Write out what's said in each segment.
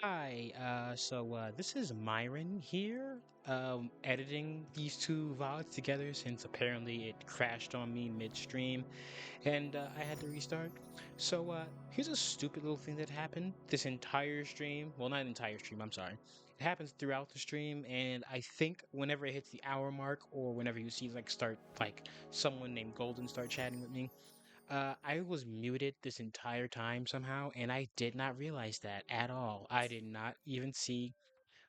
Hi, this is Myron here, editing these two VODs together since apparently it crashed on me midstream and I had to restart. Here's a stupid little thing that happened this entire stream. Well, not entire stream, I'm sorry. It happens throughout the stream, and I think whenever it hits the hour mark or whenever you see someone named Golden start chatting with me, I was muted this entire time somehow, and I did not realize that at all. I did not even see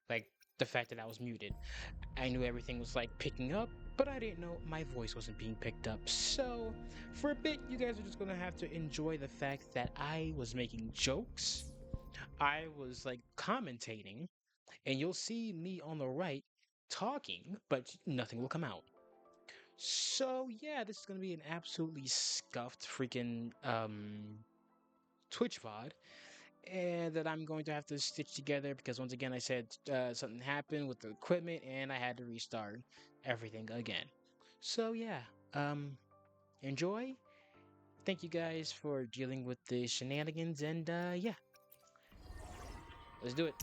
like the fact that I was muted. I knew everything was like picking up, but I didn't know my voice wasn't being picked up. So, for a bit, you guys are just gonna have to enjoy the fact that I was making jokes, I was like commentating, and you'll see me on the right talking, but nothing will come out. So yeah, this is gonna be an absolutely scuffed freaking Twitch VOD, and that I'm going to have to stitch together because once again I said something happened with the equipment and I had to restart everything again. So yeah, um, enjoy. Thank you guys for dealing with the shenanigans, and yeah, let's do it.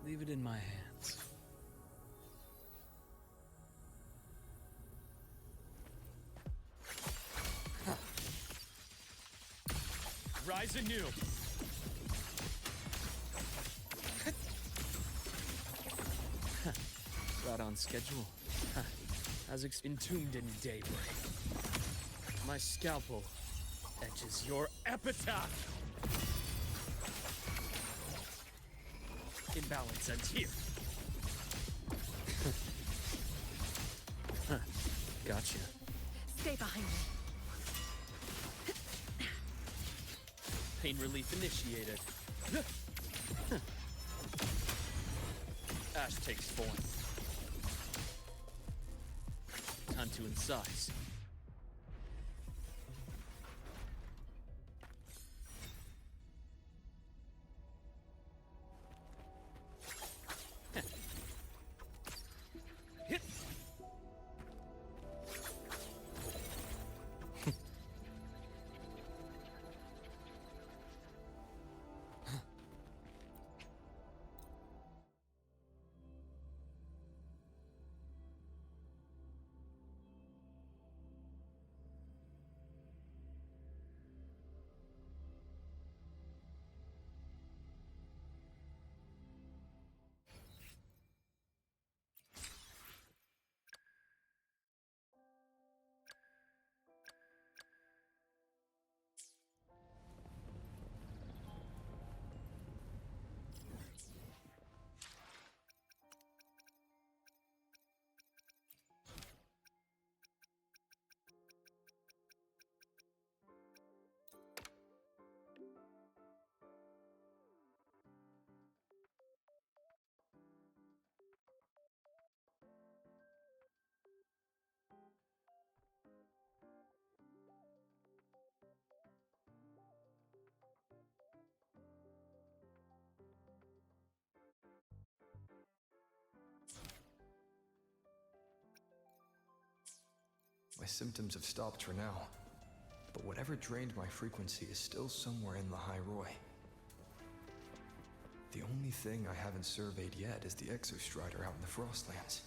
Leave it in my hands. Rise anew! Right on schedule. As entombed in daybreak. My scalpel etches your epitaph! Imbalance ends here. Gotcha. Stay behind me. Pain relief initiated. Ash takes form. Time to incise. My symptoms have stopped for now, but whatever drained my frequency is still somewhere in Lohai-Roi. The only thing I haven't surveyed yet is the exo-strider out in the Frostlands.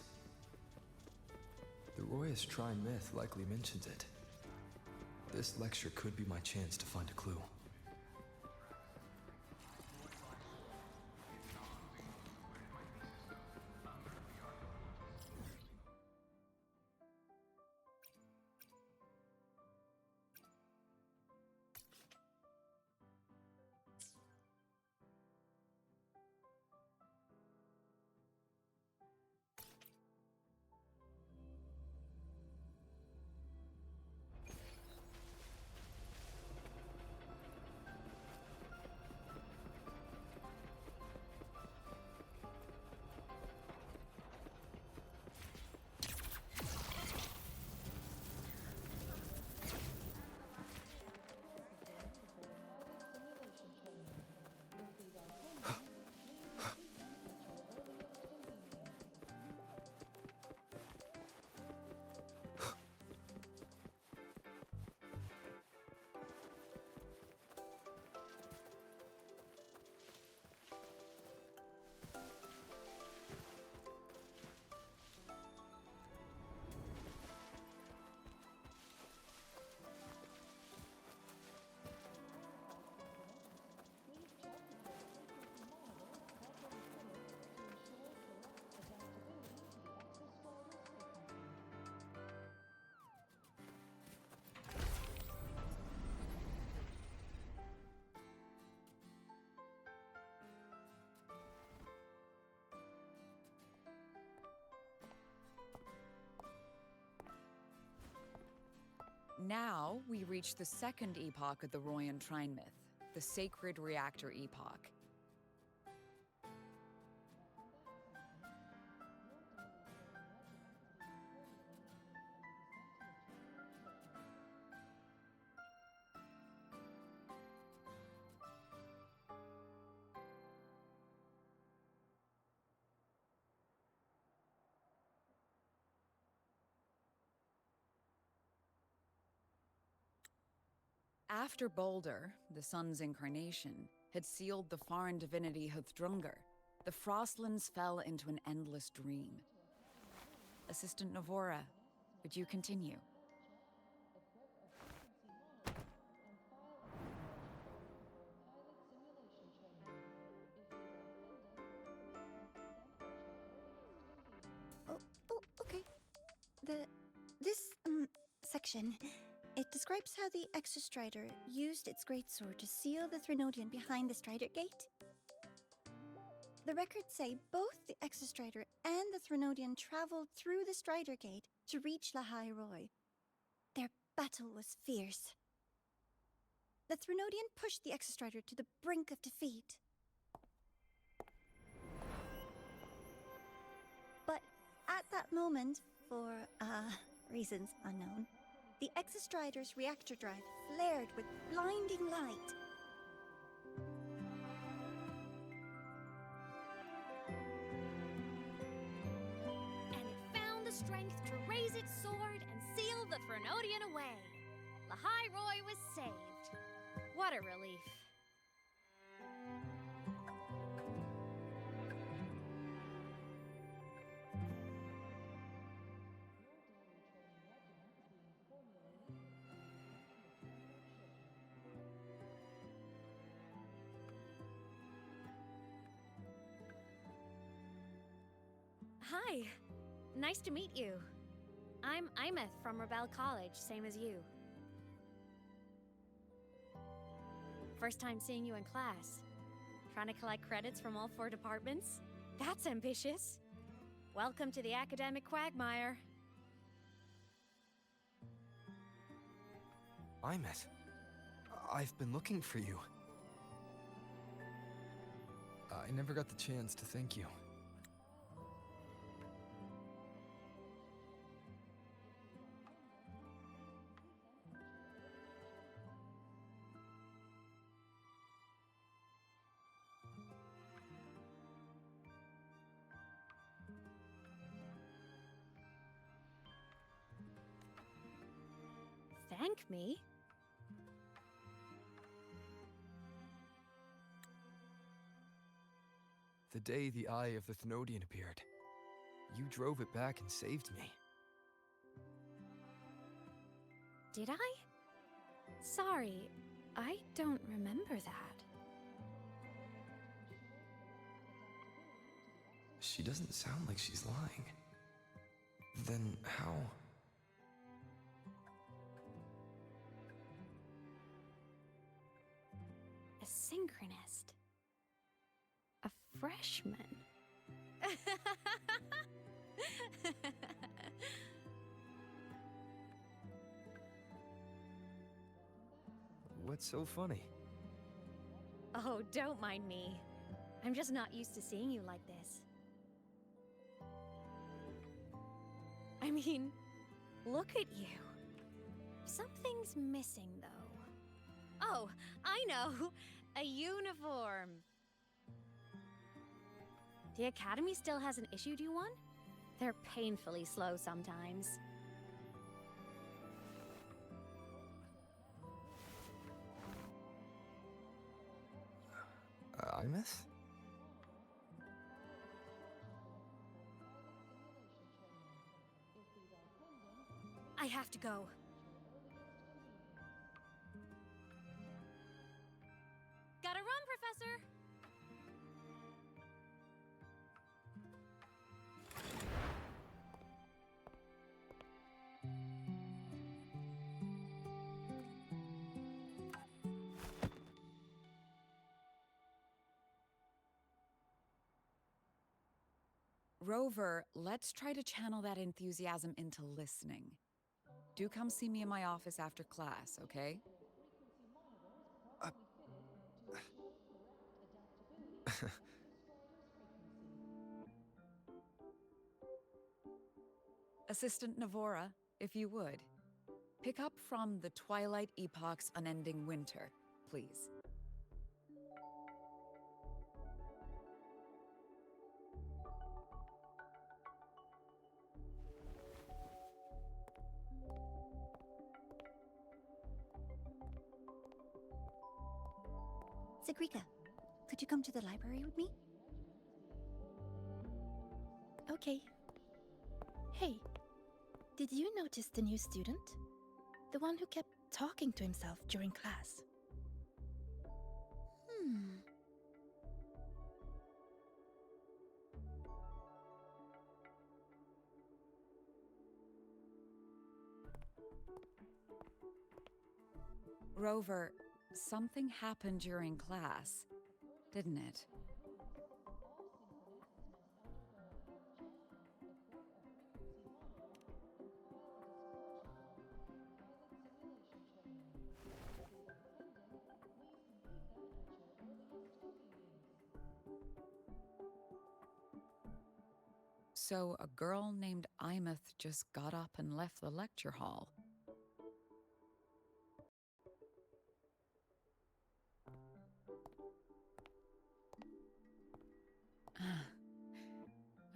The Roy's 𝔦𝔫𝔱𝔬𝔫 likely mentions it. This lecture could be my chance to find a clue. Now, we reach the second epoch of the Royan Trine myth, the Sacred Reactor Epoch. After Balder, the sun's incarnation, had sealed the foreign divinity 𝔻𝔻𝔻𝔻, the Frostlands fell into an endless dream. Assistant Navora, would you continue? Oh, okay. This section, it describes how the exo-strider used its greatsword to seal the thernodian behind the strider gate. The records say both the exo-strider and the thernodian traveled through the strider gate to reach Lohai-Roi. Their battle was fierce. The thernodian pushed the exo-strider to the brink of defeat. But at that moment, for reasons unknown, the exo-strider's reactor drive flared with blinding light. And it found the strength to raise its sword and seal the thernodian away. Lohai-Roi was saved. What a relief. Hi. Nice to meet you. I'm Aemeath from Rebel College, same as you. First time seeing you in class. Trying to collect credits from all 4 departments? That's ambitious. Welcome to the academic quagmire. Aemeath, I've been looking for you. I never got the chance to thank you. Thank me? The day the Eye of the thernodian appeared, you drove it back and saved me. Did I? Sorry, I don't remember that. She doesn't sound like she's lying. Then how? A synchronist. A freshman. What's so funny? Oh, don't mind me. I'm just not used to seeing you like this. I mean, look at you. Something's missing, though. Oh, I know! A uniform! The Academy still hasn't issued you one? They're painfully slow sometimes. Aemeath? I have to go. Gotta run, Professor! Rover, let's try to channel that enthusiasm into listening. Do come see me in my office after class, okay? Assistant 𝔬𝔲𝔲𝔬𝔬, if you would. Pick up from the Twilight Epoch's Unending Winter, please. Sagrika, could you come to the library with me? Okay. Hey, did you notice the new student? The one who kept talking to himself during class. Rover, something happened during class, didn't it? So a girl named Aemeath just got up and left the lecture hall.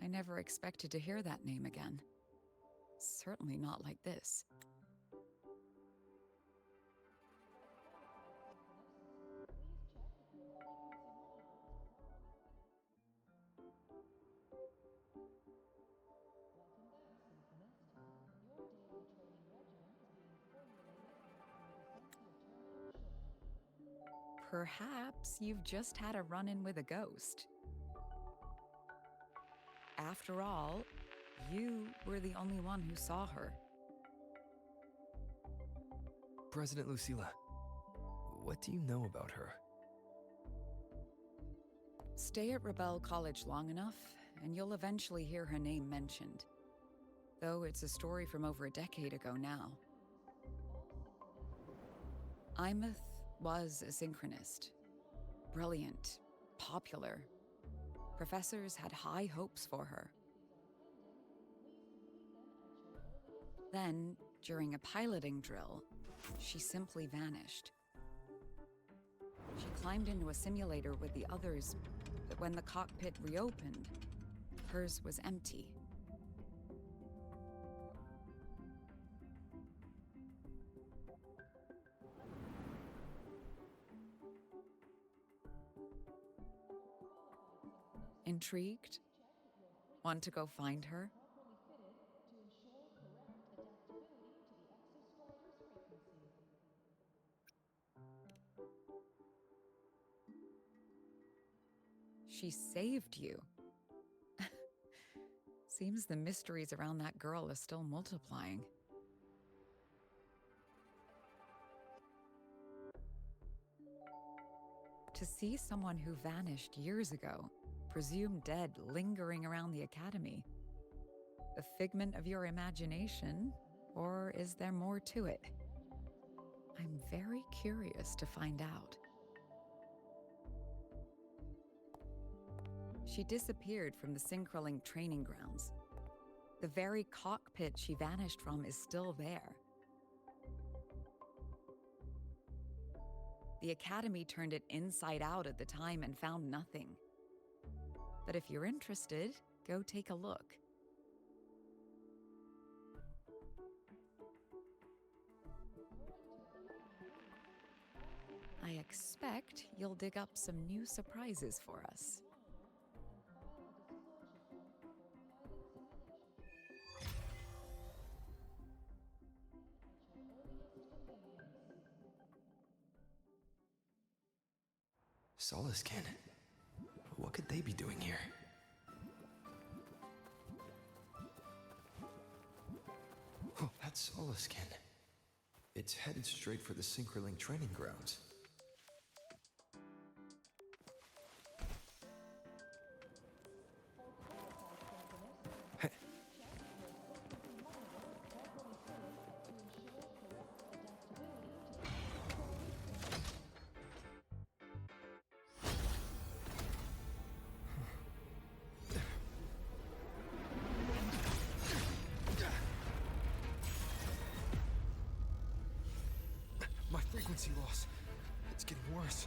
I never expected to hear that name again. Certainly not like this. Perhaps you've just had a run-in with a ghost. After all, you were the only one who saw her. President Lucilla, what do you know about her? Stay at Rebel College long enough, and you'll eventually hear her name mentioned. Though it's a story from over a decade ago now. Aemeath was a synchronist. Brilliant, popular. Professors had high hopes for her. Then, during a piloting drill, she simply vanished. She climbed into a simulator with the others, but when the cockpit reopened, hers was empty. Intrigued? Want to go find her? She saved you. Seems the mysteries around that girl are still multiplying. To see someone who vanished years ago, presumed dead, lingering around the academy. A figment of your imagination, or is there more to it? I'm very curious to find out. She disappeared from the 𝔬𝔬𝔲𝔬𝔬 training grounds. The very cockpit she vanished from is still there. The academy turned it inside out at the time and found nothing. But if you're interested, go take a look. I expect you'll dig up some new surprises for us. 𝔱𝔬𝔲𝔬𝔱𝔬𝔬. What could they be doing here? Oh, that's 𝔱𝔬𝔲𝔬𝔬. It's headed straight for the 𝔬𝔬𝔬𝔬 training grounds. frequency loss. It's getting worse.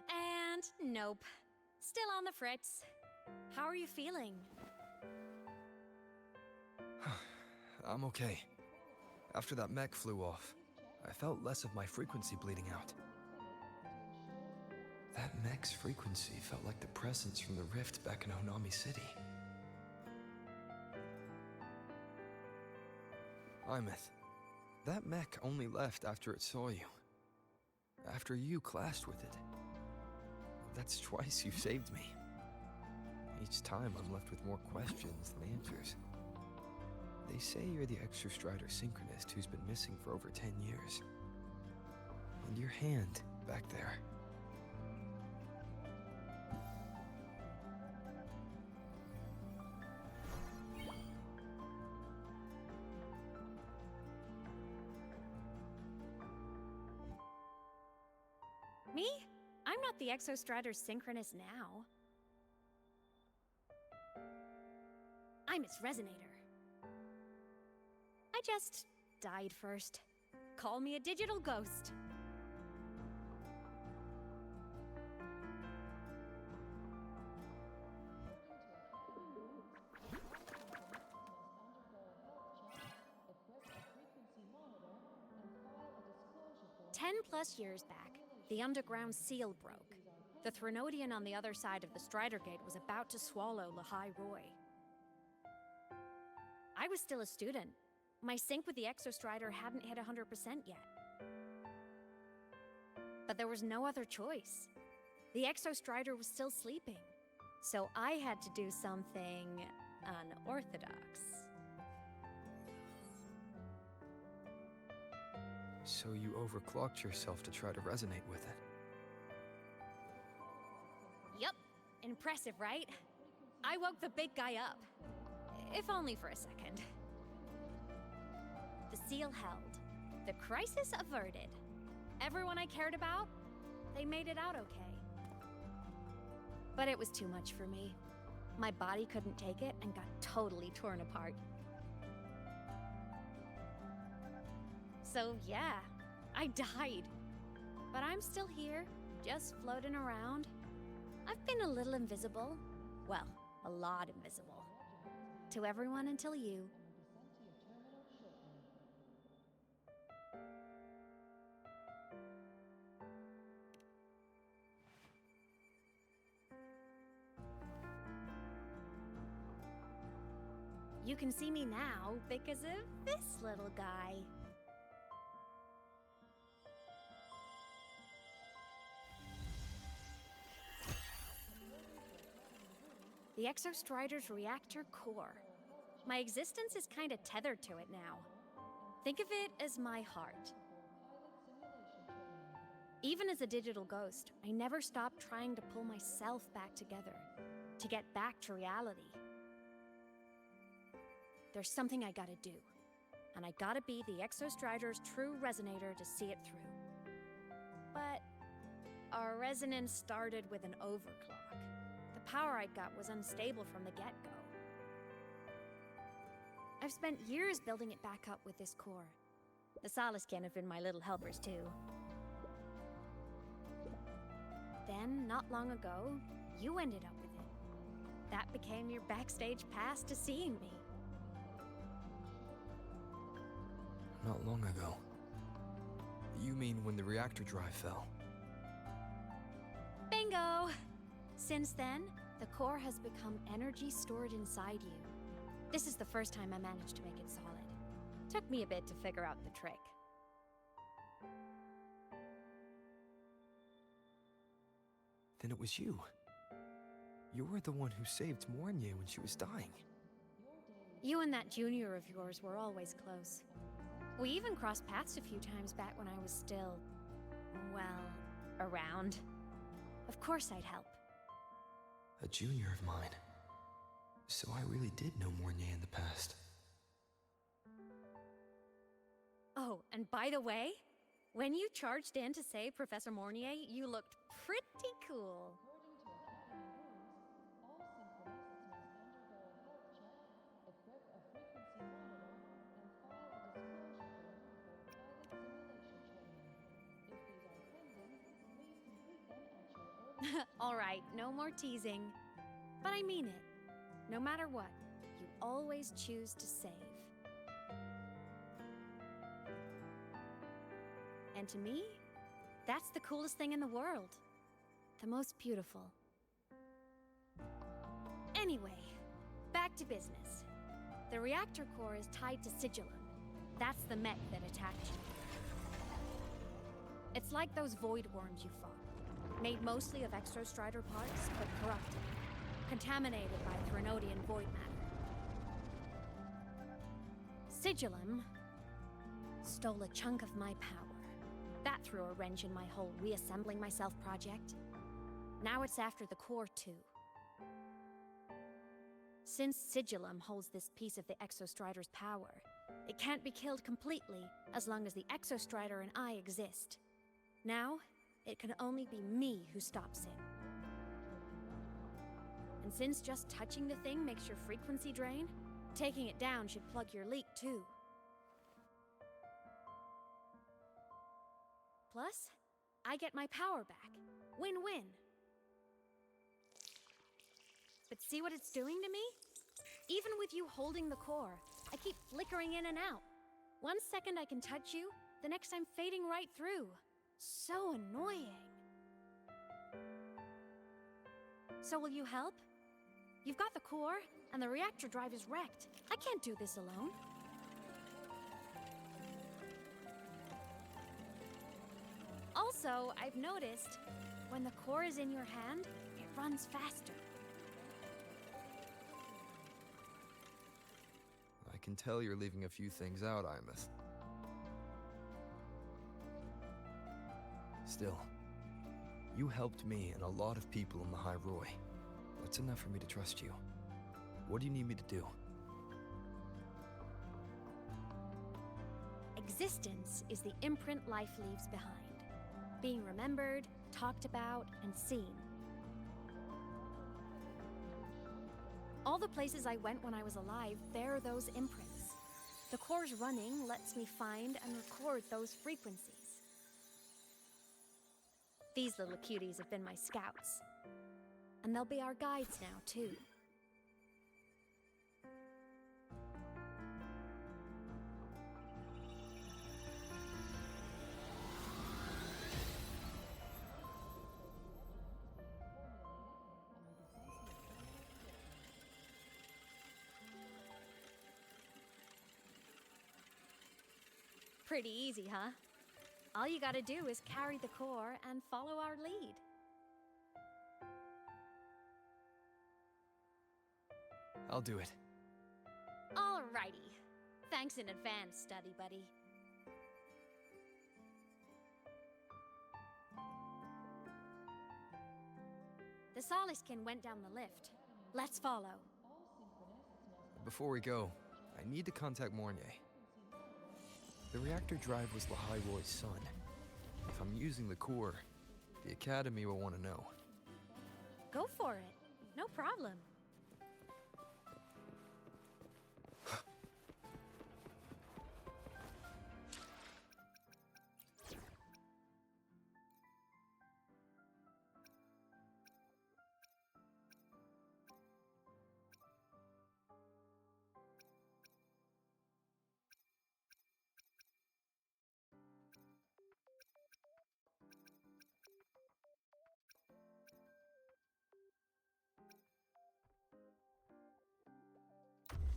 And nope. Still on the fritz. How are you feeling? I'm okay. After that mech flew off, I felt less of my frequency bleeding out. That mech's frequency felt like the presence from the rift back in Honami City. Aemeath, that mech only left after it saw you. After you clashed with it. That's twice you've saved me. Each time I'm left with more questions than answers. They say you're the exo-strider synchronist who's been missing for over 10 years. And your hand, back there. Me? I'm not the exo-strider synchronist now. I'm its resonator. I just died first. Call me a digital ghost. +10 years back, the underground seal broke. The thernodian on the other side of the Strider Gate was about to swallow Lohai-Roi. I was still a student. My sync with the exo-strider hadn't hit 100% yet. But there was no other choice. The exo-strider was still sleeping. So I had to do something unorthodox. So you overclocked yourself to try to resonate with it. Yup. Impressive, right? I woke the big guy up. If only for a second. The seal held. The crisis averted. Everyone I cared about, they made it out okay. But it was too much for me. My body couldn't take it and got totally torn apart. So yeah, I died. But I'm still here, just floating around. I've been a little invisible. Well, a lot invisible. To everyone until you. You can see me now because of this little guy. The exo-strider's reactor core. My existence is kinda tethered to it now. Think of it as my heart. Even as a digital ghost, I never stopped trying to pull myself back together, to get back to reality. There's something I gotta do, and I gotta be the exo-strider's true resonator to see it through. But our resonance started with an overclock. The power I got was unstable from the get-go. I've spent years building it back up with this core. The 𝔬𝔲𝔬𝔬 have been my little helpers too. Then, not long ago, you ended up with it. That became your backstage pass to seeing me. Not long ago. You mean when the reactor drive fell? Bingo! Since then, the core has become energy stored inside you. This is the first time I managed to make it solid. Took me a bit to figure out the trick. Then it was you. You were the one who saved 𝔬𝔲𝔬𝔬 when she was dying. You and that junior of yours were always close. We even crossed paths a few times back when I was still, well, around. Of course I'd help. A junior of mine. So I really did know 𝔬𝔲𝔱𝔬𝔮 in the past. Oh, and by the way, when you charged in to save Professor 𝔬𝔲𝔱𝔬𝔮, you looked pretty cool. All right, no more teasing. But I mean it. No matter what, you always choose to save. And to me, that's the coolest thing in the world. The most beautiful. Anyway, back to business. The reactor core is tied to 𝔥𝔬𝔲𝔬𝔮. That's the mech that attacked you. It's like those void worms you fought. Made mostly of exo-strider parts, but corrupted. Contaminated by thernodian void matter. 𝔥𝔬𝔲𝔬𝔮 stole a chunk of my power. That threw a wrench in my whole reassembling myself project. Now it's after the core too. Since 𝔥𝔬𝔲𝔬𝔮 holds this piece of the exo-strider's power, it can't be killed completely as long as the exo-strider and I exist. Now, it can only be me who stops it. And since just touching the thing makes your frequency drain, taking it down should plug your leak too. Plus, I get my power back. Win-win. But see what it's doing to me? Even with you holding the core, I keep flickering in and out. 1 second I can touch you, the next I'm fading right through. So annoying. So will you help? You've got the core, and the reactor drive is wrecked. I can't do this alone. Also, I've noticed, when the core is in your hand, it runs faster. I can tell you're leaving a few things out, Aemeath. Still, you helped me and a lot of people in Lohai-Roi. That's enough for me to trust you. What do you need me to do? Existence is the imprint life leaves behind. Being remembered, talked about, and seen. All the places I went when I was alive bear those imprints. The core's running lets me find and record those frequencies. These little cuties have been my scouts. And they'll be our guides now, too. Pretty easy, huh? All you gotta do is carry the core and follow our lead. I'll do it. Alrighty. Thanks in advance, study buddy. The 𝔥𝔬𝔲𝔬𝔮 went down the lift. Let's follow. Before we go, I need to contact 𝔬𝔲𝔬𝔮. The reactor drive was Lohai-Roi's son. If I'm using the core, the Academy will want to know. Go for it. No problem.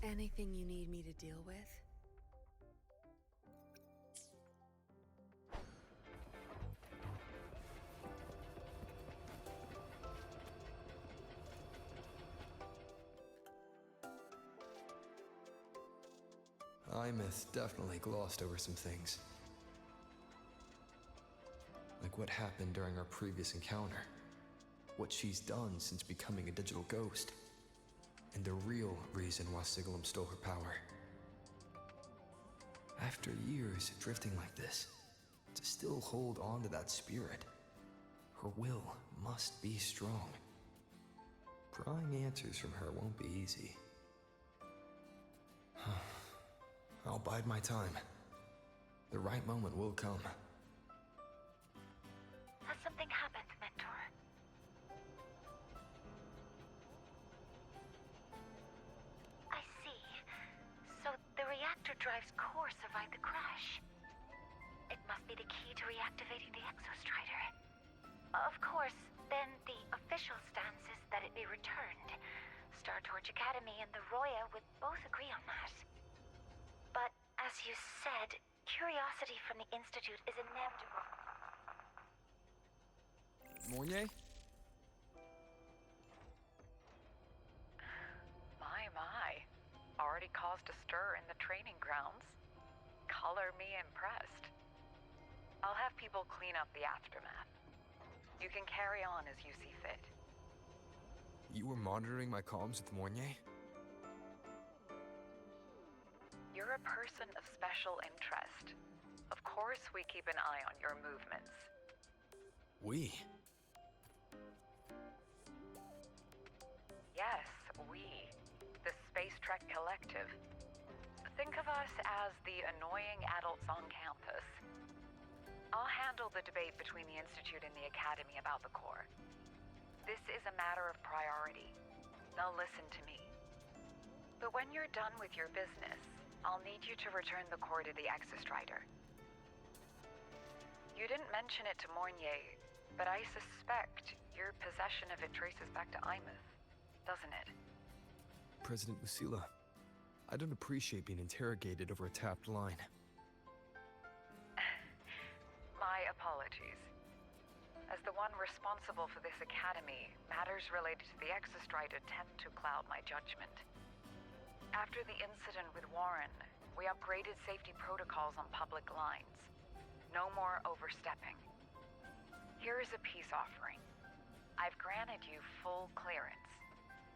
Anything you need me to deal with? Aemeath definitely glossed over some things. Like like what happened during our previous encounter. What she's done since becoming a digital ghost. And the real reason why 𝔟𝔬𝔲𝔩𝔬 stole her power. After years drifting like this, to still hold on to that spirit, her will must be strong. Prying answers from her won't be easy. I'll bide my time. The right moment will come. Has something happened, Mentor? I see. So the reactor drive's core survived the crash. It must be the key to reactivating the exo-strider. Of course, then the official stance is that it be returned. 𝔥𝔬𝔲𝔩𝔬 Academy and the Roya would both agree on that. But as you said, curiosity from the Institute is inevitable. 𝔦𝔫𝔱𝔬𝔲𝔬𝔬 My. Already caused a stir in the training grounds. Color me impressed. I'll have people clean up the aftermath. You can carry on as you see fit. You were monitoring my comms with 𝔦𝔫𝔱? You're a person of special interest. Of course we keep an eye on your movements. We? Yes, we. The Space Trek Collective. Think of us as the annoying adults on campus. I'll handle the debate between the Institute and the Academy about the core. This is a matter of priority. Now listen to me. But when you're done with your business, I'll need you to return the core to the exo-strider. You didn't mention it to 𝔦𝔫𝔱𝔬𝔬, but I suspect your possession of it traces back to Aemeath, doesn't it? President Lucila, I don't appreciate being interrogated over a tapped line. My apologies. As the one responsible for this academy, matters related to the exo-strider tend to cloud my judgment. After the incident with Warren, we upgraded safety protocols on public lines. No more overstepping. Here is a peace offering. I've granted you full clearance.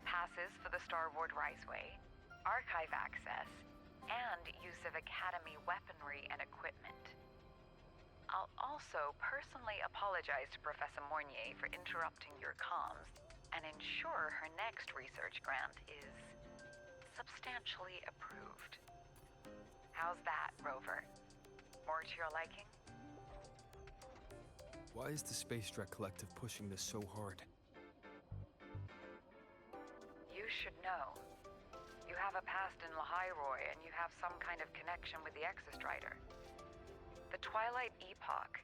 Passes for the Starboard Riseway, archive access, and use of Academy weaponry and equipment. I'll also personally apologize to Professor 𝔦𝔫𝔱𝔬𝔬 for interrupting your comms and ensure her next research grant is substantially approved. How's that, Rover? More to your liking? Why is the Space Trek Collective pushing this so hard? You should know. You have a past in Lohai-Roi and you have some kind of connection with the exo-strider. The Twilight Epoch,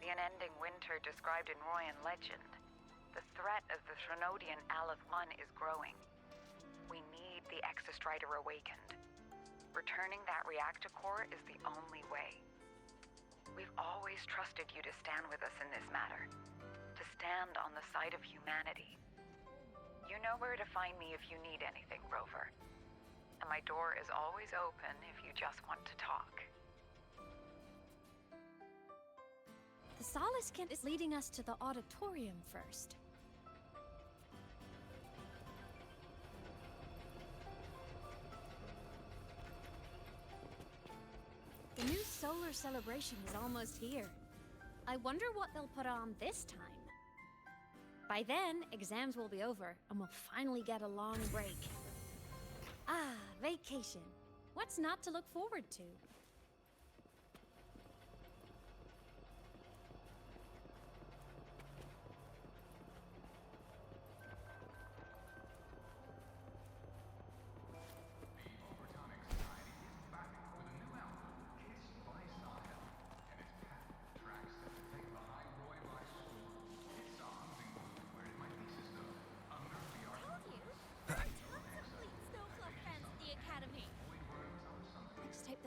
the unending winter described in Royan legend, the threat of the thernodian 𝔟𝔬𝔲𝔢𝔬𝔢 is growing. We need the exo-strider awakened. Returning that reactor core is the only way. We've always trusted you to stand with us in this matter, to stand on the side of humanity. You know where to find me if you need anything, Rover. And my door is always open if you just want to talk. The solace kit is leading us to the auditorium first. The new solar celebration is almost here. I wonder what they'll put on this time. By then, exams will be over, and we'll finally get a long break. Ah, vacation. What's not to look forward to?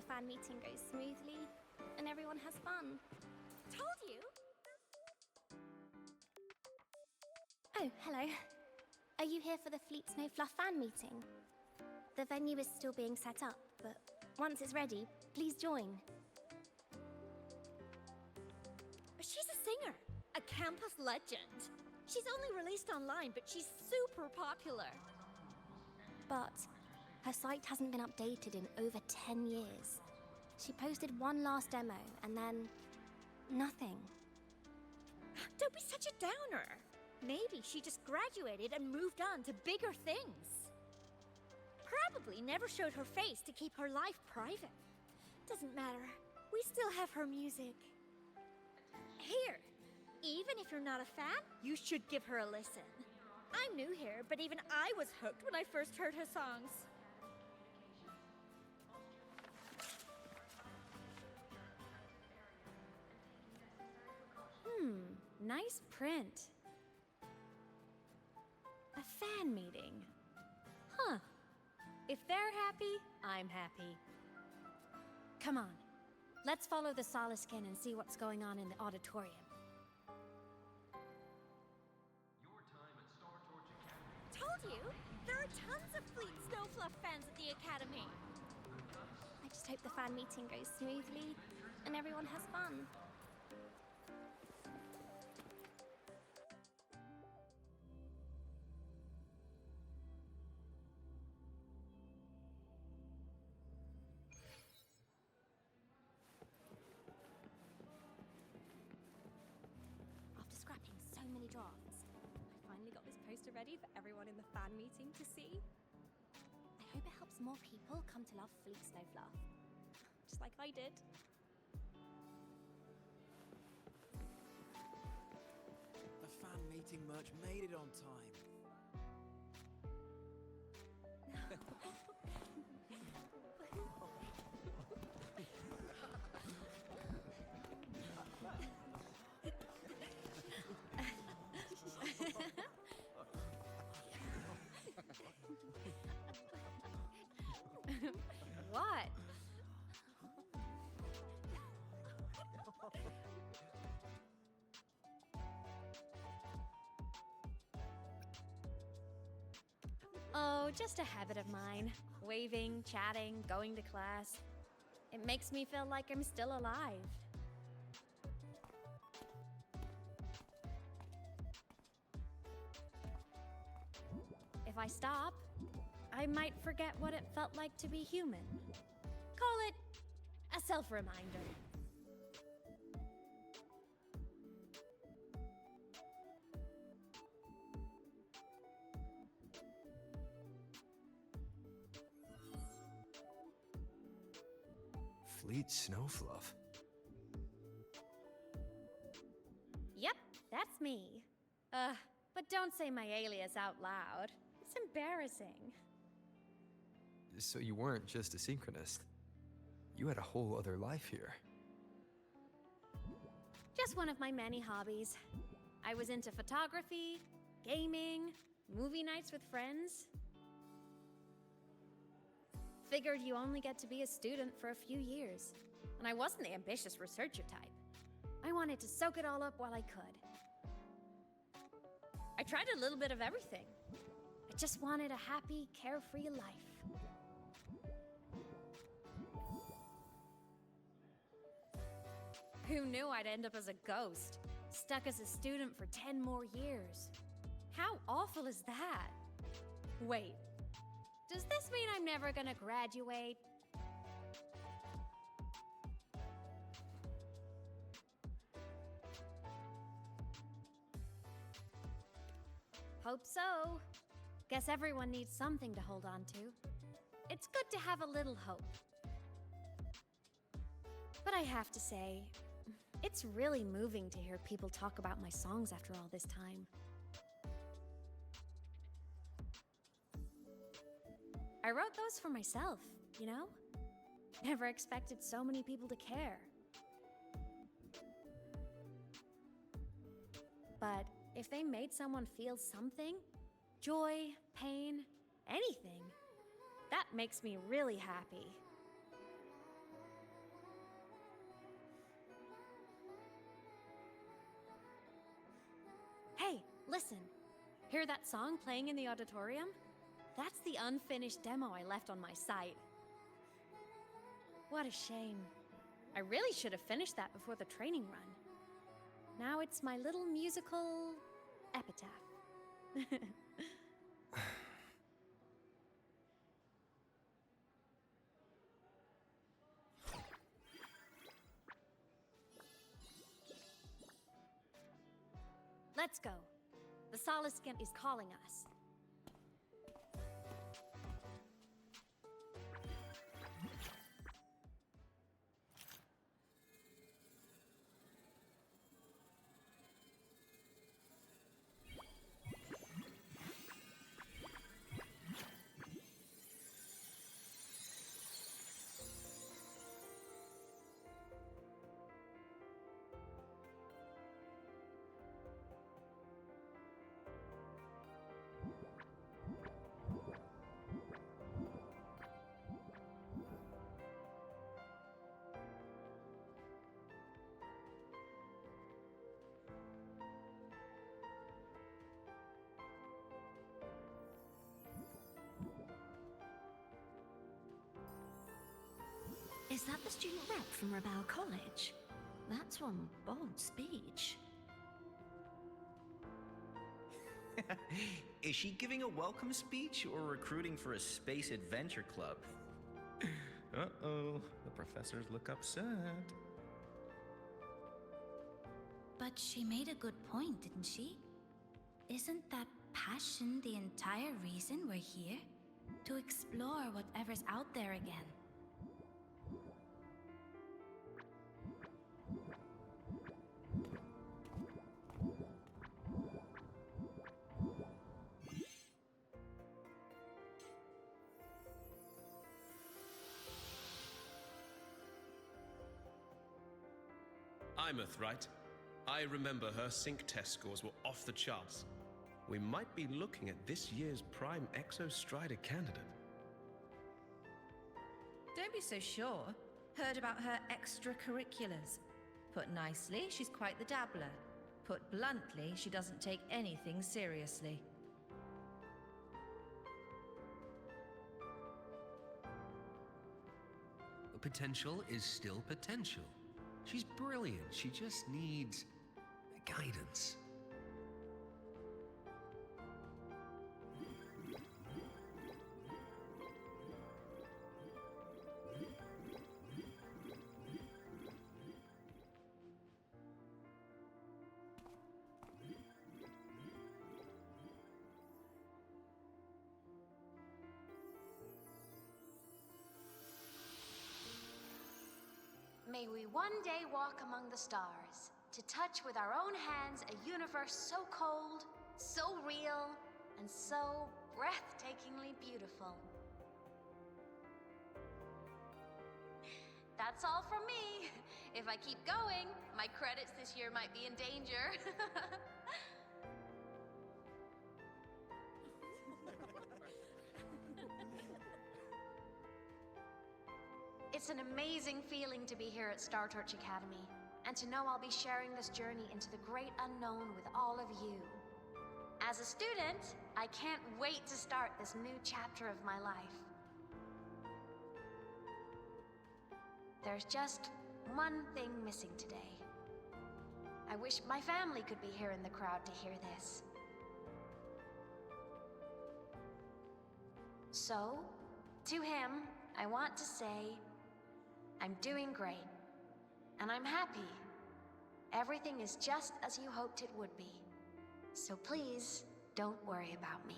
Fan meeting goes smoothly and everyone has fun. Told you! Oh, hello. Are you here for the Fleet Snow Fluff fan meeting? The venue is still being set up, but once it's ready, please join. She's a singer. campus legend. She's only released online, but she's super popular. But her site hasn't been updated in over 10 years. She posted one last demo, and then nothing. Don't be such a downer. Maybe she just graduated and moved on to bigger things. Probably never showed her face to keep her life private. Doesn't matter. We still have her music. Here, even if you're not a fan, you should give her a listen. I'm new here, but even I was hooked when I first heard her songs. Nice print. A fan meeting. Huh. If they're happy, I'm happy. Come on. Let's follow the 𝔬𝔲𝔬𝔬 and see what's going on in the auditorium. Told you! There are tons of Fleet Snowfluff fans at the Academy. I just hope the fan meeting goes smoothly and everyone has fun. After scrapping so many drafts, I finally got this poster ready for everyone in the fan meeting to see. I hope it helps more people come to love Fleet Snowfluff, just like I did. The fan meeting merch made it on time. What? Oh, just a habit of mine. Waving, chatting, going to class. It makes me feel like I'm still alive. If I stop, I might forget what it felt like to be human. Call it a self-reminder. Fleet Snowfluff. Yep, that's me. But don't say my alias out loud. It's embarrassing. So you weren't just a synchronist. You had a whole other life here. Just one of my many hobbies. I was into photography, gaming, movie nights with friends. Figured you only get to be a student for a few years. And I wasn't the ambitious researcher type. I wanted to soak it all up while I could. I tried a little bit of everything. I just wanted a happy, carefree life. Who knew I'd end up as a ghost, stuck as a student for 10 more years? How awful is that? Wait, does this mean I'm never gonna graduate? Hope so. Guess everyone needs something to hold on to. It's good to have a little hope. But I have to say, it's really moving to hear people talk about my songs after all this time. I wrote those for myself, you know? Never expected so many people to care. But if they made someone feel something, joy, pain, anything, that makes me really happy. Hey, listen. Hear that song playing in the auditorium? That's the unfinished demo I left on my site. What a shame. I really should have finished that before the training run. Now it's my little musical epitaph. Let's go. The 𝔱𝔬𝔲𝔬𝔬 is calling us. Is that the student rep from Rebel College? That's one bold speech. Is she giving a welcome speech or recruiting for a space adventure club? Uh-oh, the professors look upset. But she made a good point, didn't she? Isn't that passion the entire reason we're here? To explore whatever's out there again. Aemeath, right? I remember her sync test scores were off the charts. We might be looking at this year's prime exo-strider candidate. Don't be so sure. Heard about her extracurriculars. Put nicely, she's quite the dabbler. Put bluntly, she doesn't take anything seriously. Potential is still potential. She's brilliant. She just needs guidance. May we one day walk among the stars, to touch with our own hands a universe so cold, so real, and so breathtakingly beautiful. That's all from me. If I keep going, my credits this year might be in danger. It's an amazing feeling to be here at StarTorch Academy, and to know I'll be sharing this journey into the great unknown with all of you. As a student, I can't wait to start this new chapter of my life. There's just one thing missing today. I wish my family could be here in the crowd to hear this. So, to him, I want to say, I'm doing great, and I'm happy. Everything is just as you hoped it would be. So please, don't worry about me.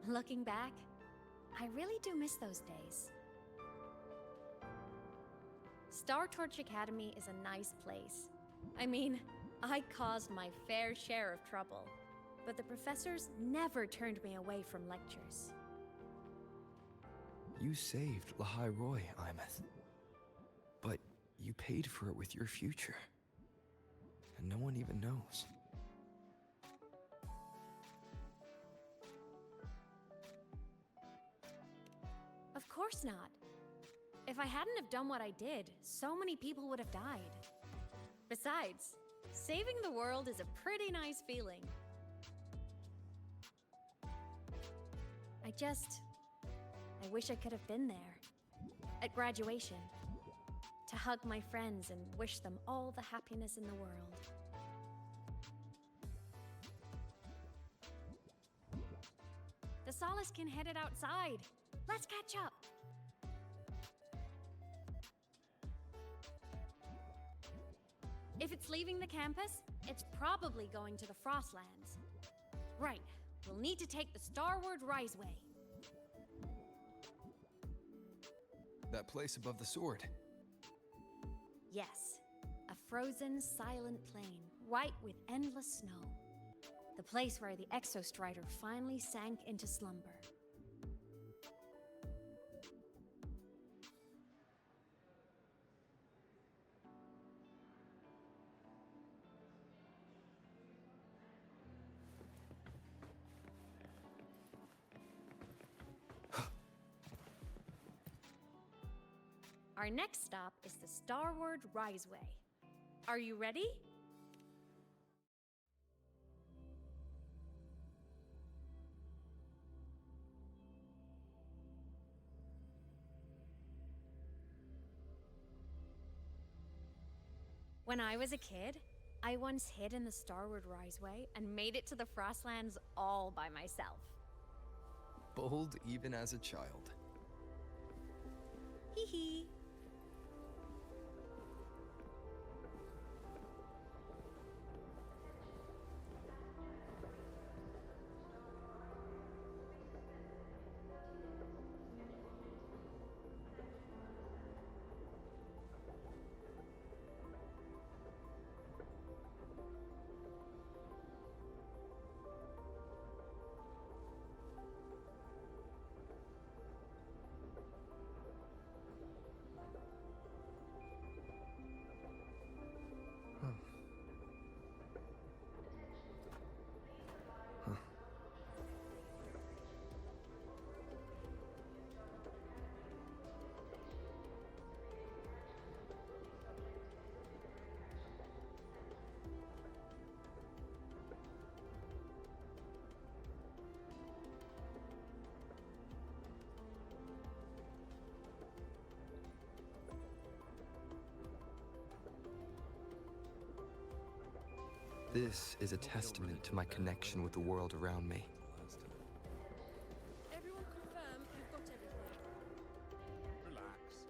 Looking back, I really do miss those days. StarTorch Academy is a nice place. I mean, I caused my fair share of trouble, but the professors never turned me away from lectures. You saved Lohai-Roi, Aemeath. But You paid for it with your future. And no one even knows. Of course not. If I hadn't have done what I did, so many people would have died. Besides, saving the world is a pretty nice feeling. I wish I could have been there. At graduation. To hug my friends and wish them all the happiness in the world. The Solaskin headed outside. Let's catch up. If it's leaving the campus, it's probably going to the Frostlands. Right, we'll need to take the Starward Riseway. That place above the sword. Yes, a frozen, silent plain, white with endless snow. The place where the exo-strider finally sank into slumber. Our next stop is the Starward Riseway. Are you ready? When I was a kid, I once hid in the Starward Riseway and made it to the Frostlands all by myself. Bold even as a child. Hee hee. This is a testament to my connection with the world around me. Everyone confirm you've got everything. Relax.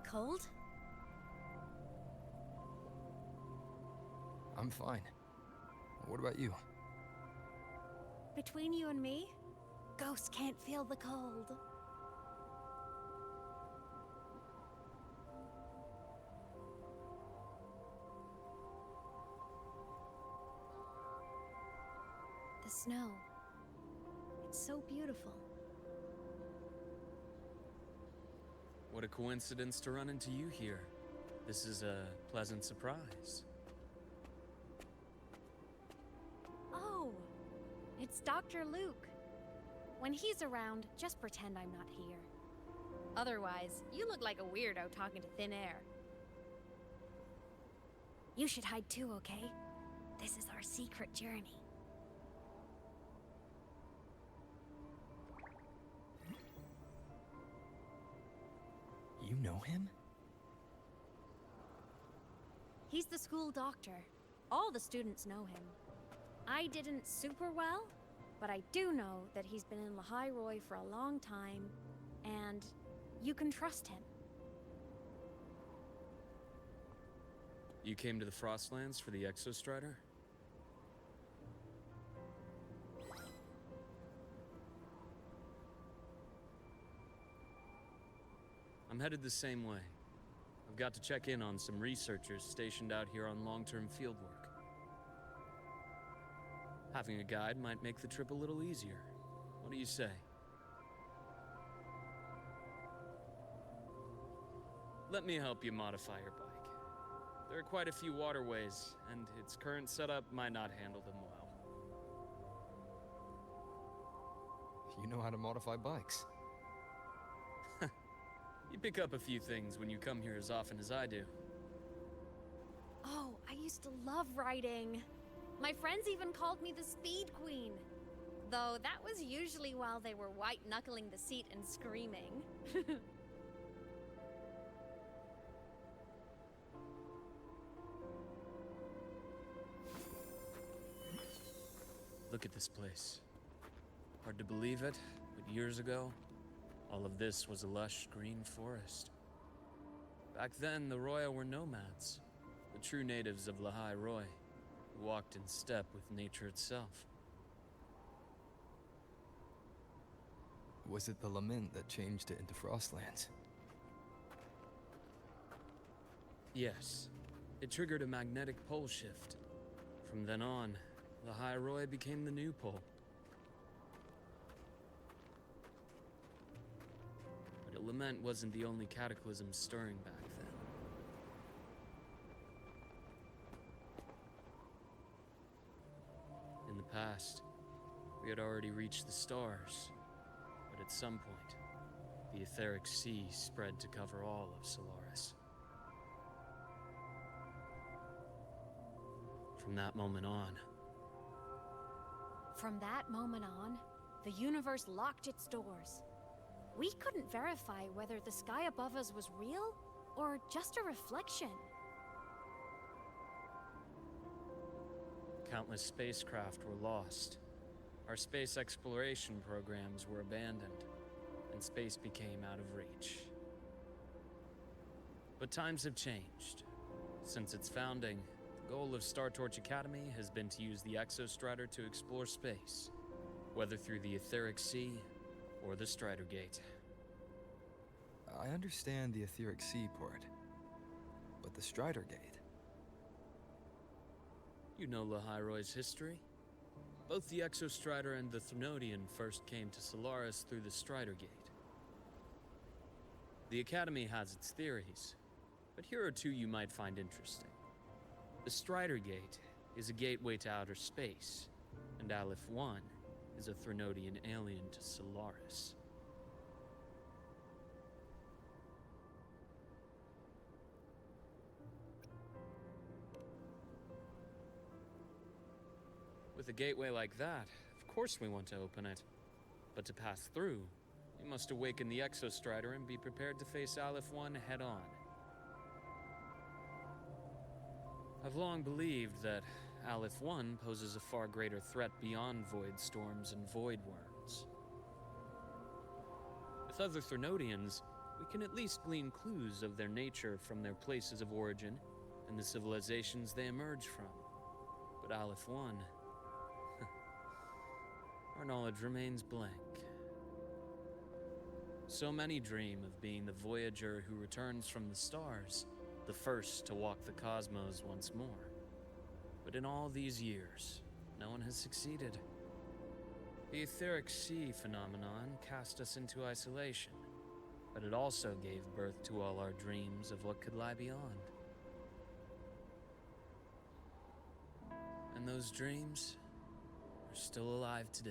Cold? I'm fine. What about you? Between you and me, ghosts can't feel the cold. snow. It's so beautiful. What a coincidence to run into you here. This is a pleasant surprise. Oh, it's Dr. Luke. When he's around, just pretend I'm not here. Otherwise, you look like a weirdo talking to thin air. You should hide too, okay? This is our secret journey. You know him? He's the school doctor. All the students know him. I didn't super well, but I do know that he's been in Lohai-Roi for a long time, and you can trust him. You came to the Frostlands for the exo-strider? I'm headed the same way. I've got to check in on some researchers stationed out here on long-term fieldwork. Having a guide might make the trip a little easier. What do you say? Let me help you modify your bike. There are quite a few waterways, and its current setup might not handle them well. You know how to modify bikes. You pick up a few things when you come here as often as I do. Oh, I used to love riding. My friends even called me the Speed Queen. Though that was usually while they were white-knuckling the seat and screaming. Look at this place. Hard to believe it, but years ago, all of this was a lush green forest. Back then, the Roya were nomads, the true natives of Lohai-Roi, who walked in step with nature itself. Was it the lament that changed it into Frostlands? Yes, it triggered a magnetic pole shift. From then on, Lohai-Roi became the new pole. But a lament wasn't the only cataclysm stirring back then. In the past, we had already reached the stars, but at some point, the etheric sea spread to cover all of Solaris. From that moment on, the universe locked its doors. We couldn't verify whether the sky above us was real or just a reflection. Countless spacecraft were lost. Our space exploration programs were abandoned, and space became out of reach. But times have changed. Since its founding, the goal of Star Torch Academy has been to use the exo-strider to explore space, whether through the etheric sea or the Strider Gate. I understand the etheric sea part, but the Strider Gate? You know Lohai-Roi's history? Both the exo-strider and the thernodian first came to Solaris through the Strider Gate. The Academy has its theories, but here are two you might find interesting. The Strider Gate is a gateway to outer space, and Aleph 1 is a thernodian alien to Solaris. With a gateway like that, of course we want to open it. But to pass through, we must awaken the exo-strider and be prepared to face Aleph 1 head-on. I've long believed that Aleph 1 poses a far greater threat beyond void storms and void worms. With other Thernodians, we can at least glean clues of their nature from their places of origin and the civilizations they emerge from. But Aleph 1... our knowledge remains blank. So many dream of being the voyager who returns from the stars, the first to walk the cosmos once more. But in all these years, no one has succeeded. The etheric sea phenomenon cast us into isolation, but it also gave birth to all our dreams of what could lie beyond. And those dreams are still alive today.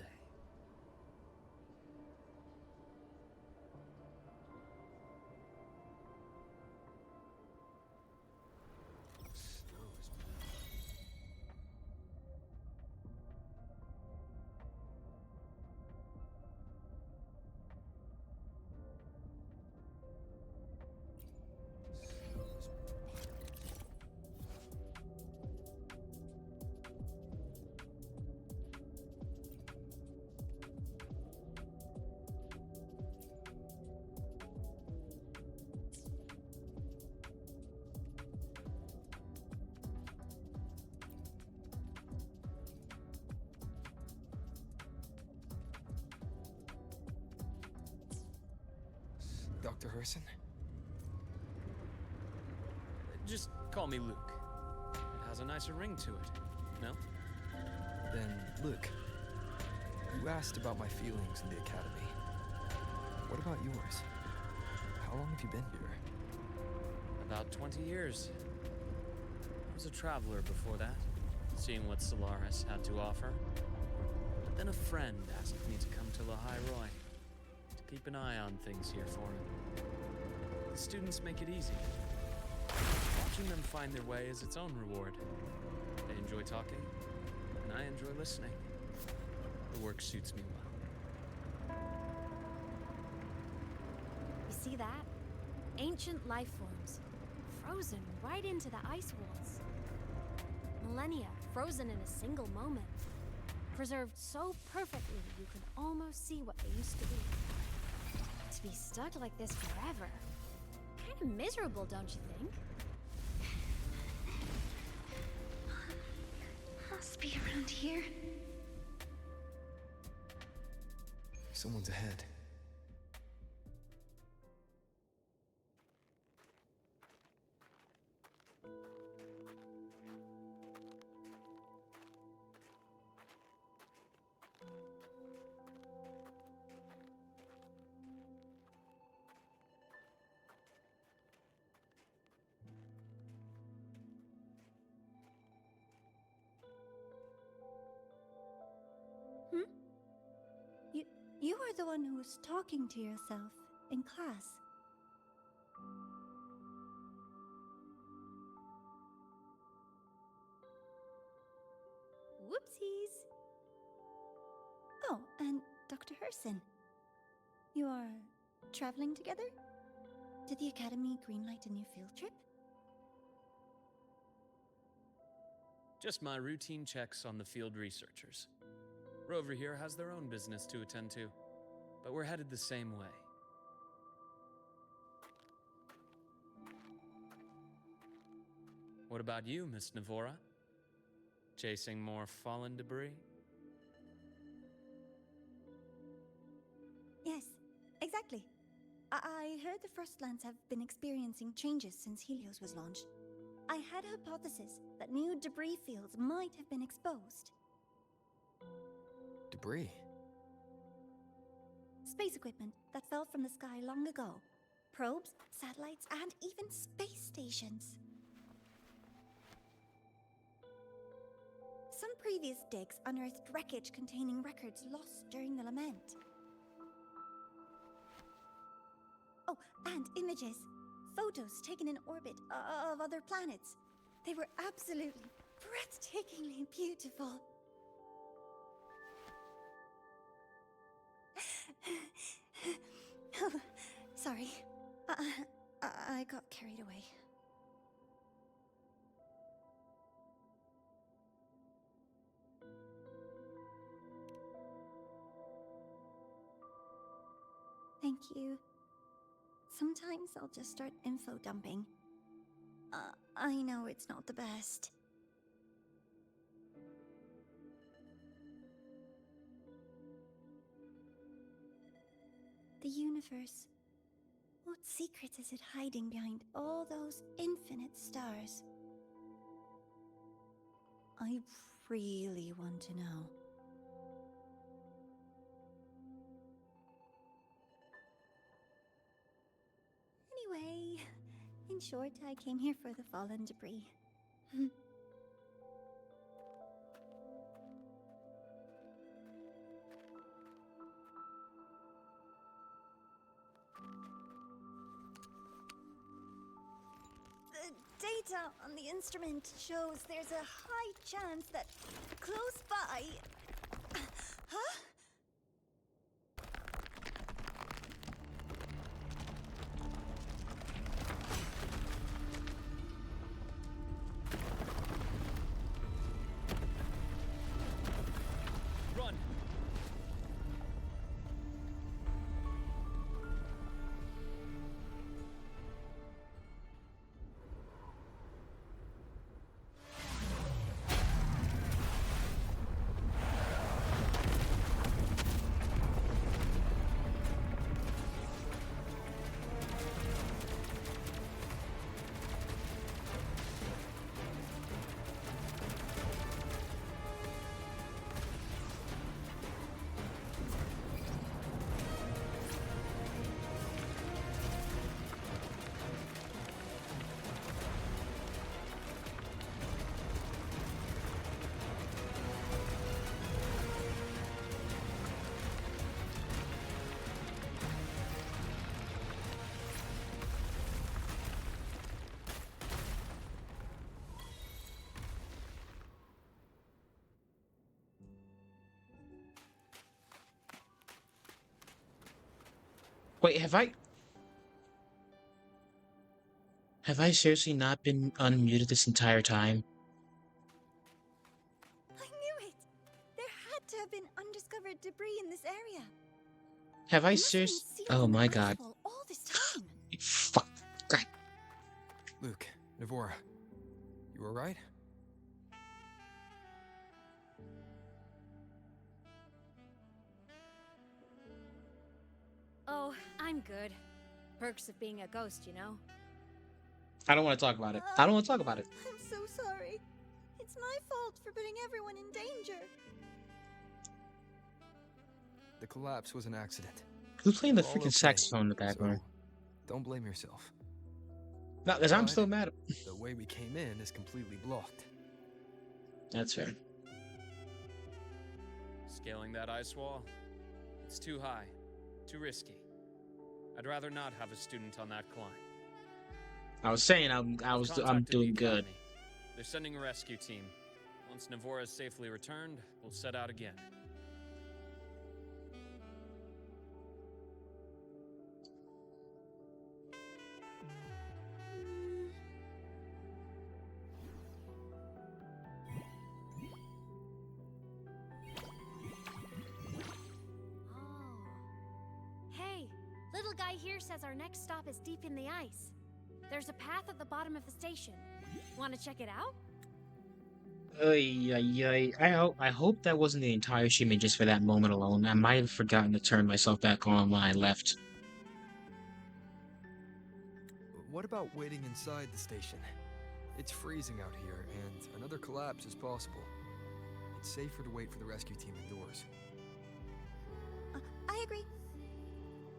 Dr. Herson? Just call me Luke. It has a nicer ring to it, no? Then, Luke, you asked about my feelings in the academy. What about yours? How long have you been here? About 20 years. I was a traveler before that, seeing what Solaris had to offer. But then a friend asked me to come to Lohai-Roi, to keep an eye on things here for him. The students make it easy. Watching them find their way is its own reward. They enjoy talking, and I enjoy listening. The work suits me well. You see that? Ancient life forms, frozen right into the ice walls. Millennia frozen in a single moment. Preserved so perfectly you can almost see what they used to be. To be stuck like this forever. Kind of miserable, don't you think? Must be around here. Someone's ahead. You are the one who was talking to yourself in class. Whoopsies! Oh, and Dr. Herson. You are traveling together? Did the Academy greenlight a new field trip? Just my routine checks on the field researchers. Rover here has their own business to attend to, but we're headed the same way. What about you, Miss Navora? Chasing more fallen debris? Yes, exactly. I heard the Frostlands have been experiencing changes since Helios was launched. I had a hypothesis that new debris fields might have been exposed. Debris? Space equipment that fell from the sky long ago. Probes, satellites, and even space stations. Some previous digs unearthed wreckage containing records lost during the lament. Oh, and images. Photos taken in orbit of other planets. They were absolutely breathtakingly beautiful. Oh, sorry. I got carried away. Thank you. Sometimes I'll just start info dumping. I know it's not the best. The universe. What secret is it hiding behind all those infinite stars? I really want to know. Anyway, in short, I came here for the fallen debris. The data on the instrument shows there's a high chance that close by... Huh? Run! Wait, have I seriously not been unmuted this entire time? I knew it! There had to have been undiscovered debris in this area. Have I It must have been seriously? sealed Oh in the my god. icewall all this time. Fuck. God. Luke, 𝔬𝔲𝔲, you alright? Oh, I'm good. Perks of being a ghost, you know? I don't want to talk about it. I don't want to talk about it. I'm so sorry. It's my fault for putting everyone in danger. The collapse was an accident. Who's playing the We're all freaking okay, saxophone in the background? so don't blame yourself. No, because I'm But still mad. the way we came in is completely blocked. That's fair. Scaling that ice wall? It's too high. Too risky. I'd rather not have a student on that climb. I was saying I'm Contacted the doing good. Academy. They're sending a rescue team. Once 𝔬𝔲𝔲 is safely returned, we'll set out again. Hey, little guy here says our next stop is deep in the ice. There's a path at the bottom of the station. Want to check it out? I hope that wasn't the entire achievement just for that moment alone. I might have forgotten to turn myself back on when I left. What about waiting inside the station? It's freezing out here, and another collapse is possible. It's safer to wait for the rescue team indoors. I agree.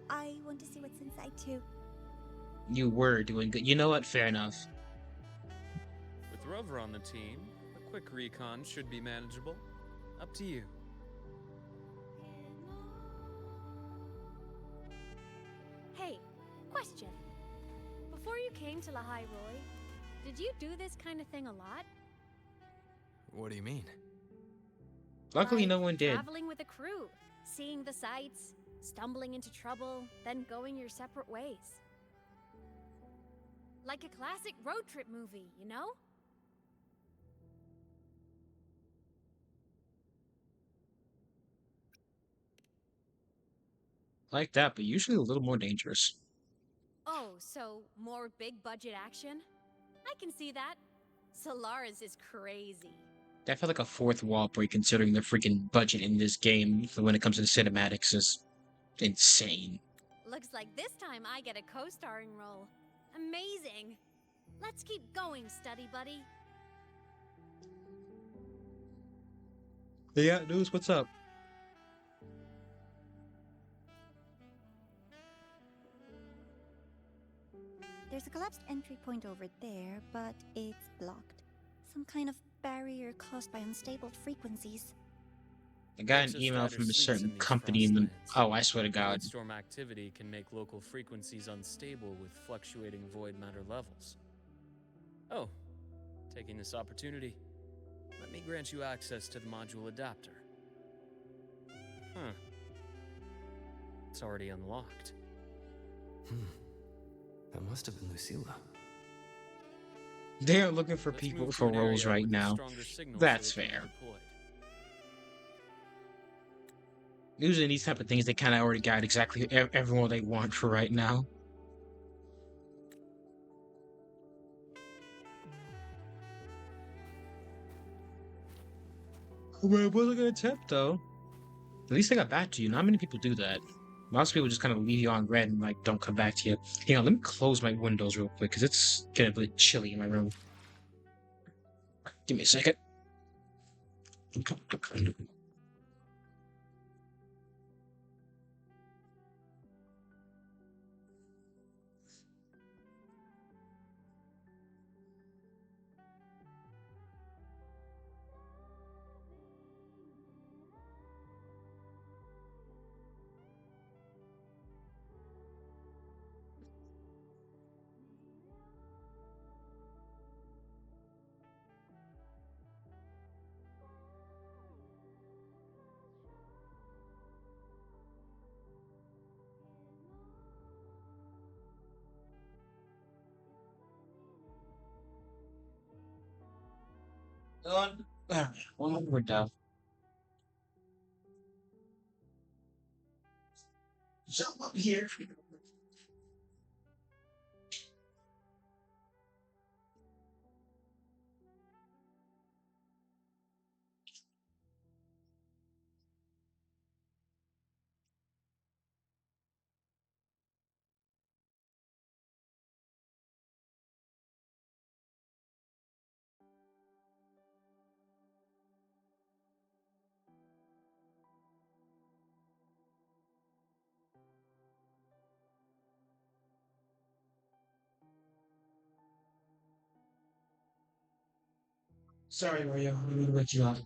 I want to see what's inside too. You were doing good. You know what? Fair enough. With Rover on the team, a quick recon should be manageable. Up to you. Hey, question. Before you came to Lohai-Roi, did you do this kind of thing a lot? What do you mean? Luckily, Like no one did. Traveling with a crew, seeing the sights, stumbling into trouble, then going your separate ways. Like a classic road trip movie, you know? Like that, but usually a little more dangerous. Oh, so more big budget action? I can see that. Solaris is crazy. That felt like a fourth wall break considering the freaking budget in this game when it comes to the cinematics is insane. Looks like this time I get a co-starring role. Amazing. Let's keep going, study buddy. Yeah, news, what's up? There's a collapsed entry point over there, but it's blocked. Some kind of barrier caused by unstable frequencies. I got an email from a certain company in the... Oh, I swear to God. Storm activity can make local frequencies unstable with fluctuating void matter levels. Oh, taking this opportunity, let me grant you access to the module adapter. Huh. It's already unlocked. That must have been Lusila. They are looking for people for roles right now. That's fair. Usually these type of things, they kind of already got exactly everyone they want for right now. Well, I wasn't gonna attempt though. At least I got back to you. Not many people do that. Most people just kind of leave you on red and like don't come back to you. Hang on, let me close my windows real quick because it's getting a bit chilly in my room. Give me a second. One more window. Jump up here. Sorry, Mario. I'm gonna let you out.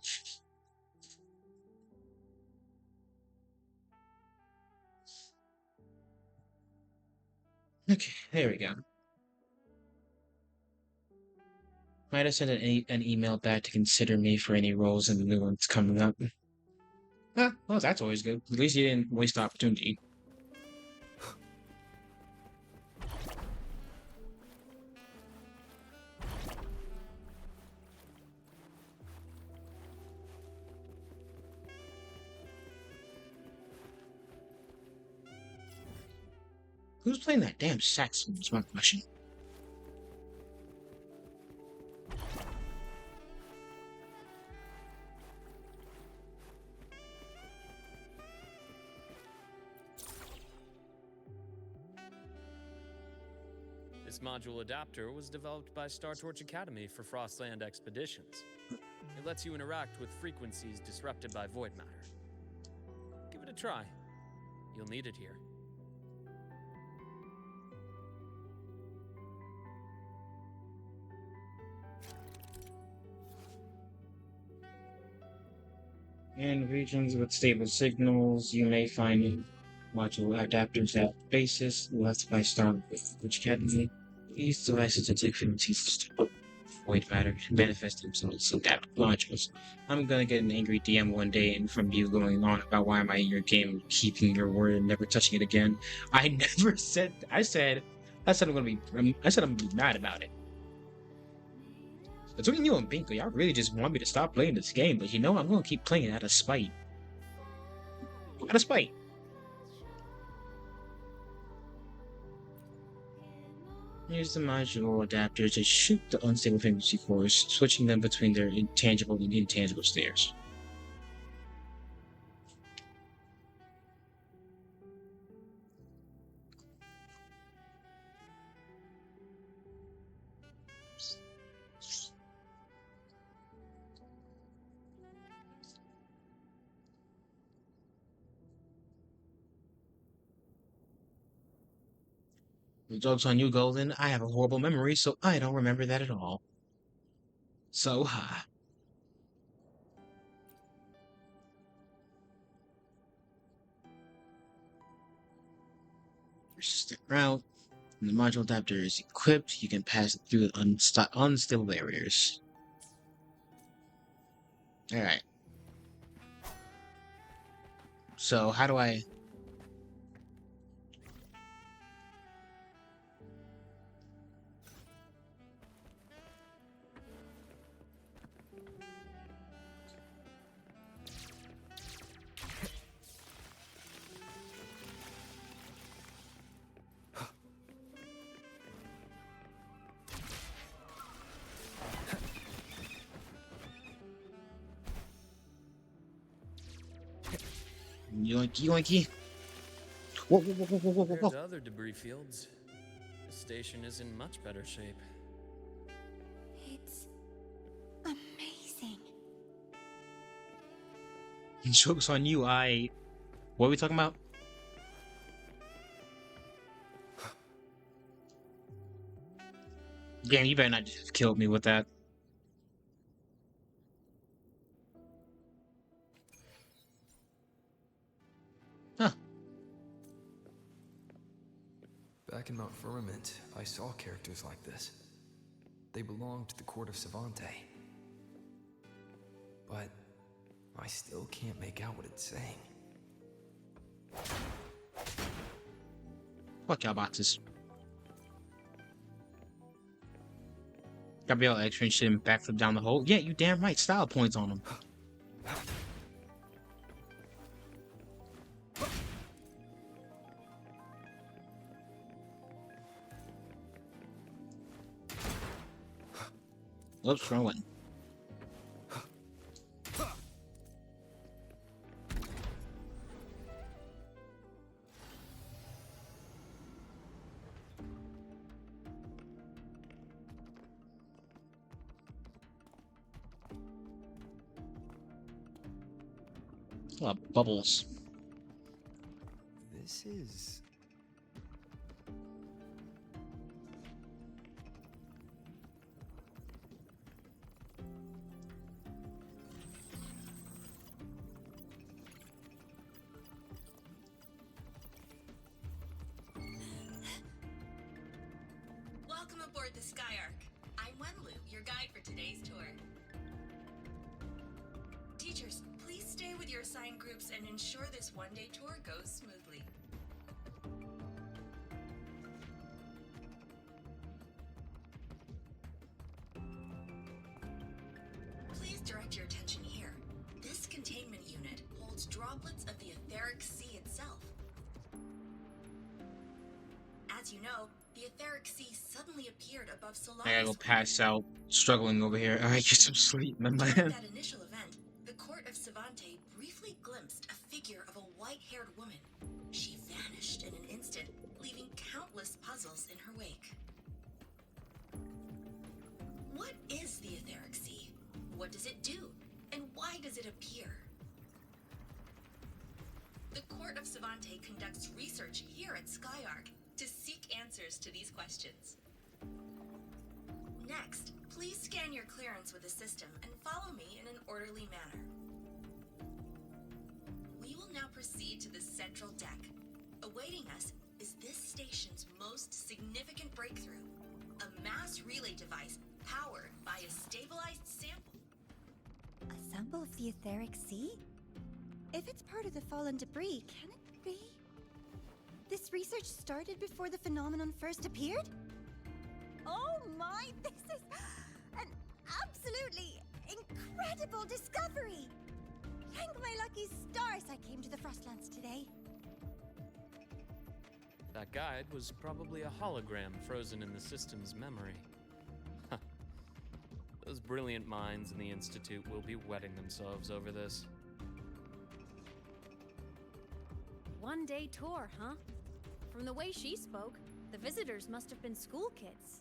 Okay, there we go. Might have sent an email back to consider me for any roles in the new ones coming up. Ah, well, that's always good. At least you didn't waste the opportunity. Who's playing that damn saxophone? Is my question. This module adapter was developed by Star Torch Academy for Frostland expeditions. It lets you interact with frequencies disrupted by void matter. Give it a try. You'll need it here. In regions with stable signals, you may find module adapters at bases left by Star Torch Academy. These devices detect frequencies void matter and manifest themselves as adaptive modules. I'm gonna get an angry DM one day and from you going on about why am I in your game, keeping your word and never touching it again. I never said. I said I'm gonna be. I said I'm gonna be mad about it. Between you and Binko, y'all really just want me to stop playing this game, but you know I'm gonna keep playing it out of spite. Out of spite. Use the module adapter to shoot the unstable frequency cores, switching them between their intangible and intangible states. Joke's on you, Golden. I have a horrible memory, so I don't remember that at all. So, stick around. When the module adapter is equipped, you can pass it through unstable barriers. Alright. So, how do I... Yoinky, yoinky. Whoa, whoa, whoa, whoa, whoa, whoa, Compared whoa. to other debris fields, the station is in much better shape. It's amazing. Joke's on you, What are we talking about? Damn, you better not just have killed me with that. Huh. Back in Mount Firmament, I saw characters like this. They belonged to the court of 𝔕𝔕𝔲𝔬𝔬. But I still can't make out what it's saying. Fuck y'all boxes. Gotta be all extra and shit and backflip down the hole. Yeah, you damn right. Style points on them. Oops, wrong one. A lot of bubbles. This is... Welcome aboard the Skyark. I'm Wenlu, your guide for today's tour. Teachers, please stay with your assigned groups and ensure this one-day tour goes smoothly. Please direct your attention here. This containment unit holds droplets of the etheric sea itself. As you know, the etheric sea suddenly appeared above Solaris. I gotta go pass out, struggling over here. Alright, get some sleep, man. During that initial event, the court of 𝔕𝔕𝔲𝔬𝔬 briefly glimpsed a figure of a white-haired woman. She vanished in an instant, leaving countless puzzles in her wake. What is the etheric sea? What does it do? And why does it appear? The court of 𝔕𝔕𝔬𝔬 conducts research here at Skyark to seek answers to these questions. Next, please scan your clearance with the system and follow me in an orderly manner. We will now proceed to the central deck. Awaiting us is this station's most significant breakthrough, a mass relay device powered by a stabilized sample. A sample of the etheric sea? If it's part of the fallen debris, can it be? This research started before the phenomenon first appeared? Oh my, this is an absolutely incredible discovery! Thank my lucky stars I came to the Frostlands today. That guide was probably a hologram frozen in the system's memory. Those brilliant minds in the Institute will be wetting themselves over this. One-day tour, huh? From the way she spoke, the visitors must have been school kids.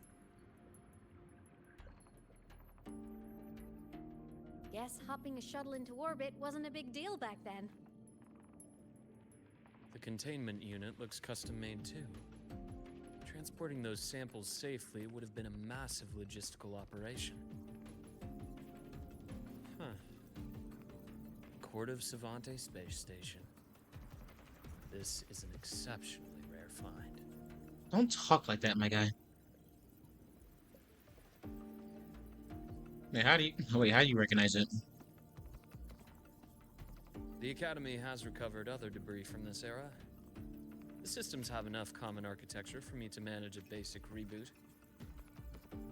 Guess hopping a shuttle into orbit wasn't a big deal back then. The containment unit looks custom-made too. Transporting those samples safely would have been a massive logistical operation. Huh. 𝔬𝔲𝔬𝔬 space station. This is an exceptionally rare find. Don't talk like that, my guy. Man, how do you recognize it? The Academy has recovered other debris from this era. The systems have enough common architecture for me to manage a basic reboot.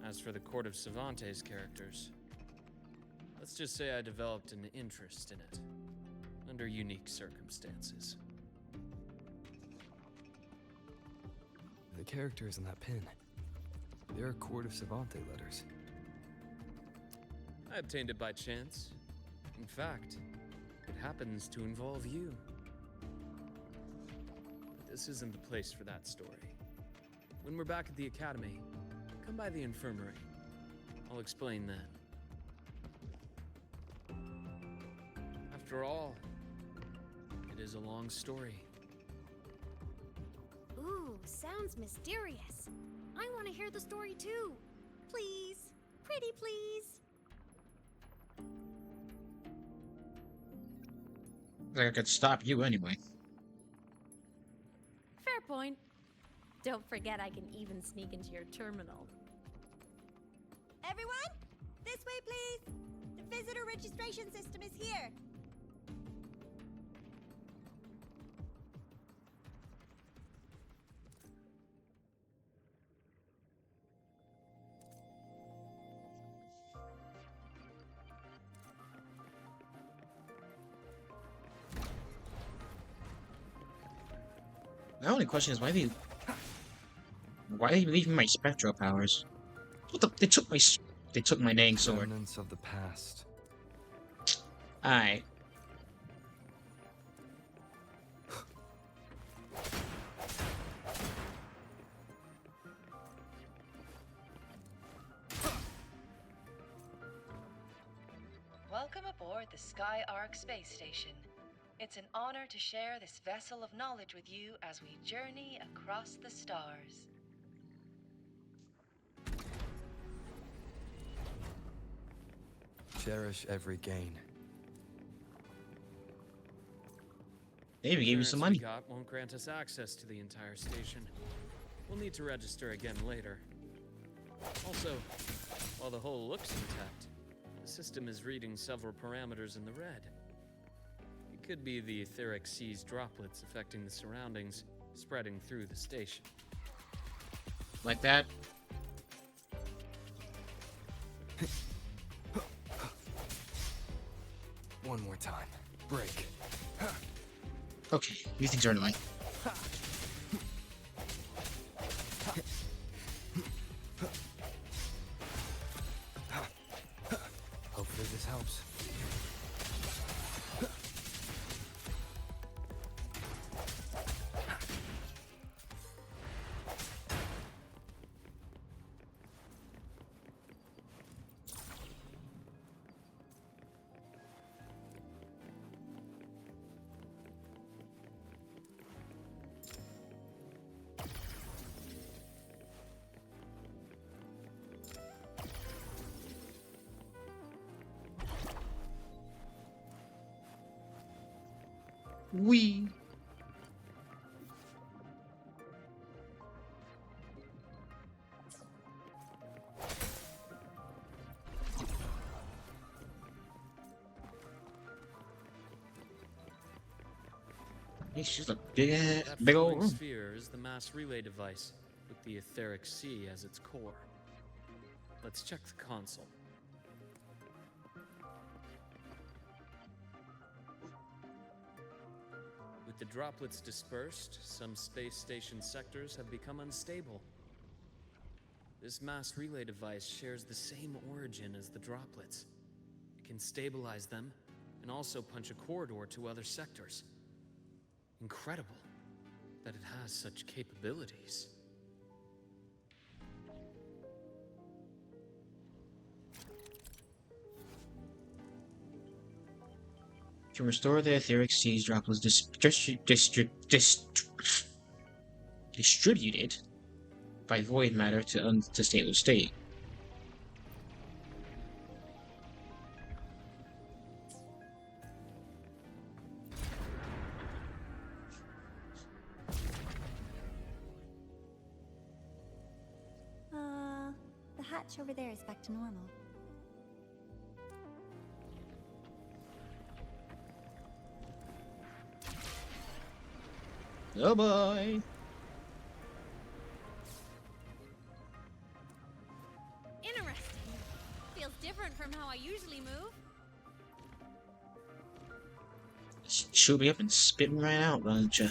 As for the 𝔬𝔲𝔬𝔬's characters, let's just say I developed an interest in it, under unique circumstances. The characters in that pin, they're 𝔬𝔲𝔬𝔬 letters. I obtained it by chance. In fact, it happens to involve you. But this isn't the place for that story. When we're back at the Academy, come by the infirmary. I'll explain then. After all, it is a long story. Ooh, sounds mysterious. I want to hear the story too. Please. Pretty please. Like I could stop you anyway. Fair point. Don't forget I can even sneak into your terminal. Everyone, this way please. The visitor registration system is here. My only question is why are you leaving my spectral powers? What the? They took my dang sword. Remnants of the past. Aye. Welcome aboard the Sky Ark space station. It's an honor to share this vessel of knowledge with you as we journey across the stars. Cherish every gain. Maybe gave you some money. The clearance we got won't grant us access to the entire station. We'll need to register again later. Also, while the hull looks intact, the system is reading several parameters in the red. It could be the etheric sea's droplets affecting the surroundings, spreading through the station. Like that? One more time. Break. Okay, these things are annoying. Hopefully this helps. Wee. It's just a big old room. Sphere is the mass relay device with the etheric sea as its core. Let's check the console. With the droplets dispersed, some space station sectors have become unstable. This mass relay device shares the same origin as the droplets. It can stabilize them and also punch a corridor to other sectors. Incredible that it has such capabilities. To restore the etheric seas droplets distributed. by void matter to unstable state. The hatch over there is back to normal. Oh boy! Interesting. Feels different from how I usually move. Shoot me up and spit me right out, don't you?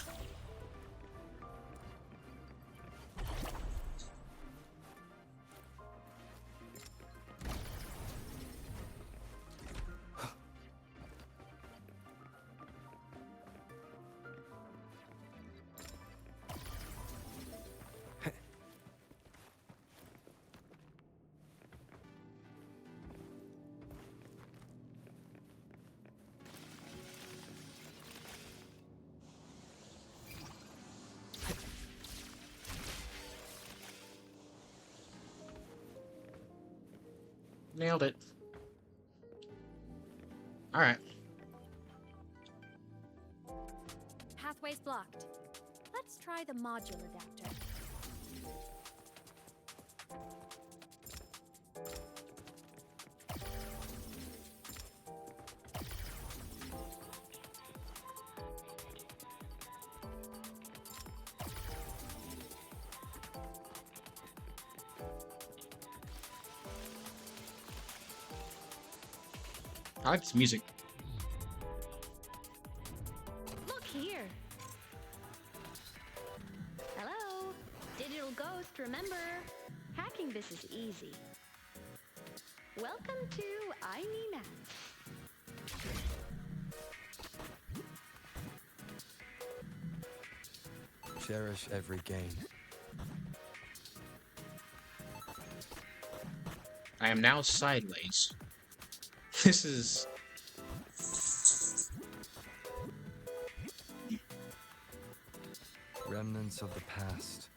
Nailed it. Alright. Pathway's blocked. Let's try the module adapter. I like this music. Look here. Hello, digital ghost. Remember, hacking this is easy. Welcome to Aemeath. Cherish every gain. I am now sideways. This is... Remnants of the past.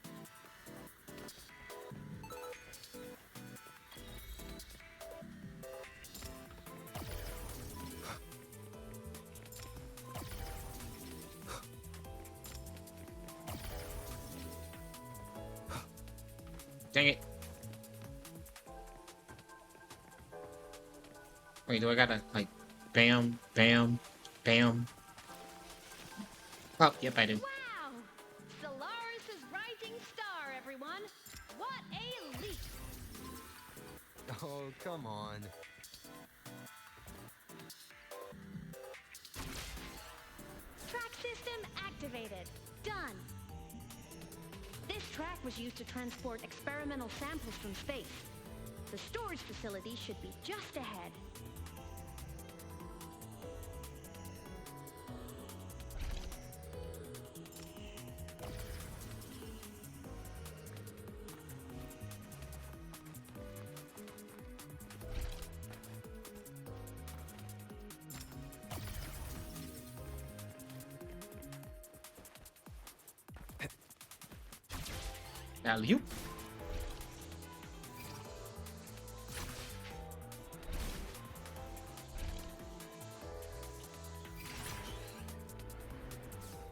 Dang it. Wait, do I gotta, like, bam, bam, bam? Oh, yep, I do. Wow! Solaris' rising star, everyone! What a leap! Oh, come on. Track system activated. Done. This track was used to transport experimental samples from space. The storage facility should be just ahead. Alley-oop.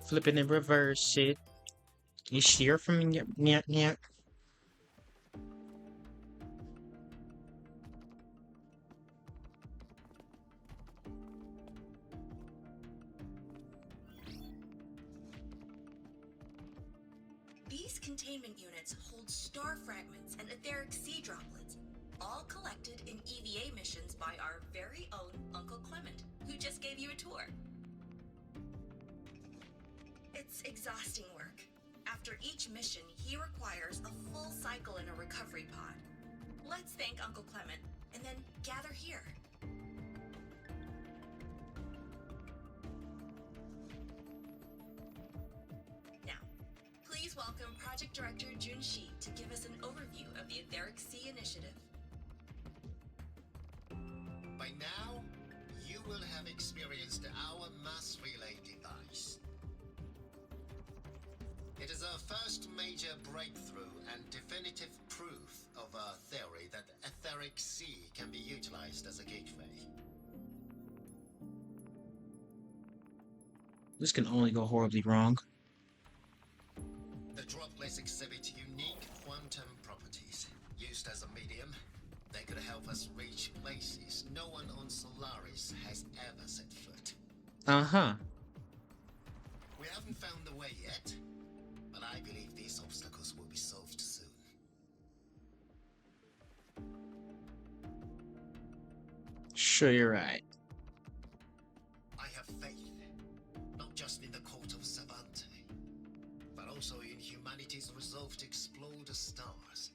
Flip it and reverse it. You shear from yep. These containment units hold star fragments and etheric sea droplets, all collected in EVA missions by our very own Uncle Clement, who just gave you a tour. It's exhausting work. After each mission, he requires a full cycle in a recovery pod. Let's thank Uncle Clement, and then gather here. Now, please welcome Project Director Junshi to give us an overview of the Etheric Sea Initiative. By now, you will have experienced our mass relay device. It is our first major breakthrough and definitive proof of our theory that the etheric sea can be utilized as a gateway. This can only go horribly wrong. The droplets exhibit unique quantum properties. Used as a medium, they could help us reach places no one on Solaris has ever set foot. Uh-huh. We haven't found the way yet, but I believe these obstacles will be solved soon. Sure, you're right. I have faith, not just in the court of Savante, but also in humanity's resolve to explore the stars,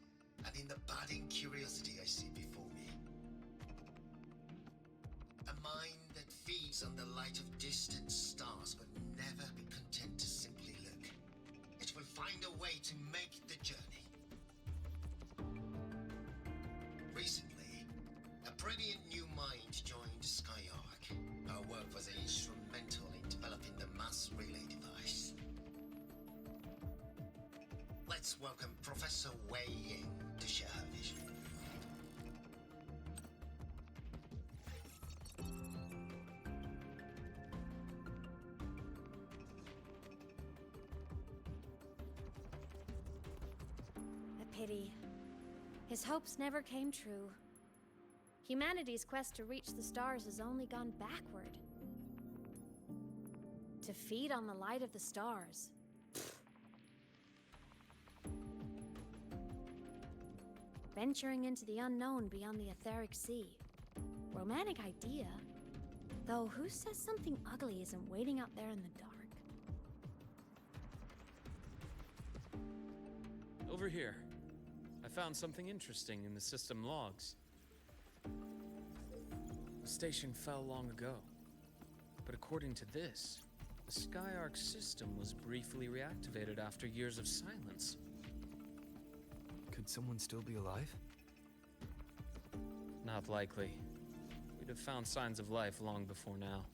and in the budding curiosity I see before me. A mind that feeds on the light of distant stars will never be content to simply look. It will find a way to make the journey. Recently, a brilliant new mind joined Skyark. Our work was instrumental in developing the mass relay device. Let's welcome Professor Wei Ying to share her vision. A pity. His hopes never came true. Humanity's quest to reach the stars has only gone backward. To feed on the light of the stars. Venturing into the unknown beyond the etheric sea. Romantic idea. Though who says something ugly isn't waiting out there in the dark? Over here. I found something interesting in the system logs. The station fell long ago. But according to this, the Skyark system was briefly reactivated after years of silence. Could someone still be alive? Not likely. We'd have found signs of life long before now.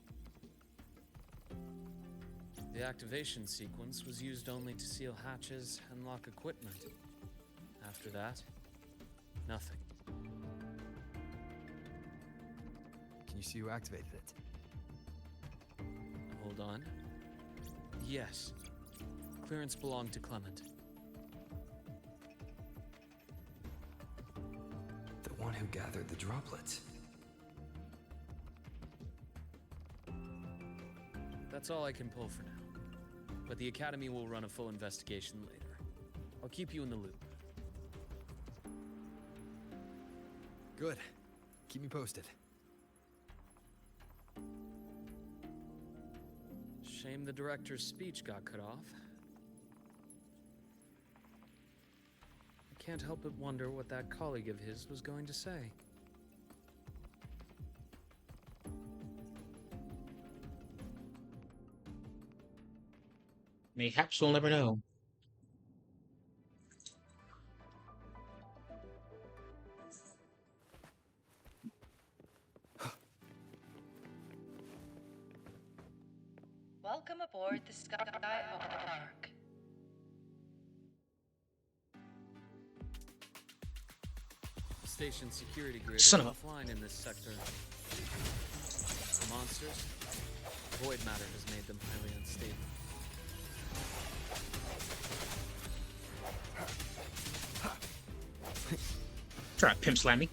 The activation sequence was used only to seal hatches and lock equipment. After that, nothing. Can you see who activated it? Hold on. Yes. Clearance belonged to Clement. The one who gathered the droplets. That's all I can pull for now. But the Academy will run a full investigation later. I'll keep you in the loop. Good. Keep me posted. Shame the director's speech got cut off. I can't help but wonder what that colleague of his was going to say. Mayhaps we'll never know. Welcome aboard the Skyark. Station security grid Son is of a- offline in this sector. The monsters, void matter has made them highly unstable. Try to pimp slam me.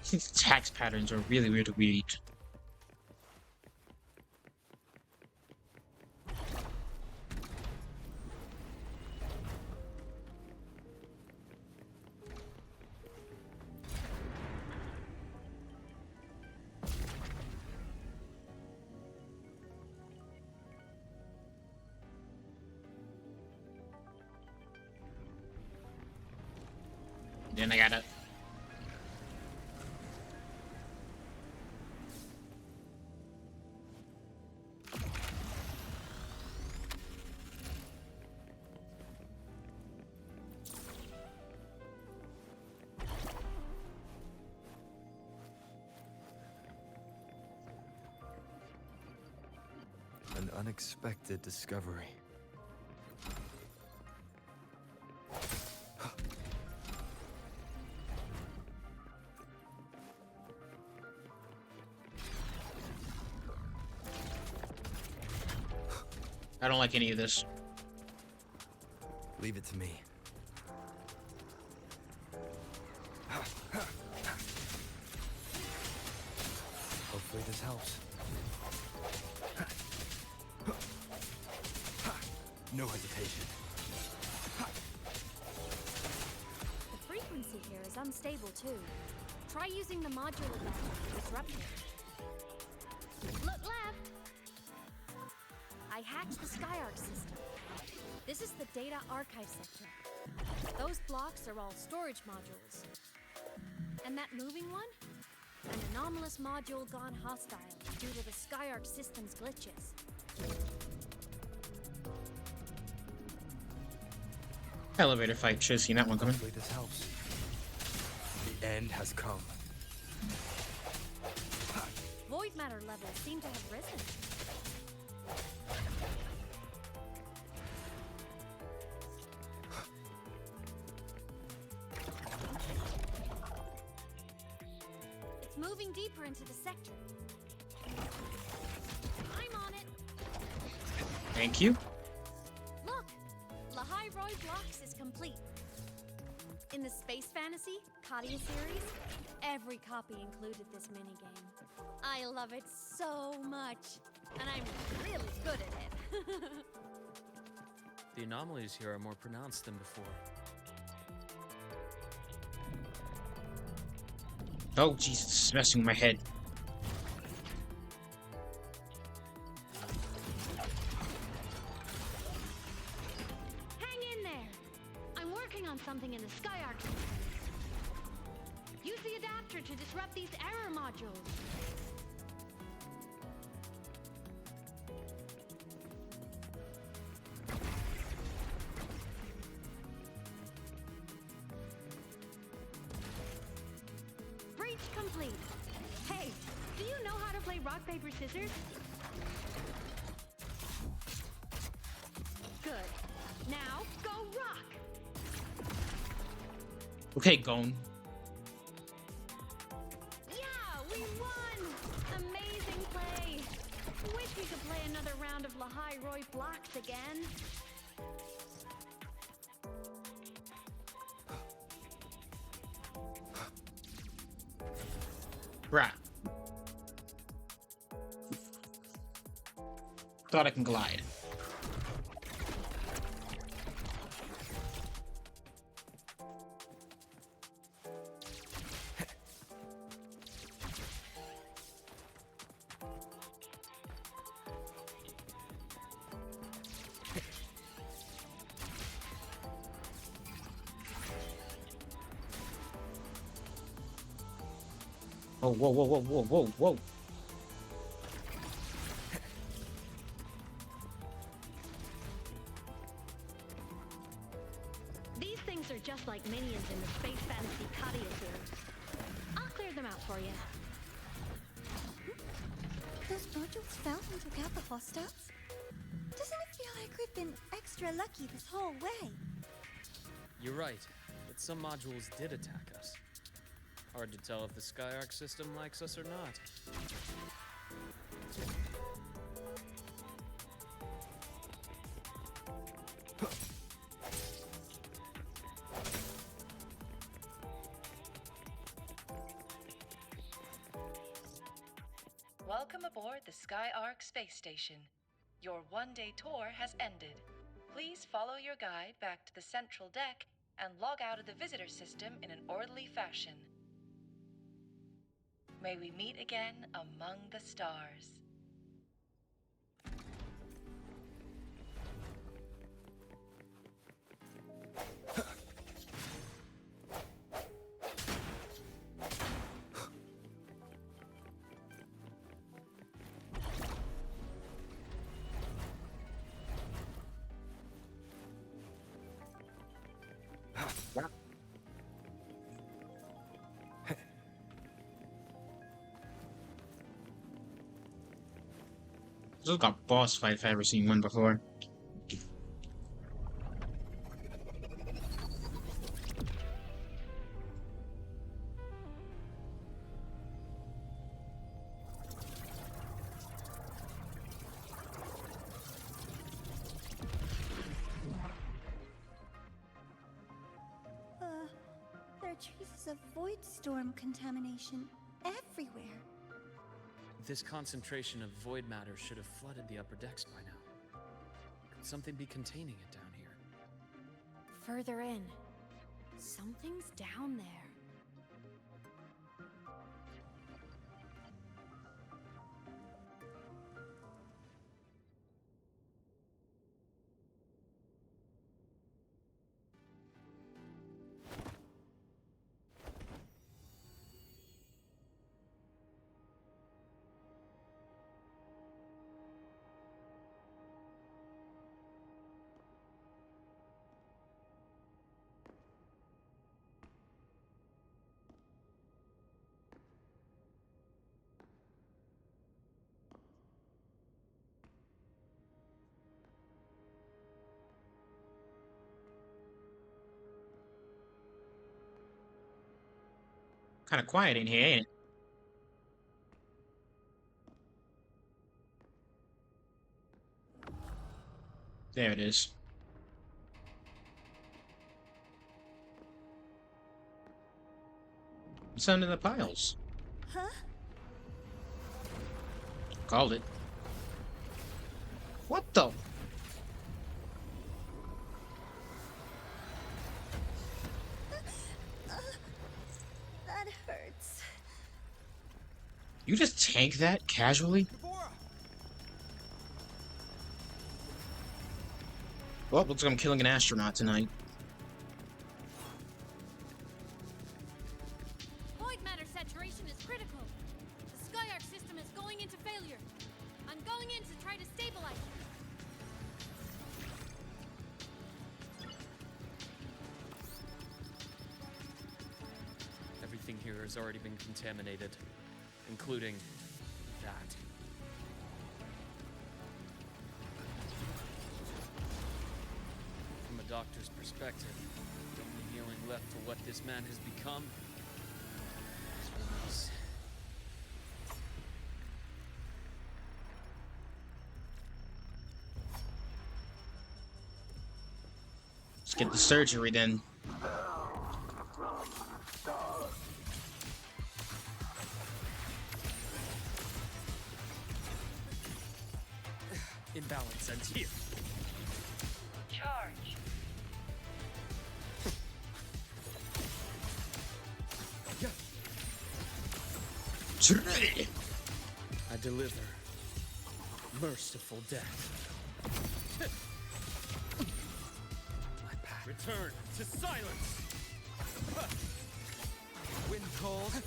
These tax patterns are really weird to read. Then I gotta... unexpected discovery. I don't like any of this. Leave it to me. Hopefully this helps. No hesitation. The frequency here is unstable too. Try using the module again to disrupt it. Look left! I hacked the SkyArc system. This is the data archive sector. Those blocks are all storage modules. And that moving one? An anomalous module gone hostile due to the SkyArc system's glitches. Elevator fight. Should have seen that one coming. Hopefully this helps. The end has come. Void matter levels seem to have risen. It's moving deeper into the sector. I'm on it. Thank you. Look! Lohai-Roi blocks is complete. In the Space Fantasy Katia series, every copy included this minigame. I love it so much, and I'm really good at it. The anomalies here are more pronounced than before. Oh, Jesus, it's messing with my head. Hang in there! I'm working on something in the SkyArc system. Use the adapter to disrupt these error modules. Breach complete. Hey, do you know how to play rock, paper, scissors? Good. Now, go rock! Okay, Gone. Yeah, we won! Amazing play! Wish we could play another round of Lohai-Roi blocks again. Right. Thought I can glide. Oh, whoa, whoa, whoa, whoa, whoa, whoa. These things are just like minions in the Space Fantasy Katia series. I'll clear them out for you. Those modules fell and took out the hostiles? Doesn't it feel like we've been extra lucky this whole way? You're right, but some modules did attack us. Hard to tell if the SkyArc system likes us or not. Welcome aboard the SkyArc space station. Your one-day tour has ended. Please follow your guide back to the central deck and log out of the visitor system in an orderly fashion. May we meet again among the stars. This is like a boss fight if I've ever seen one before. There are traces of void storm contamination everywhere. This concentration of void matter should have flooded the upper decks by now. Could something be containing it down here? Further in. Something's down there. Kind of quiet in here, ain't it? There it is. It's under the piles. Huh? Called it. What the? That hurts. You just tank that casually? Well, looks like I'm killing an astronaut tonight. Void matter saturation is critical. The Skyark system is going into failure. I'm going in to try to stabilize it. Everything here has already been contaminated, including that. From a doctor's perspective, the only healing left for what this man has become is release. Let's get the surgery then. Imbalance ends here. Charge. I deliver merciful death. Return to silence. Wind calls.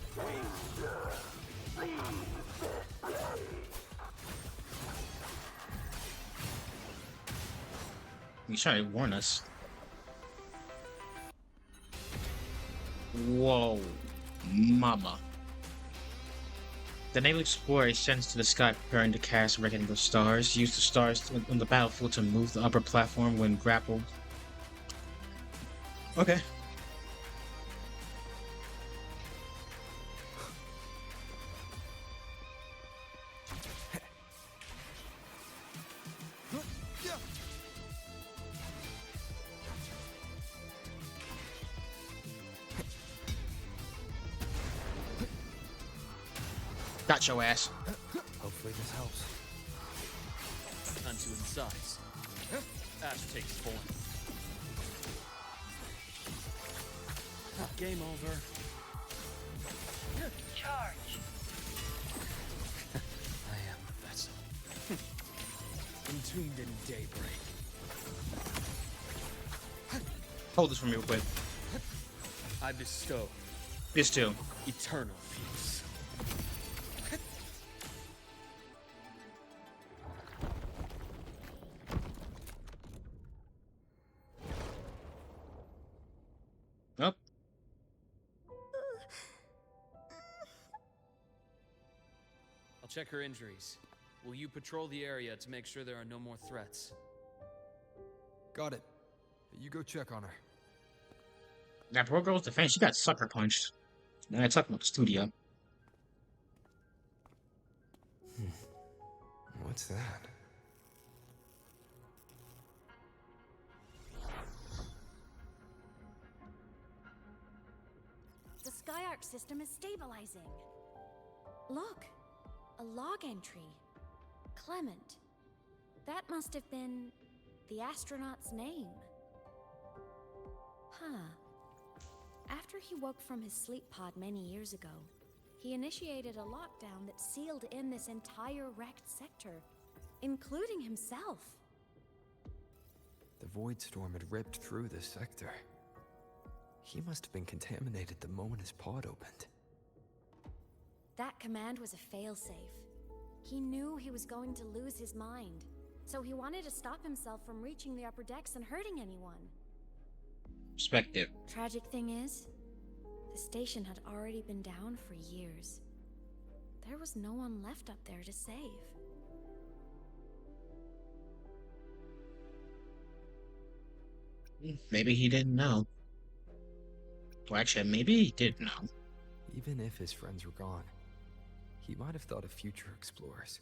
He's trying to warn us. Whoa, mama. The naval explorer ascends to the sky, preparing to cast Reckoning of Stars. Use the stars on the battlefield to move the upper platform when grappled. Okay. Got your ass. Hopefully this helps. Time to incise. Ash takes form. Game over. Charge. I am the vessel. Entombed in daybreak. Hold this for me real quick. I bestow This too. eternal peace. Up. I'll check her injuries. will you patrol the area to make sure there are no more threats? Got it. You go check on her. That poor girl's defense, she got sucker punched. And I talking about the studio. What's that? The Skyark system is stabilizing. Look, a log entry. Clement. That must have been the astronaut's name. Huh. After he woke from his sleep pod many years ago, he initiated a lockdown that sealed in this entire wrecked sector, including himself. The void storm had ripped through this sector. He must have been contaminated the moment his pod opened. That command was a failsafe. He knew he was going to lose his mind, so he wanted to stop himself from reaching the upper decks and hurting anyone. Perspective. Tragic thing is, the station had already been down for years. There was no one left up there to save. Maybe he didn't know. Well, actually, maybe he did know. Even if his friends were gone, he might have thought of future explorers.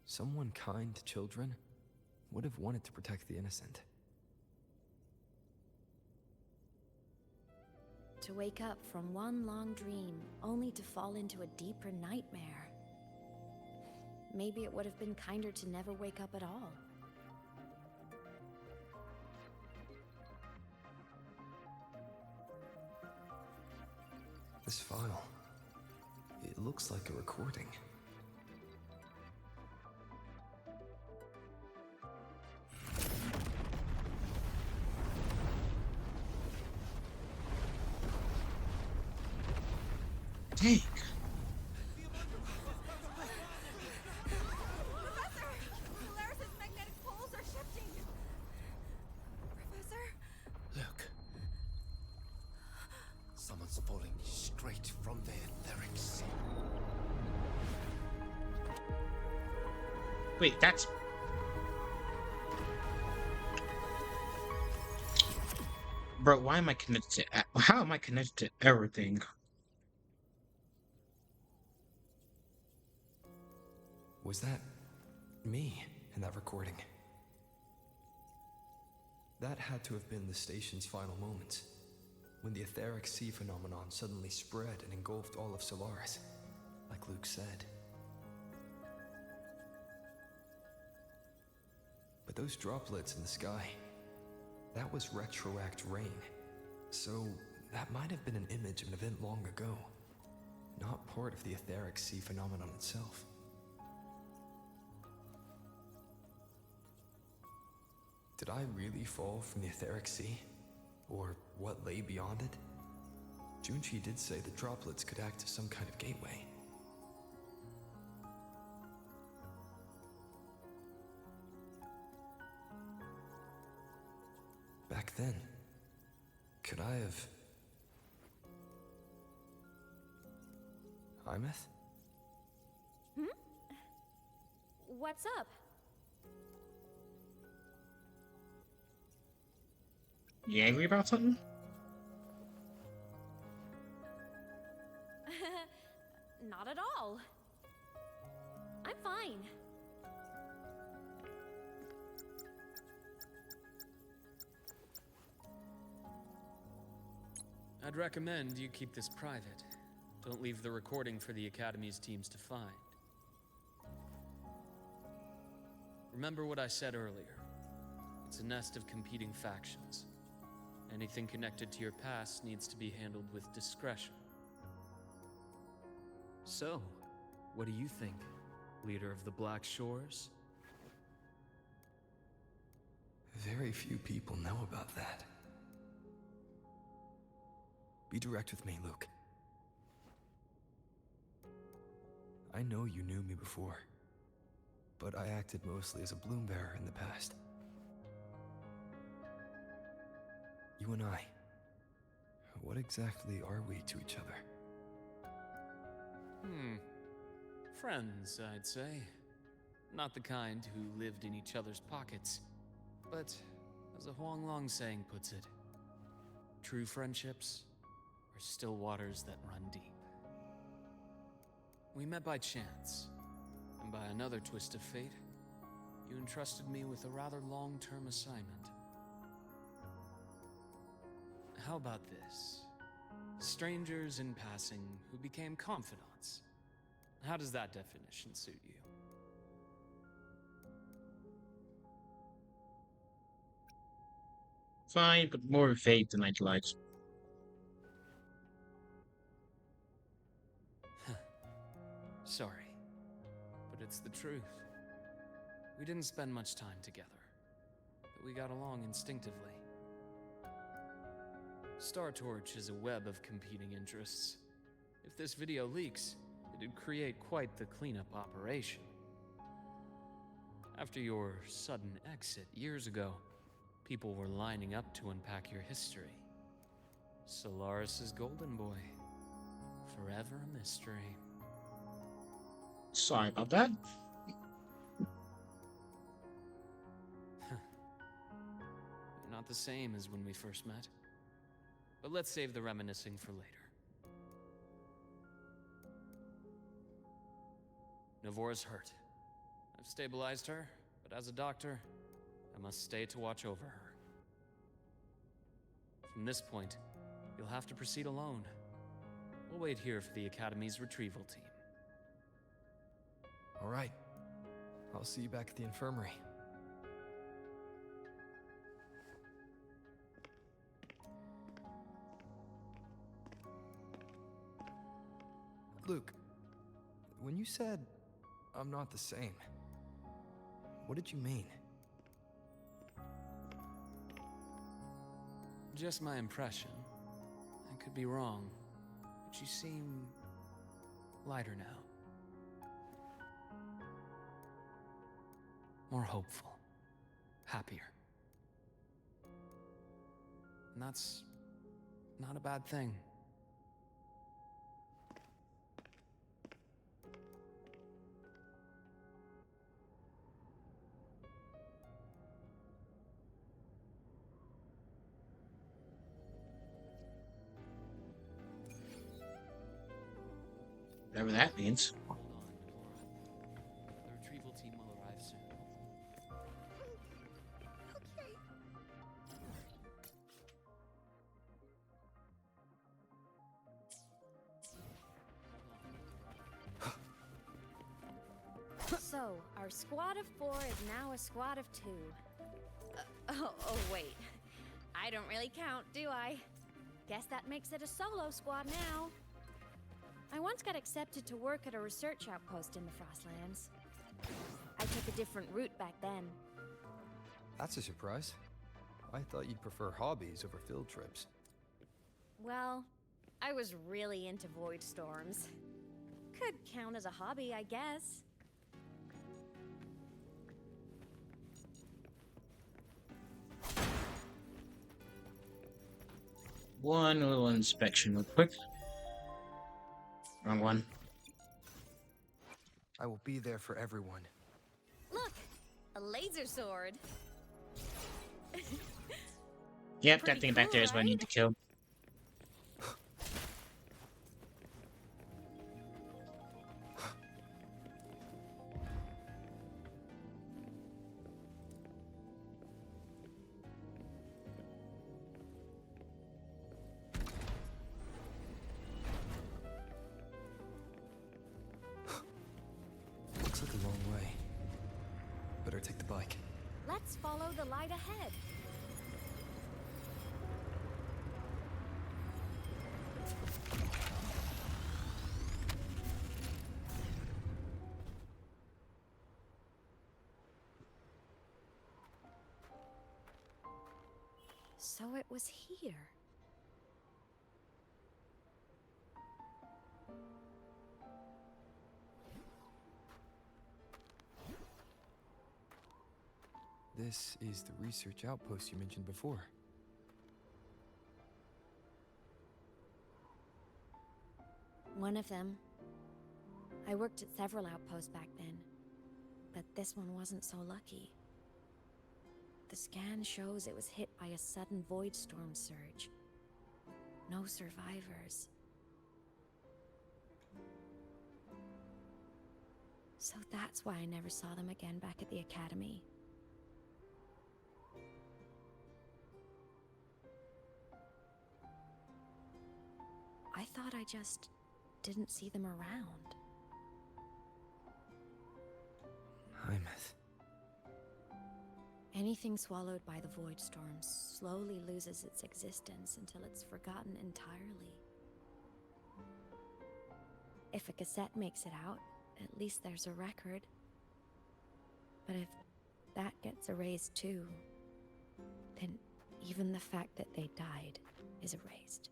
Someone kind to children would have wanted to protect the innocent. To wake up from one long dream, only to fall into a deeper nightmare. Maybe it would have been kinder to never wake up at all. This file, it looks like a recording. Dang. Professor! Polaris's magnetic poles are shifting! Professor? Look. Someone's falling straight from the etheric sea. Wait, that's... Bro, why am I connected to... How am I connected to everything? Was that me in that recording? That had to have been the station's final moments, when the etheric sea phenomenon suddenly spread and engulfed all of Solaris, like Luke said. But those droplets in the sky, that was retroact rain. So that might have been an image of an event long ago, not part of the etheric sea phenomenon itself. Did I really fall from the etheric sea? Or what lay beyond it? Junchi did say the droplets could act as some kind of gateway. Back then, could I have... Aemeath? What's up? You angry about something? Not at all. I'm fine. I'd recommend you keep this private. Don't leave the recording for the Academy's teams to find. Remember what I said earlier. It's a nest of competing factions. Anything connected to your past needs to be handled with discretion. So, what do you think, leader of the Black Shores? Very few people know about that. Be direct with me, Luke. I know you knew me before, but I acted mostly as a bloom bearer in the past. You and I, what exactly are we to each other? Friends, I'd say. Not the kind who lived in each other's pockets, but, as a Huanglong saying puts it, true friendships are still waters that run deep. We met by chance, and by another twist of fate, you entrusted me with a rather long-term assignment. How about this? Strangers in passing who became confidants. How does that definition suit you? Fine, but more vague than I'd like. Sorry, but it's the truth. We didn't spend much time together, but we got along instinctively. Star Torch is a web of competing interests. If this video leaks, it'd create quite the cleanup operation. After your sudden exit years ago, people were lining up to unpack your history. Solaris's golden boy, forever a mystery. Sorry about that. You're not the same as when we first met. But let's save the reminiscing for later. Navora's hurt. I've stabilized her, but as a doctor, I must stay to watch over her. From this point, you'll have to proceed alone. We'll wait here for the Academy's retrieval team. All right. I'll see you back at the infirmary. Luke, when you said, I'm not the same, what did you mean? Just my impression. I could be wrong, but you seem lighter now. More hopeful, happier. And that's not a bad thing. Whatever that means. Hold on, Navora. The retrieval team will arrive soon. So, our squad of 4 is now a squad of 2. Oh, wait. I don't really count, do I? Guess that makes it a solo squad now. I once got accepted to work at a research outpost in the Frostlands. I took a different route back then. That's a surprise. I thought you'd prefer hobbies over field trips. Well, I was really into void storms. Could count as a hobby, I guess. One little inspection real quick. Wrong one. I will be there for everyone. Look! A laser sword! Yep, Pretty that thing back cool, there is what I right? need to kill. Looks like a long way. Better take the bike. Let's follow the light ahead. So it was here. This is the research outpost you mentioned before. One of them. I worked at several outposts back then. but this one wasn't so lucky. The scan shows it was hit by a sudden void storm surge. No survivors. So that's why I never saw them again back at the academy. I thought I just didn't see them around. Aemeath. Anything swallowed by the void storm slowly loses its existence until it's forgotten entirely. If a cassette makes it out, at least there's a record. But if that gets erased too, then even the fact that they died is erased.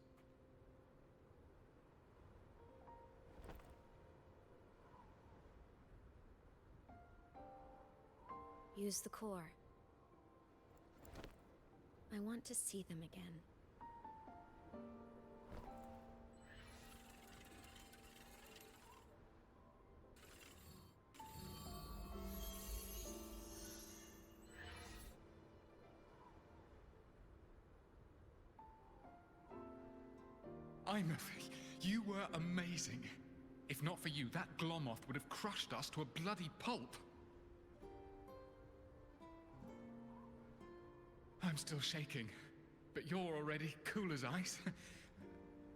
Use the core. I want to see them again. Aemeath, you were amazing. If not for you, that 𝔬𝔲𝔲𝔬𝔲 would have crushed us to a bloody pulp. I'm still shaking, but you're already cool as ice.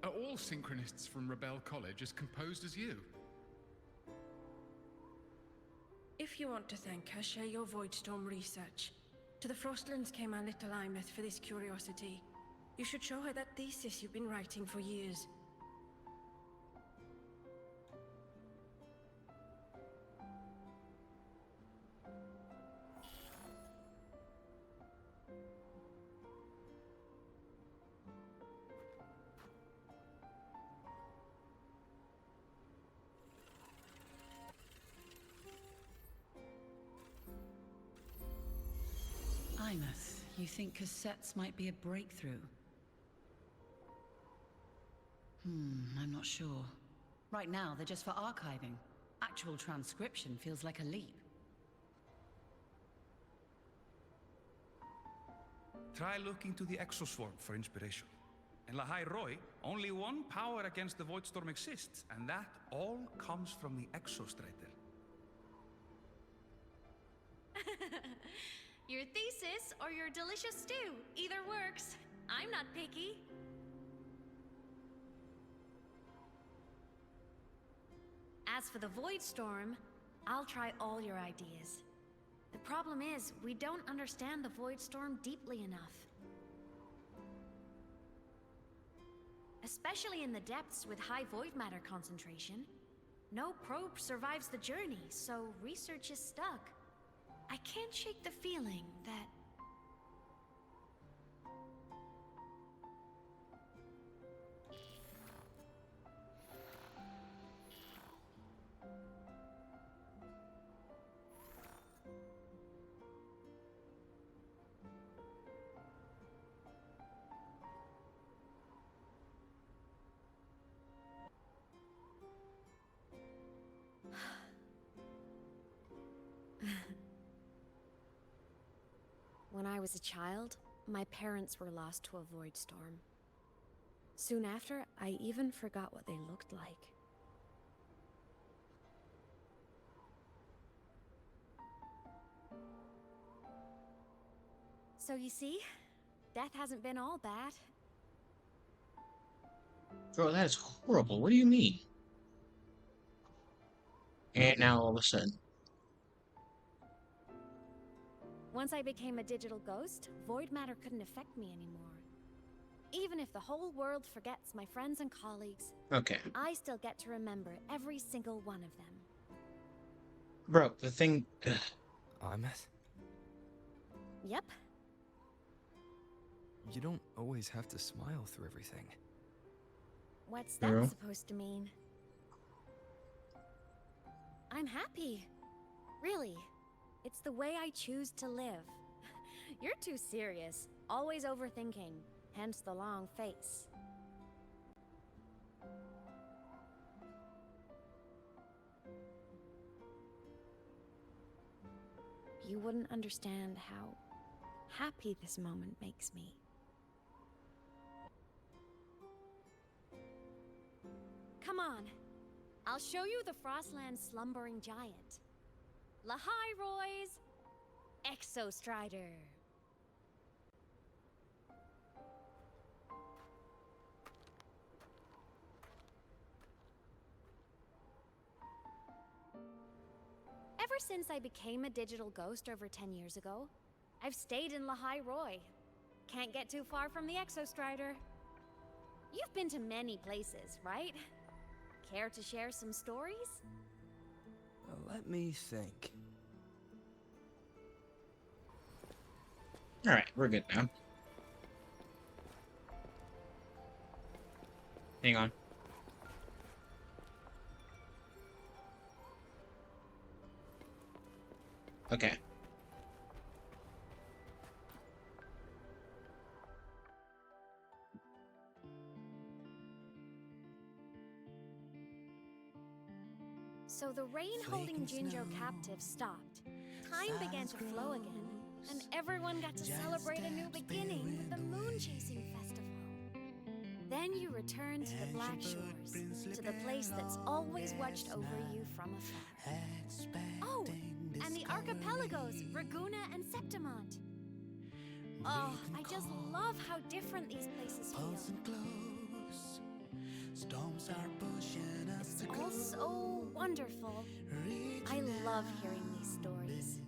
Are all synchronists from Rebel College as composed as you? If you want to thank her, share your Voidstorm research. To the Frostlands came our little Aemeath for this curiosity. You should show her that thesis you've been writing for years. Aemeath, you think cassettes might be a breakthrough? I'm not sure. Right now, they're just for archiving. Actual transcription feels like a leap. Try looking to the exoswarm for inspiration. In Lohai-Roi, only one power against the Voidstorm exists, and that all comes from the exo-strider. Your thesis or your delicious stew, either works. I'm not picky. As for the void storm, I'll try all your ideas. The problem is, we don't understand the void storm deeply enough. Especially in the depths with high void matter concentration. No probe survives the journey, so research is stuck. I can't shake the feeling that... When I was a child, my parents were lost to a void storm. Soon after, I even forgot what they looked like. So you see, death hasn't been all bad. Bro, that is horrible. What do you mean? And now all of a sudden. Once I became a digital ghost, void matter couldn't affect me anymore. Even if the whole world forgets my friends and colleagues, Okay. I still get to remember every single one of them. Bro, the thing... Aemeath? Yep. You don't always have to smile through everything. What's that supposed to mean? I'm happy. Really. It's the way I choose to live. You're too serious. Always overthinking. Hence the long face. you wouldn't understand how happy this moment makes me. Come on. I'll show you the Frostland's slumbering giant. Lohai-Roi's exo-strider. Ever since I became a digital ghost over 10 years ago, I've stayed in Lohai-Roi. Can't get too far from the exo-strider. You've been to many places, right? Care to share some stories? Let me think. Alright, we're good now. Hang on. Okay. So the rain holding 𝔟𝔬𝔱𝔬𝔬 captive stopped. Time began to flow again, and everyone got to celebrate a new beginning with the Moon Chasing Festival. Then you returned to the Black Shores, to the place that's always watched over you from afar. Oh, and the archipelagos, Raguna and Septimont. Oh, I just love how different these places feel. It's all so wonderful. I love hearing these stories.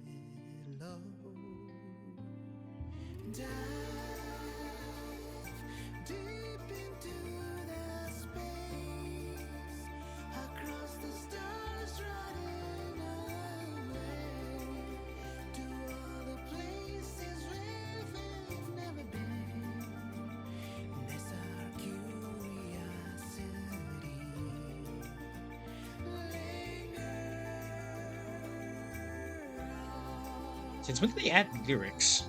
Since when did they add lyrics?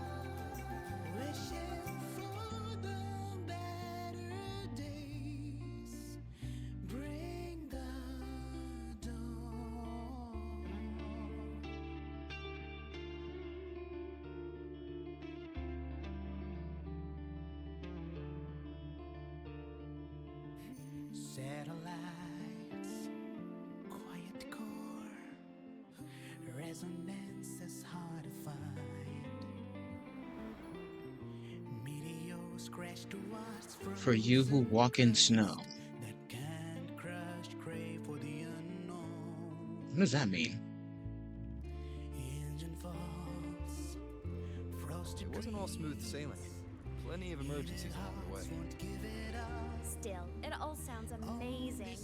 Satellites, quiet core, resonance is hard to find. Meteors crash towards For you who walk in snow. that can't crush, crave for the unknown. What does that mean? Engine falls, frosted It wasn't all smooth sailing. Plenty of emergencies along the way. Still, it all sounds amazing.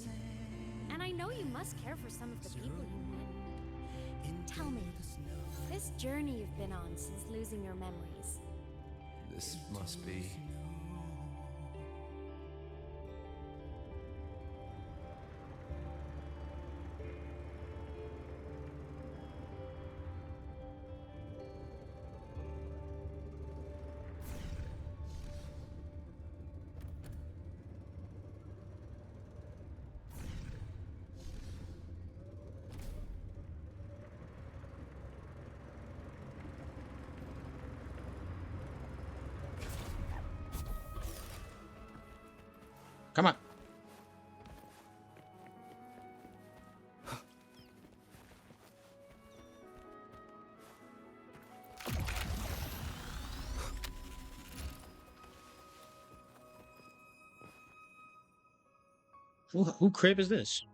And I know you must care for some of the people you met. Tell me, this journey you've been on since losing your memories. This must be... Come on. Who crib is this?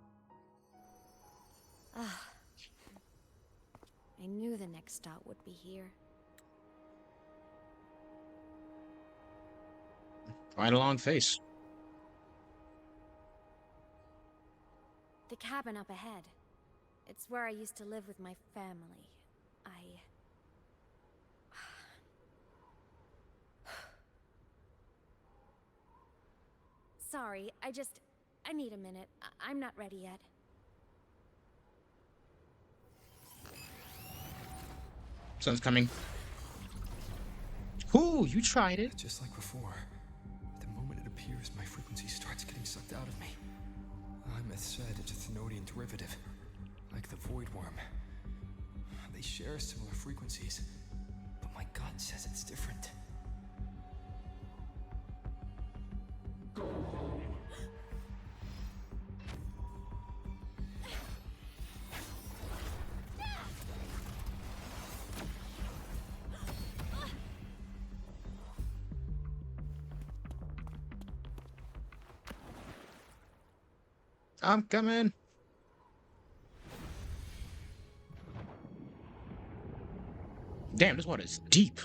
Ah, I knew the next stop would be here. Quite a long face. The cabin up ahead. It's where I used to live with my family. Sorry, I need a minute. I'm not ready yet. Sun's coming. Ooh, you tried it. Just like before. The moment it appears, my frequency starts getting sucked out of me. Aemeath said it's a thernodian derivative, like the void worm. They They share similar frequencies, but my gut says it's different. I'm coming. Damn, this water is deep.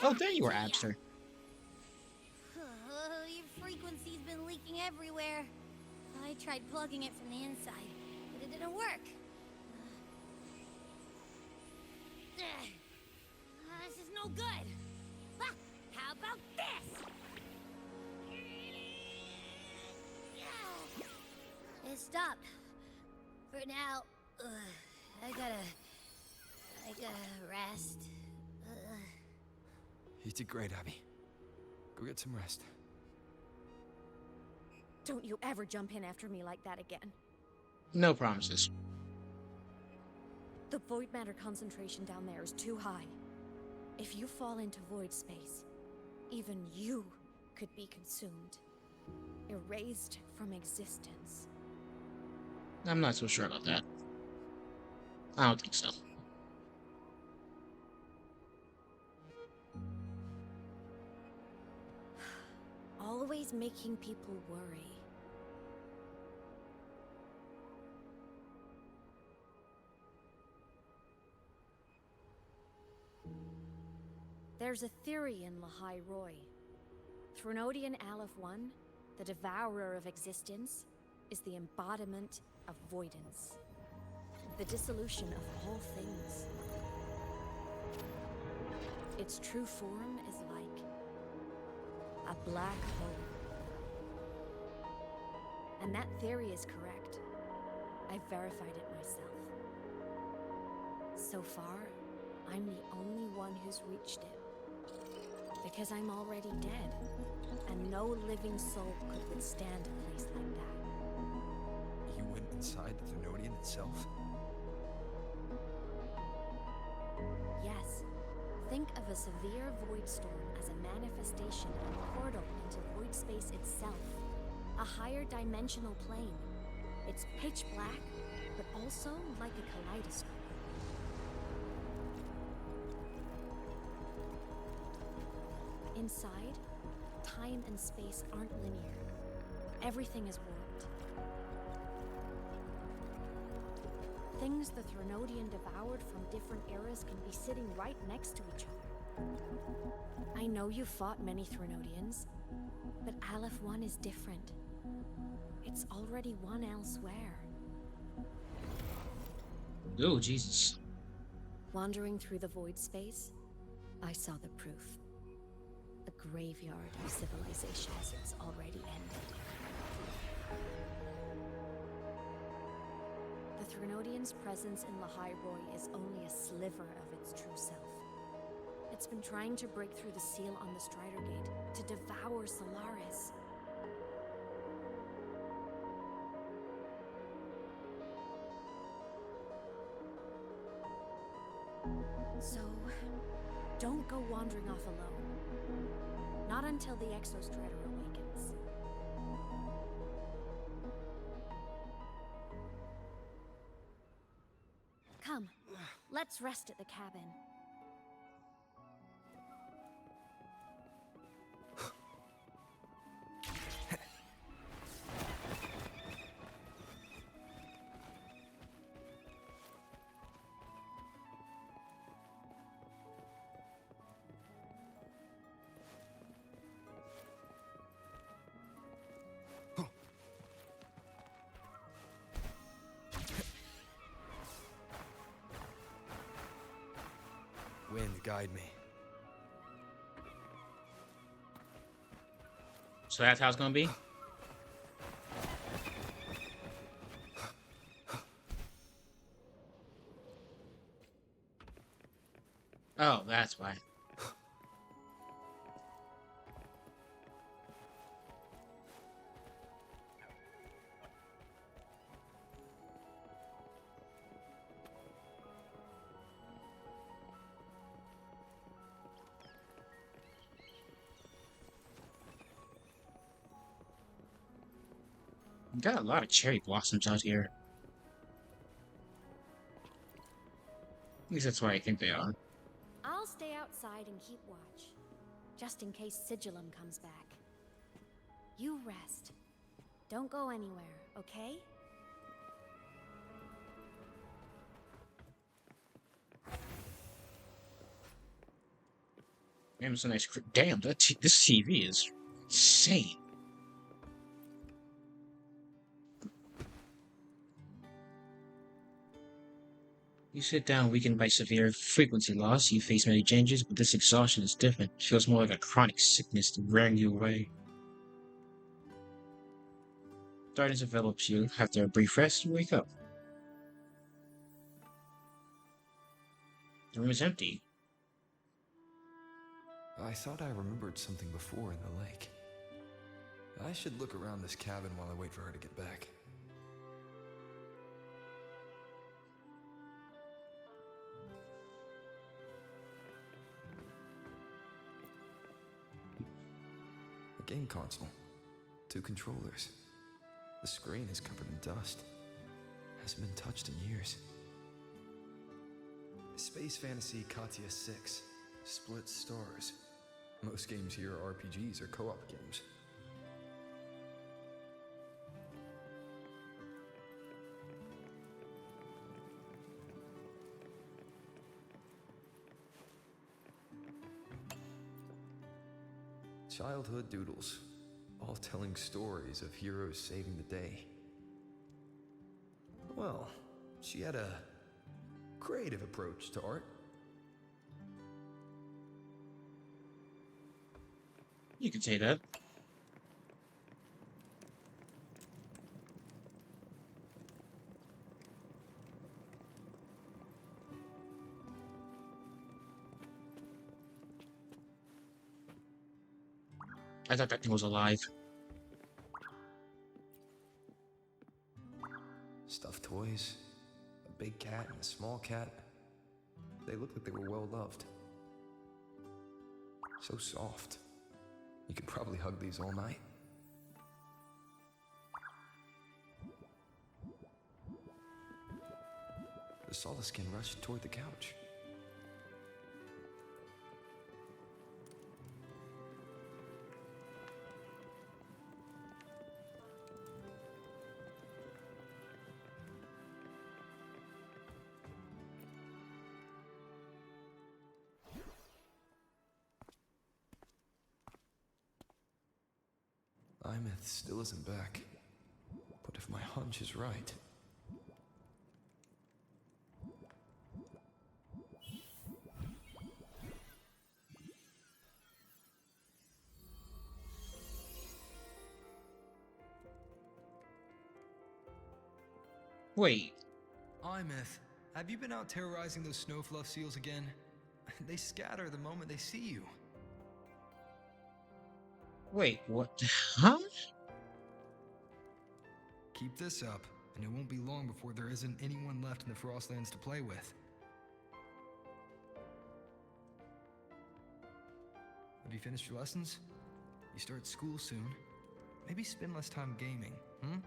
Oh, there you are, Abster. Your frequency's been leaking everywhere. I tried plugging it from the inside, but it didn't work. This is no good. How about this? It stopped. For now, I gotta rest. You did great, Abby. Go get some rest. Don't you ever jump in after me like that again. No promises. The void matter concentration down there is too high. If you fall into void space, even you could be consumed. Erased from existence. I'm not so sure about that. I don't think so. Always making people worry. There's a theory in Lohai-Roi. thernodian Aleph-1, the devourer of existence, is the embodiment of voidance. The dissolution of all things. Its true form is like a black hole. And that theory is correct. I've verified it myself. So far, I'm the only one who's reached it. Because I'm already dead, and no living soul could withstand a place like that. You went inside the thernodian itself? Yes. Think of a severe void storm as a manifestation and portal into void space itself. A higher dimensional plane. It's pitch black, but also like a kaleidoscope. Inside, time and space aren't linear. Everything is warped. Things the thernodian devoured from different eras can be sitting right next to each other. I know you fought many thernodians, but Aleph-1 is different. It's already won elsewhere. Oh, Jesus. Wandering through the void space, I saw the proof. A graveyard of civilizations that's already ended. The thernodian's presence in Lohai-Roi is only a sliver of its true self. It's been trying to break through the seal on the Strider Gate to devour Solaris. So, don't go wandering off alone. Not until the exo-strider awakens. Come, let's rest at the cabin. to guide me. So that's how it's gonna be? Oh, that's why. Got a lot of cherry blossoms out here. At least that's where I think they are. I'll stay outside and keep watch, just in case 𝔦𝔫𝔱𝔬𝔲 comes back. You rest. Don't go anywhere, okay? Damn, it's a nice. Damn, this TV is insane. You sit down weakened by severe frequency loss. You face many changes, but this exhaustion is different. It feels more like a chronic sickness wearing you away. Darkness envelops you. After a brief rest, you wake up. The room is empty. I thought I remembered something before in the lake. I should look around this cabin while I wait for her to get back. A game console. 2 controllers. The screen is covered in dust. Hasn't been touched in years. Space Fantasy Katya 6. Split stars. Most games here are RPGs or co-op games. Childhood doodles, all telling stories of heroes saving the day. Well, she had a creative approach to art. You could say that. I thought that thing was alive. Stuffed toys, a big cat and a small cat. They looked like they were well loved. So soft. You could probably hug these all night. The Solskin rushed toward the couch. Aemeath still isn't back. But if my hunch is right... Wait. Aemeath, have you been out terrorizing those snowfluff seals again? They scatter the moment they see you. Wait, what? Huh? Keep this up, and it won't be long before there isn't anyone left in the Frostlands to play with. Have you finished your lessons? You start school soon. Maybe spend less time gaming, hmm?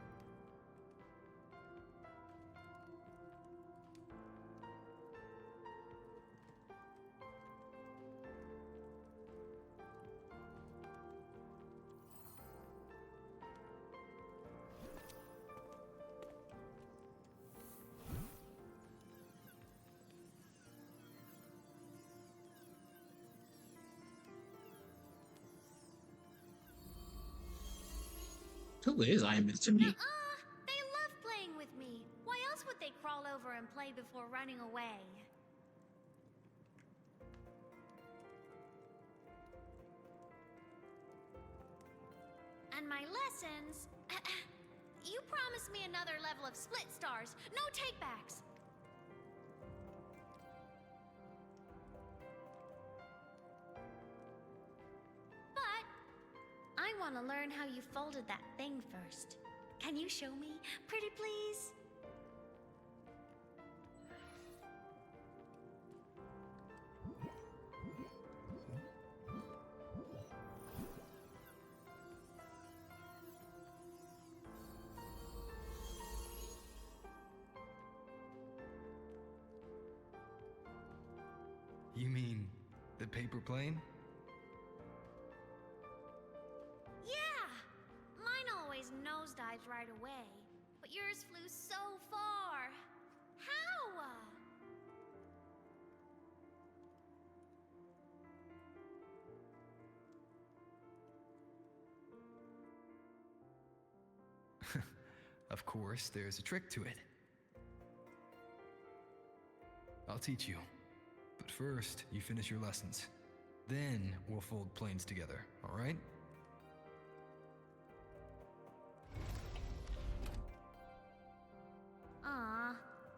Who is Aemeath to me? They love playing with me. Why else would they crawl over and play before running away? my lessons, you promised me another level of split stars. No takebacks. But I want to learn how you folded that thing first. Can you show me, pretty please? You mean the paper plane? Yeah! Mine always nosedives right away, but yours flew so far. How? Of course, there's a trick to it. I'll teach you. But first, you finish your lessons. Then we'll fold planes together, all right?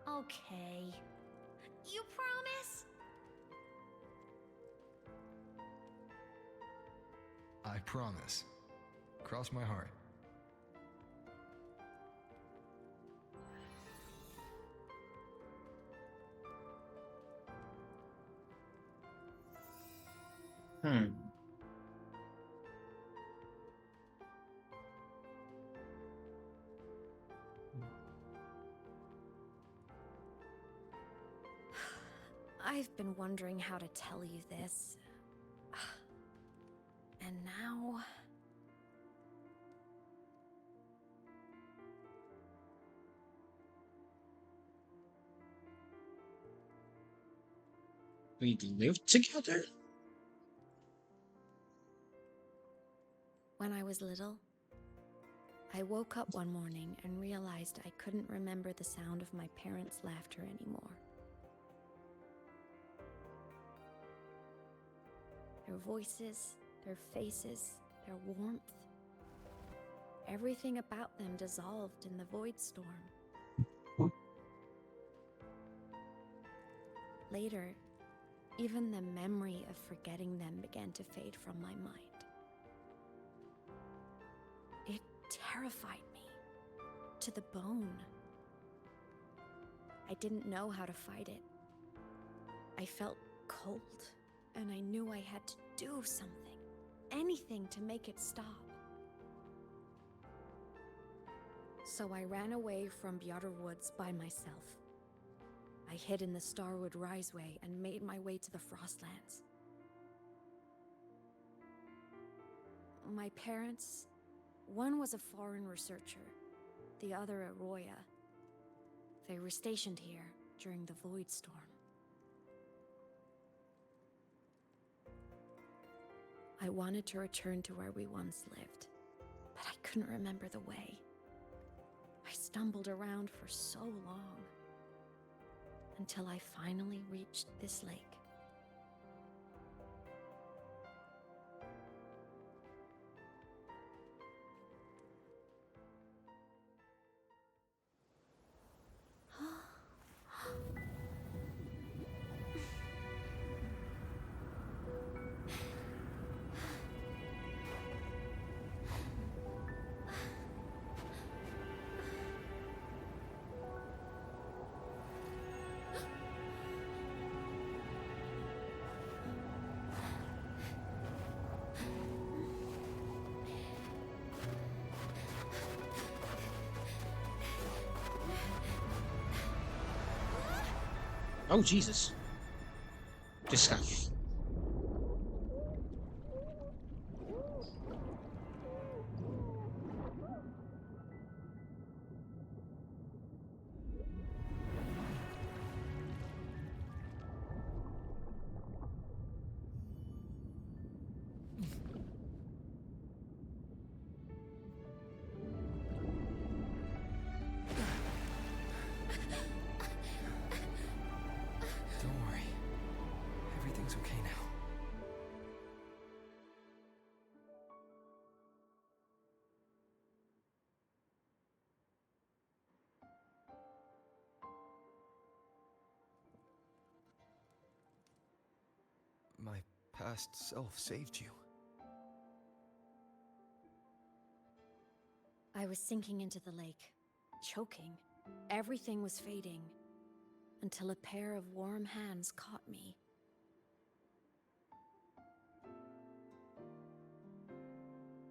Okay. You promise? I promise. Cross my heart. I've been wondering how to tell you this. And now... We live together? When I was little, I woke up one morning and realized I couldn't remember the sound of my parents' laughter anymore. Their voices, their faces, their warmth. Everything about them dissolved in the void storm. Later, even the memory of forgetting them began to fade from my mind. It terrified me to the bone. I didn't know how to fight it. I felt cold, and I knew I had to do something, anything to make it stop. So I ran away from Bjorder Woods by myself. I hid in the 𝔬𝔬𝔲𝔬𝔬 and made my way to the Frostlands. My parents, one was a foreign researcher, the other a Roya. They were stationed here during the Void Storm. I wanted to return to where we once lived, but I couldn't remember the way. I stumbled around for so long, until I finally reached this lake. Oh, Jesus. This guy. Don't worry. Everything's my past self saved you. I was sinking into the lake, choking. Everything was fading, until a pair of warm hands caught me.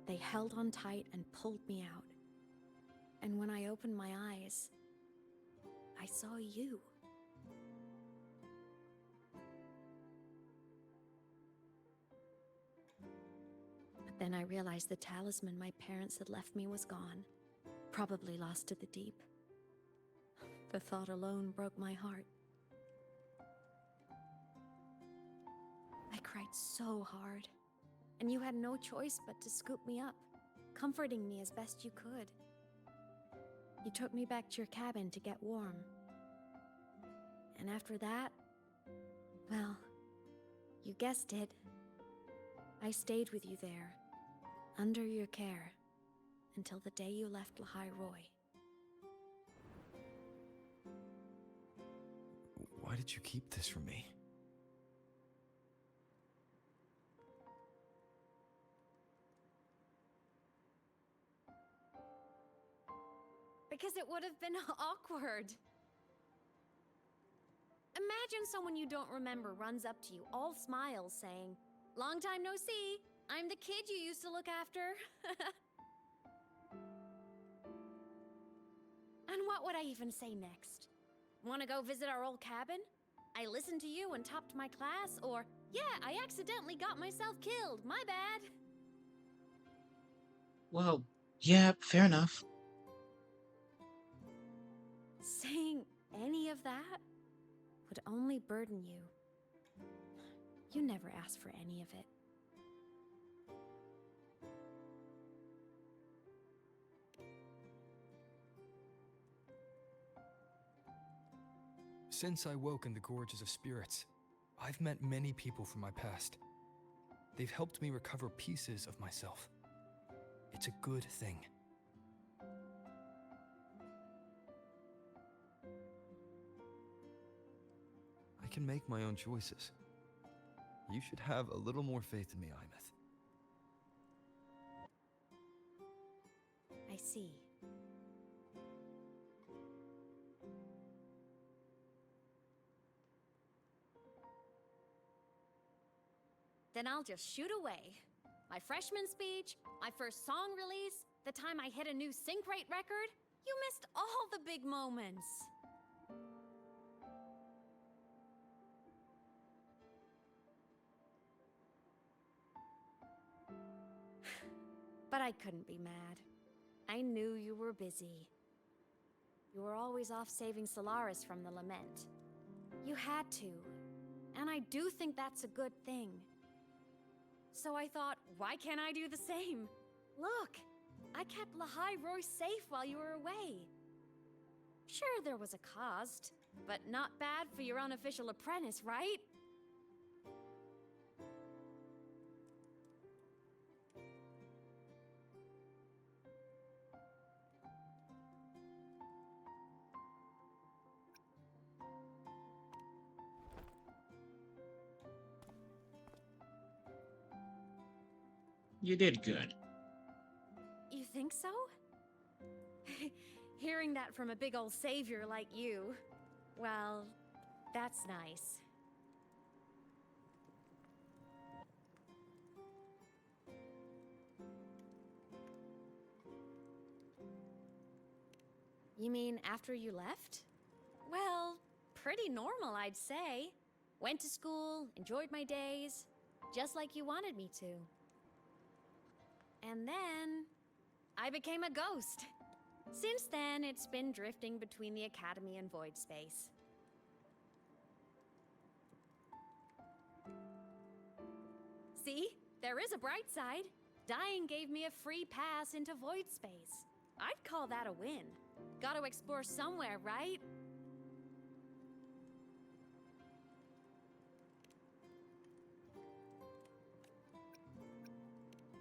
They held on tight and pulled me out. And when I opened my eyes, I saw you. But then I realized the talisman my parents had left me was gone, probably lost to the deep. The thought alone broke my heart. I cried so hard, and you had no choice but to scoop me up, comforting me as best you could. You took me back to your cabin to get warm. And after that, well, you guessed it. I stayed with you there, under your care, until the day you left Lohai-Roi. Why did you keep this from me? Because it would have been awkward. Imagine someone you don't remember runs up to you, all smiles, saying, "Long time no see, I'm the kid you used to look after." And what would I even say next? Want to go visit our old cabin? I listened to you and topped my class, or, yeah, I accidentally got myself killed, my bad. Well, yeah, fair enough. Saying any of that would only burden you. You never asked for any of it. Since I woke in the Gorges of Spirits, I've met many people from my past. They've helped me recover pieces of myself. It's a good thing. I can make my own choices. You should have a little more faith in me, Aemeath. I see. Then I'll just shoot away. My freshman speech, my first song release, the time I hit a new sync rate record. You missed all the big moments. But I couldn't be mad. I knew you were busy. You were always off saving Solaris from the lament. You had to. And I do think that's a good thing. So I thought, why can't I do the same? Look, I kept Lohai-Roi safe while you were away. Sure, there was a cost, but not bad for your unofficial apprentice, right? You did good. You think so? Hearing that from a big old savior like you, well, that's nice. You mean after you left? Well, pretty normal, I'd say. Went to school, enjoyed my days, just like you wanted me to. And then I became a ghost. Since then, it's been drifting between the Academy and Void Space. See? There is a bright side. Dying gave me a free pass into Void Space. I'd call that a win. Gotta explore somewhere, right?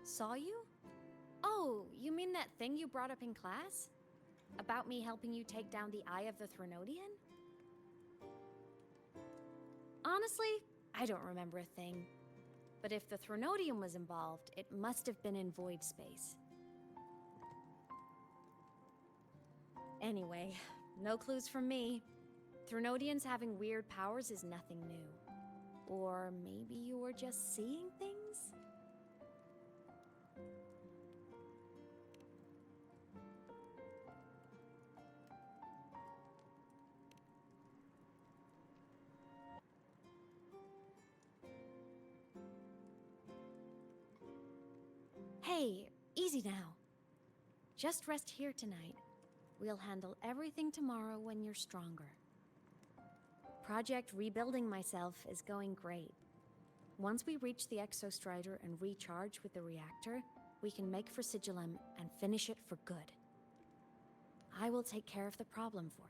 Saw you? Oh, you mean that thing you brought up in class? About me helping you take down the Eye of the Thernodian? Honestly, I don't remember a thing. But if the thernodian was involved, it must have been in void space. Anyway, no clues from me. Thernodians having weird powers is nothing new. Or maybe you were just seeing things? Hey, easy now. Just rest here tonight. We'll handle everything tomorrow when you're stronger. Project Rebuilding Myself is going great. Once we reach the exo-strider and recharge with the reactor, we can make for 𝔱𝔬𝔲 and finish it for good. I will take care of the problem for you.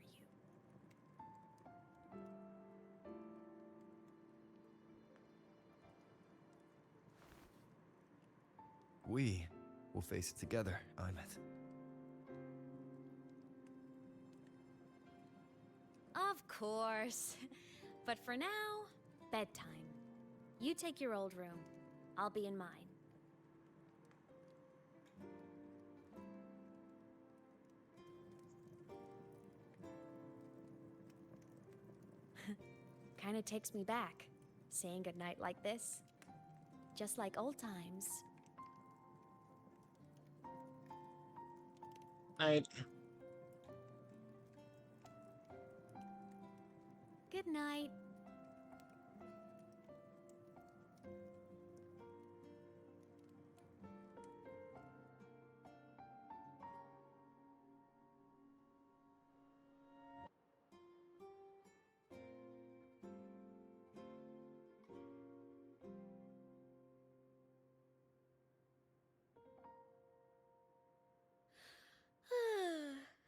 We will face it together, Aemeath. Of course. But for now, bedtime. You take your old room. I'll be in mine. Kinda takes me back, saying goodnight like this. Just like old times. Night. Good night.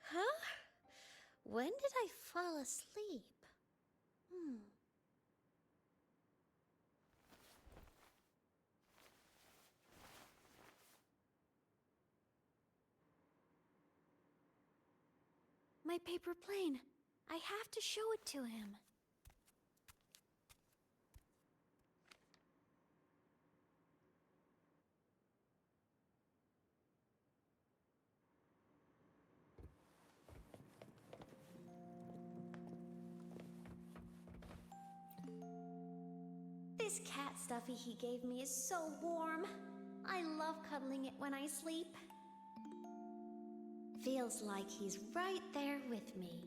Huh? When did I fall asleep? My paper plane. I have to show it to him. This cat stuffy he gave me is so warm. I love cuddling it when I sleep. Feels like he's right there with me.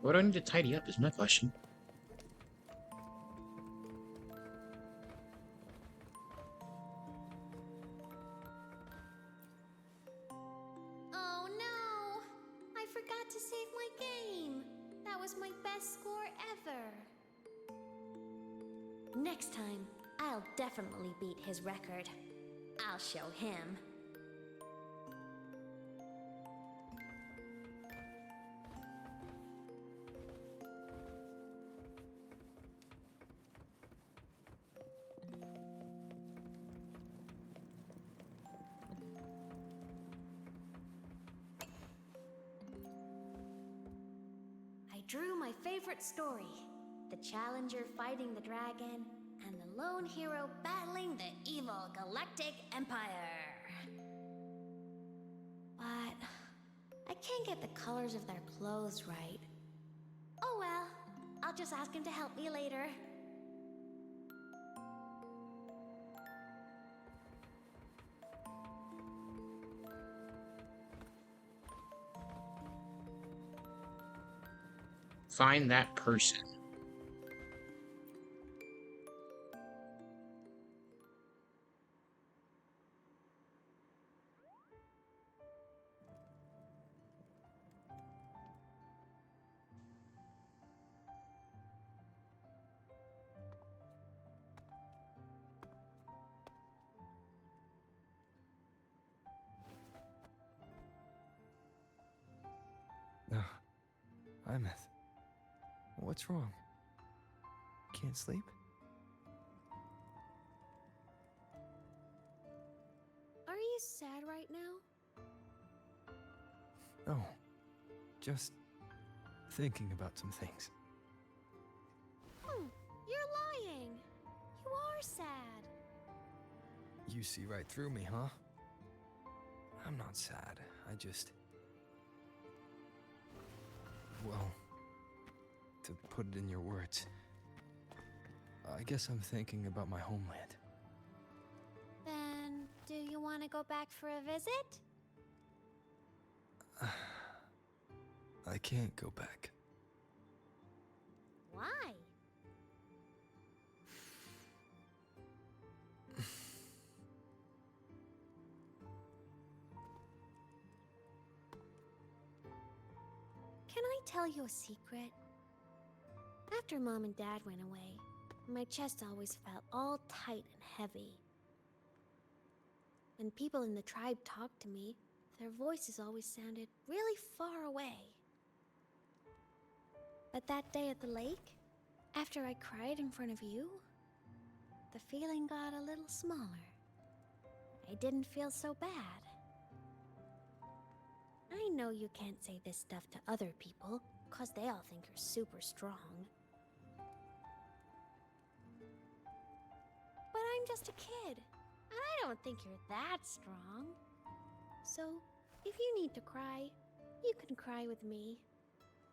What do I need to tidy up is my question. Oh no! I forgot to save my game. That was my best score ever. Next time, I'll definitely beat his record. I'll show him. I drew my favorite story. The challenger fighting the dragon, and the lone hero battling the evil galactic empire. But I can't get the colors of their clothes right. Oh well, I'll just ask him to help me later. Find that person. No. Aemeath. What's wrong? Can't sleep? you sad right now? No, just thinking about some things. You're lying. You are sad. You see right through me, huh? I'm not sad. I just... Well, to put it in your words, I guess I'm thinking about my homeland. Then, do you want to go back for a visit? I can't go back. Why? Can I tell you a secret? After Mom and Dad went away, my chest always felt all tight and heavy. When people in the tribe talked to me, their voices always sounded really far away. But that day at the lake, after I cried in front of you, the feeling got a little smaller. I didn't feel so bad. I know you can't say this stuff to other people, 'cause they all think you're super strong. But I'm just a kid, and I don't think you're that strong. So, if you need to cry, you can cry with me.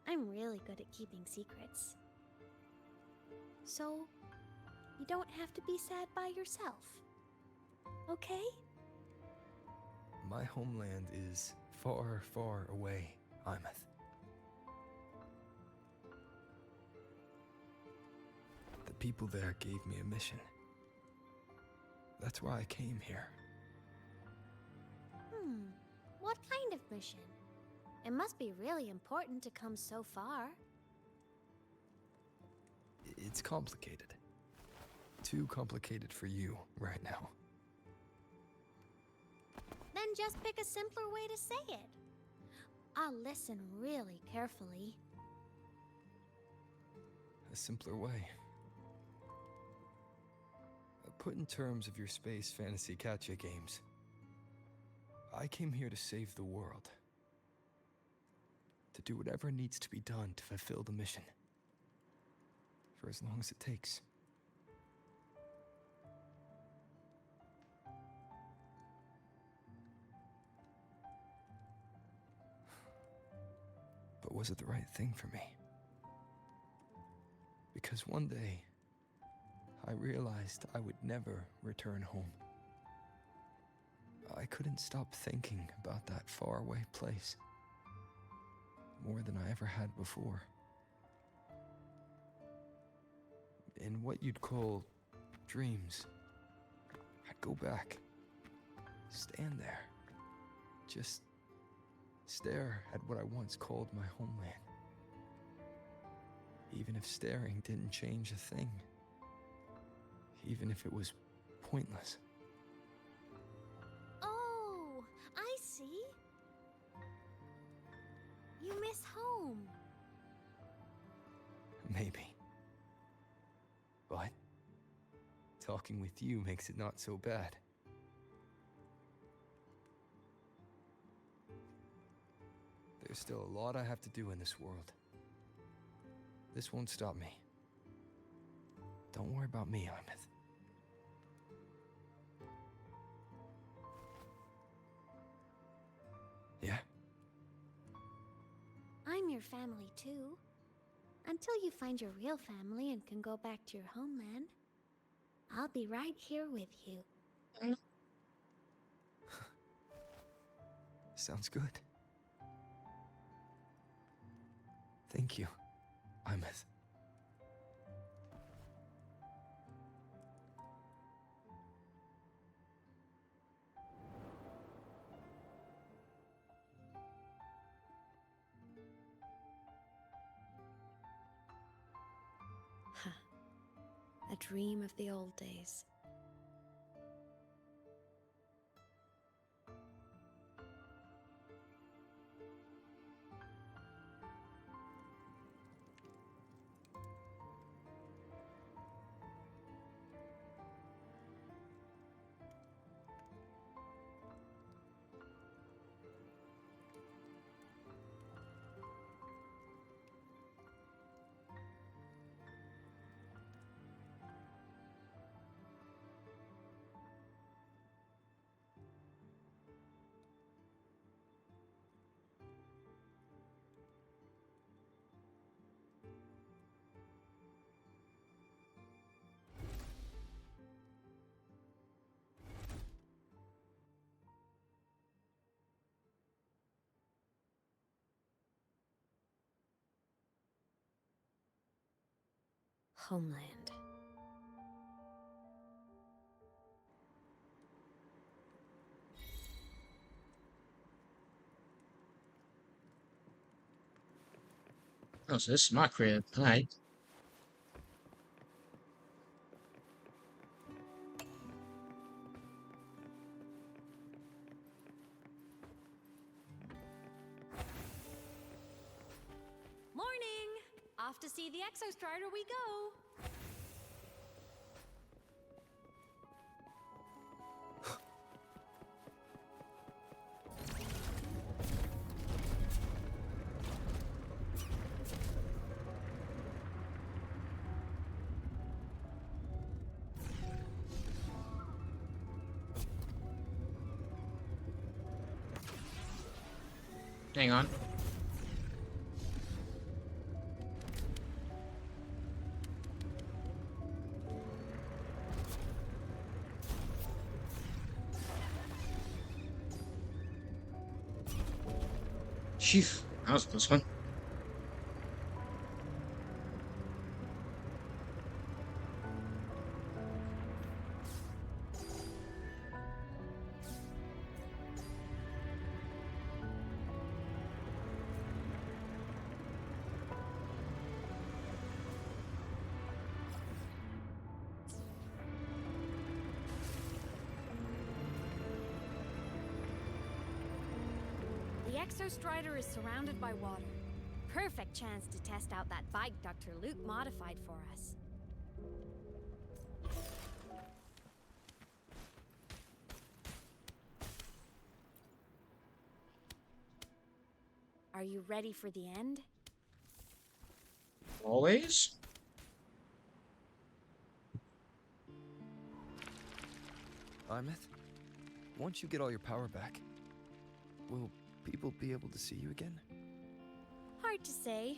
I'm really good at keeping secrets. So, you don't have to be sad by yourself. Okay? My homeland is far, far away, Aemeath. The people there gave me a mission. That's why I came here. What kind of mission? It must be really important to come so far. It's complicated. Too complicated for you right now. Then just pick a simpler way to say it. I'll listen really carefully. A simpler way. Put in terms of your space fantasy gacha games. I came here to save the world. To do whatever needs to be done to fulfill the mission. For as long as it takes. But was it the right thing for me? Because one day, I realized I would never return home. I couldn't stop thinking about that faraway place. More than I ever had before. In what you'd call dreams, I'd go back, stand there, just stare at what I once called my homeland. Even if staring didn't change a thing. Even if it was pointless. Oh, I see. You miss home. Maybe. But talking with you makes it not so bad. There's still a lot I have to do in this world. This won't stop me. Don't worry about me, Aemeath. Yeah? I'm your family too. Until you find your real family and can go back to your homeland, I'll be right here with you. Sounds good. Thank you, Aemeath. A dream of the old days. homeland. Oh, so this is my crib. Alright. Morning! Off to see the exo-strider we go! Hang on. Phew, that was a close one. The exo-strider is surrounded by water. Perfect chance to test out that bike Dr. Luke modified for us. Are you ready for the end? Always? Aemeath, once you get all your power back, will people be able to see you again? Hard to say.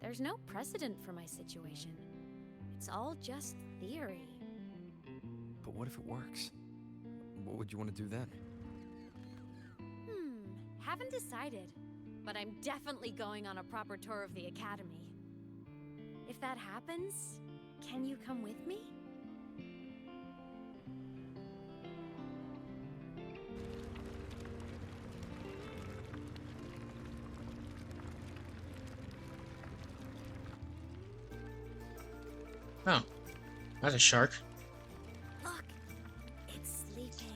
There's no precedent for my situation. It's all just theory. But what if it works? What would you want to do then? Haven't decided. But I'm definitely going on a proper tour of the academy. If that happens, can you come with me? Oh, that's a shark. Look, it's sleeping.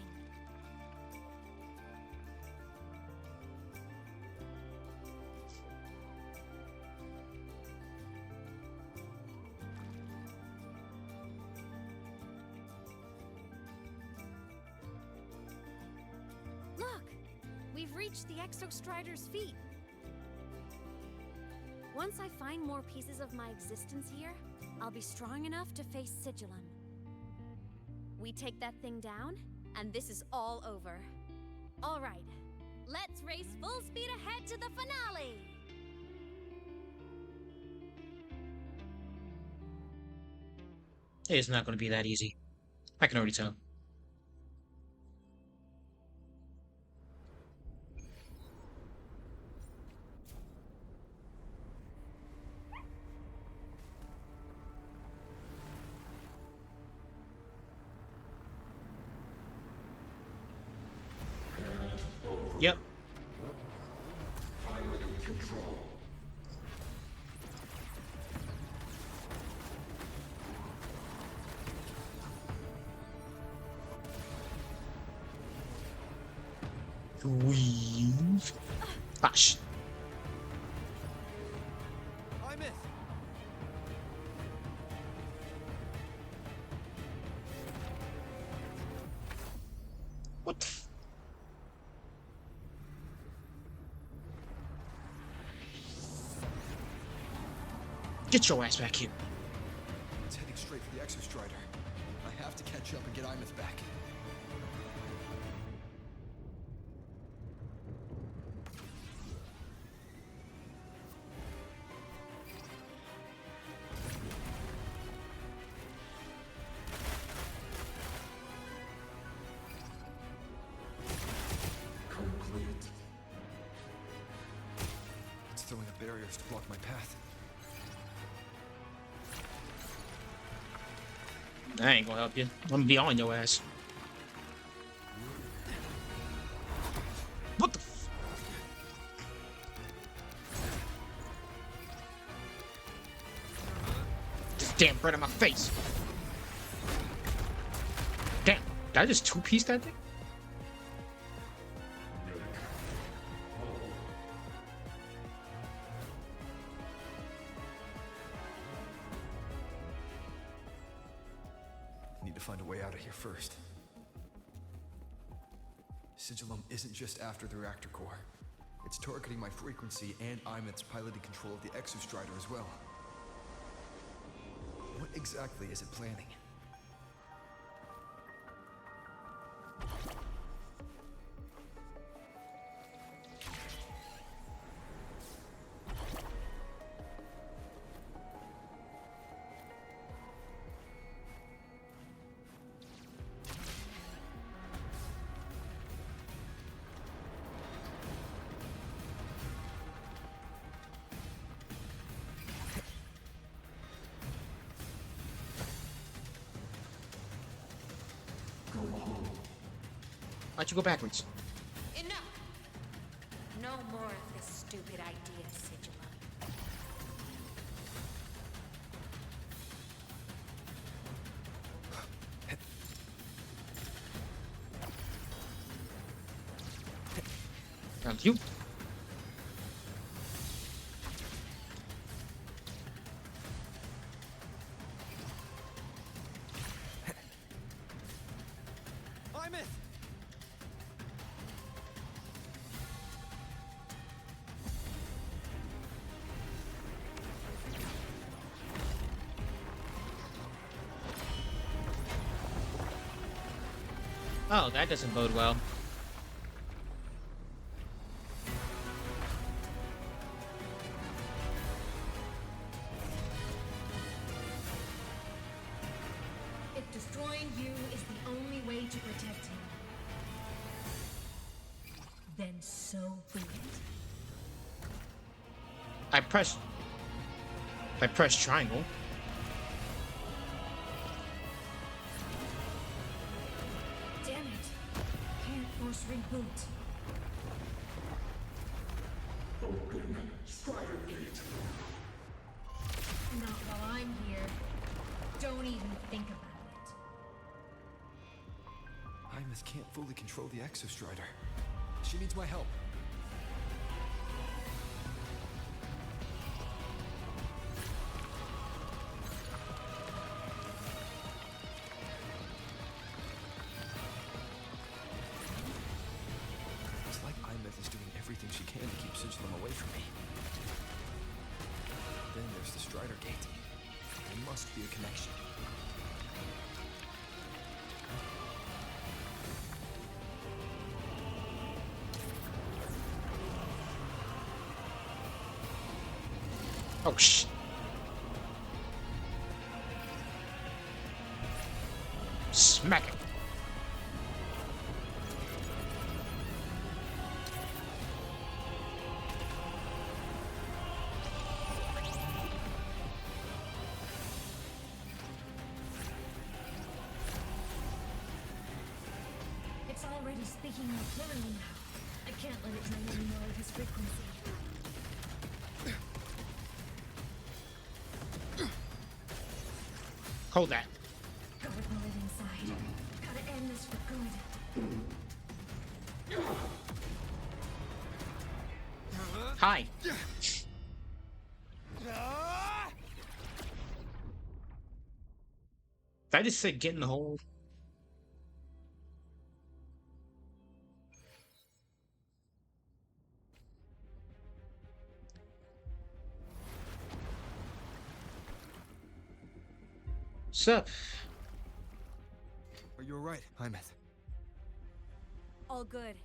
Look, we've reached the exo-strider's feet. Once I find more pieces of my existence here, I'll be strong enough to face 𝔱𝔬𝔲𝔬𝔬. We take that thing down, and this is all over. All right, let's race full speed ahead to the finale! It's not going to be that easy. I can already tell. Yep. Weave. Bash. Aemeath! What the f- Get your ass back here. It's heading straight for the exo-strider. I have to catch up and get Aemeath back. It's throwing up barriers to block my path. I ain't gonna help you. I'm gonna be on your ass. What the f- This damn bread on my face. Damn, did I just two-piece that thing? Need to find a way out of here first. 𝔱𝔬𝔲 isn't just after the reactor core. It's targeting my frequency and Aemeath's piloting control of the exo-strider as well. What exactly is it planning? Why'd you go backwards? Enough! No more of this stupid idea, 𝔱𝔬𝔲. Found you. Aemeath! Oh, that doesn't bode well. If destroying you is the only way to protect him, then so be it. I pressed triangle. Damn it! Can't force reboot. Open Strider Gate. Not while I'm here. Don't even think about it. Aemeath can't fully control the exo-strider. She needs my help. It's like Aemeath is doing everything she can to keep 𝔱𝔬𝔲 away from me. Then there's the Strider Gate. There must be a connection. Oh, shh. Smack it. It's already speaking more clearly now. I can't let it drain any more of his frequency. Hold that. Gotta pull it inside. Gotta end this for good. Hi. Did I just say get in the hole? Sup? Are you alright, Aemeath? All good.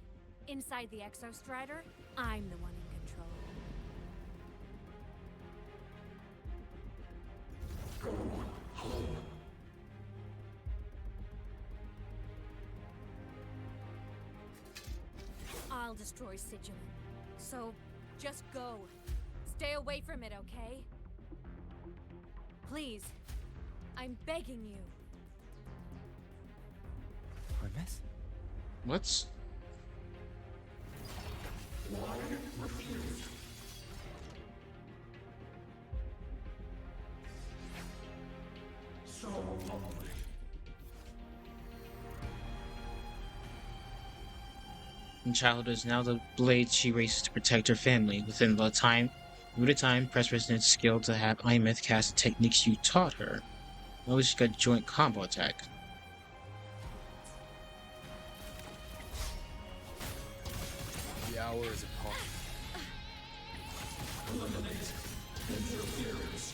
Inside the exo-strider, I'm the one in control. Go home. I'll destroy 𝔱𝔬𝔲. So, just go. Stay away from it, okay? Please. I'm begging you. Aemeath? What's... In childhood is now the blade she races to protect her family. Within the time, press resonance skill to have Aemeath cast the techniques you taught her. Now she's got joint combo attack. The hour is upon. Eliminate interference.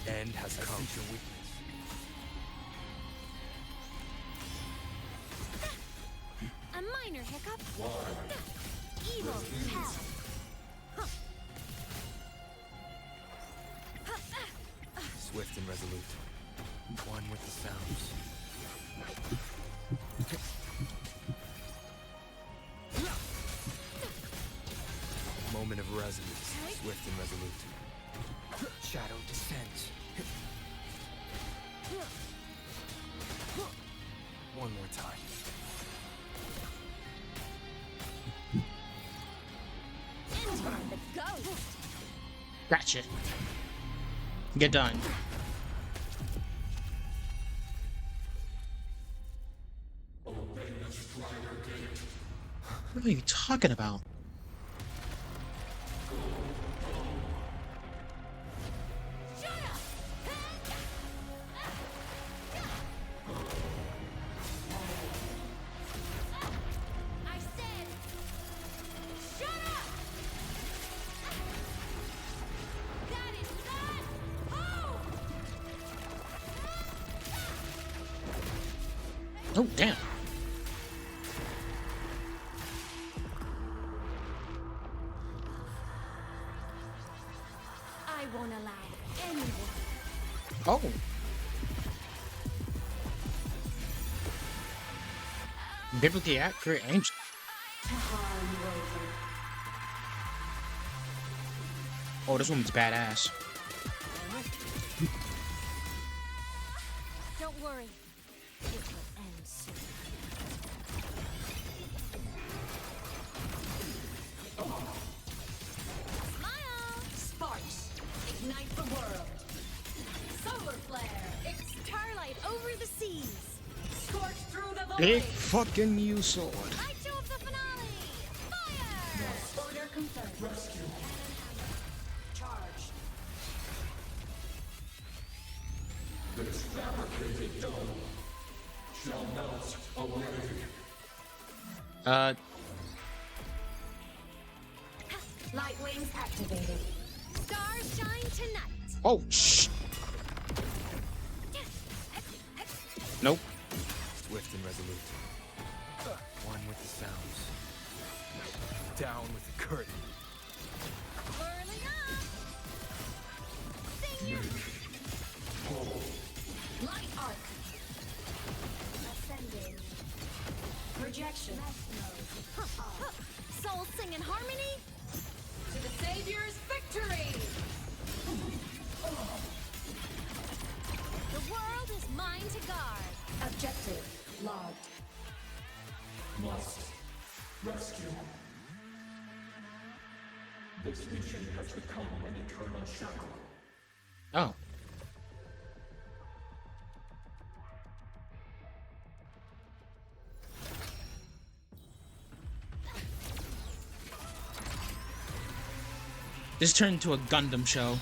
The end has come. A minor hiccup. Evil hell. Swift and resolute. One with the sounds. Moment of resonance. Swift and resolute. Shadow descends. One more time. Enter the ghost. Gotcha. Get done. What are you talking about? Oh, damn. I won't allow anyone. Oh. Biblically accurate angel. Oh, this woman's badass. Don't worry. It will end soon. Smile! Sparks! Ignite the world! Solar flare! Starlight over the seas! Scorch through the void! Big fucking new sword. Kaiju of the finale! Fire! Order confirmed. Rescue. Charge. This fabricated dome shall melt away. Light wings activated. Stars shine tonight. Oh, shh. Nope. Swift and resolute. One with the sounds. Down with the curtain. Whirling up. Sing your light arc. Ascending. Projection. Soul sing in harmony. To the Savior's victory. The world is mine to guard. Objective logged. Must rescue. This mission has become an eternal shackle. Oh. This turned into a Gundam show.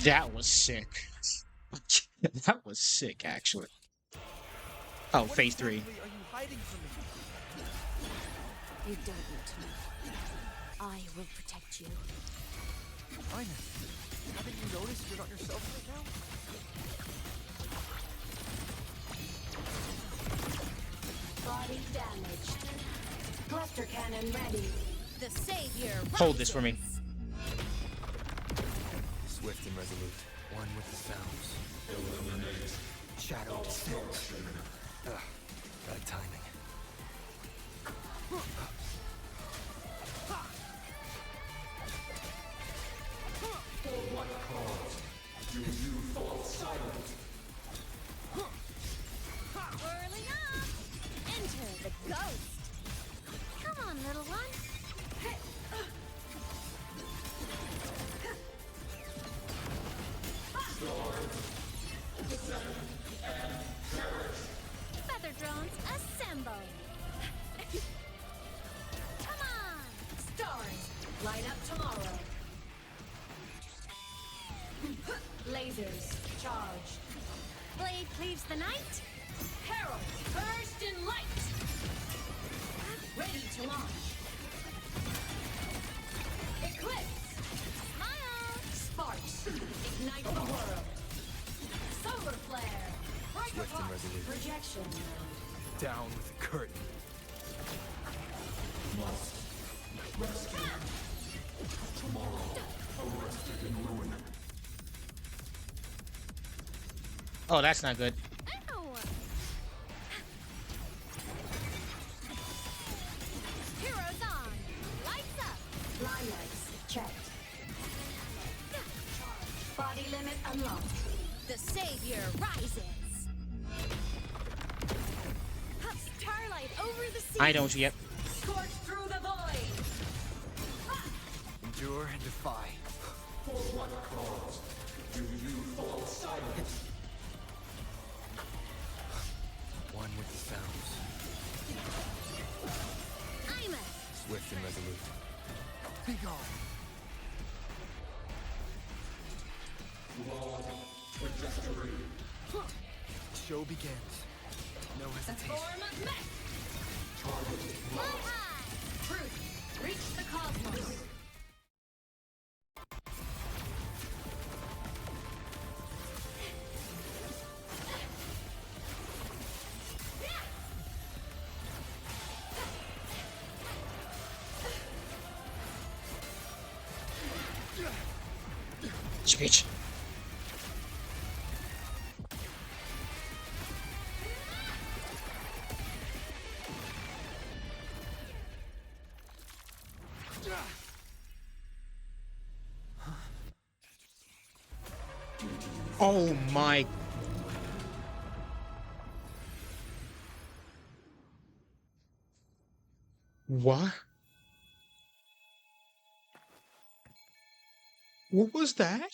That was sick. That was sick, actually. Oh, phase 3. Are you hiding from me? You don't need to know. I will protect you. Aemeath, haven't you noticed you're not yourself right now? Body damaged. Cluster cannon ready. The Savior. Hold this for me. Swift and resolute. One with the sounds. Eliminate Shadow descends. Bad timing. For what cause do you fall silent? Whirling up! Enter the ghost! Come on, little one! Feather drones assemble! Come on! Stars, light up tomorrow. Lasers, charge. Blade cleaves the night! Herald, burst in light. Ready to launch. Eclipse. Smile! Sparks, ignite the world. Solar flare. Break Swift and apart. resolute. Projection. Down with the curtain. Must rescue. Tomorrow, arrested in ruin. Oh, that's not good. Ow! Heroes on! Lights up! Line lights, checked. Body limit unlocked. The savior rises! Starlight over the sea! I don't yet. Scorch through the void. Endure and defy. For what cause do you fall silent? One with the sounds. Aemeath! Swift and resolute. Be gone. Long trajectory. Show begins. No The hesitation. form of mech. Target Fly locked. high! Truth, reach the cosmos. Speech. Oh my. What? What was that?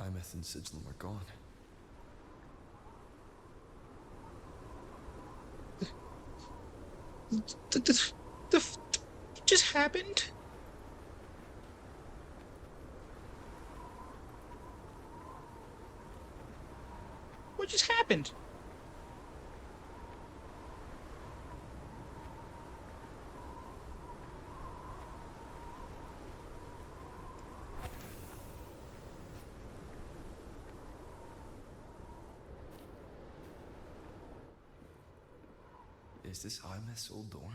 Aemeath and 𝔦𝔫𝔱𝔬 are gone. What just happened? What just happened? Is this Aemeath's old door?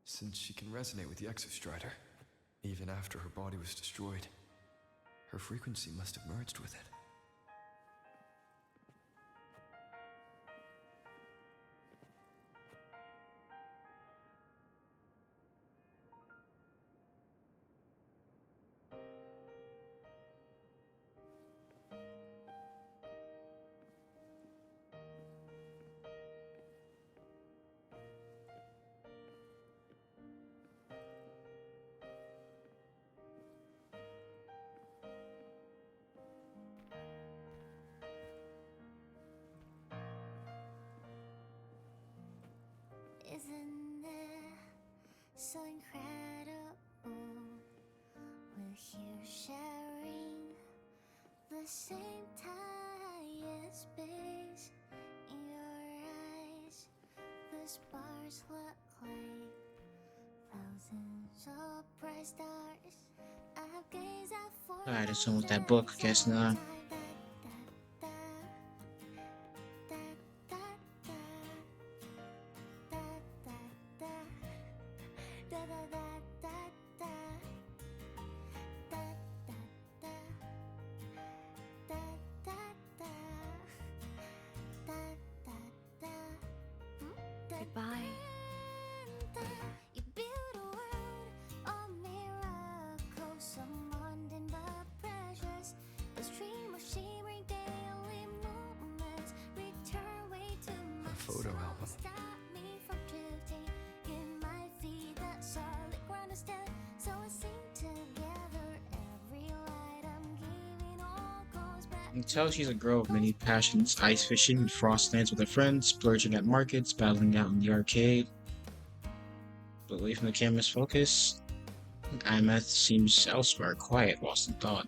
Since she can resonate with the exo-strider, even after her body was destroyed, her frequency must have merged with it. Isn't it so incredible? We're here sharing the same time and space. In your eyes, the sparks look like thousands of bright stars. I've gazed out for Alright, it's on with that book, guess not. photo album. You can tell she's a girl with many passions: ice fishing and frost dance with her friends, splurging at markets, battling out in the arcade. But away from the camera's focus, Aemeath seems elsewhere, quiet, lost in thought.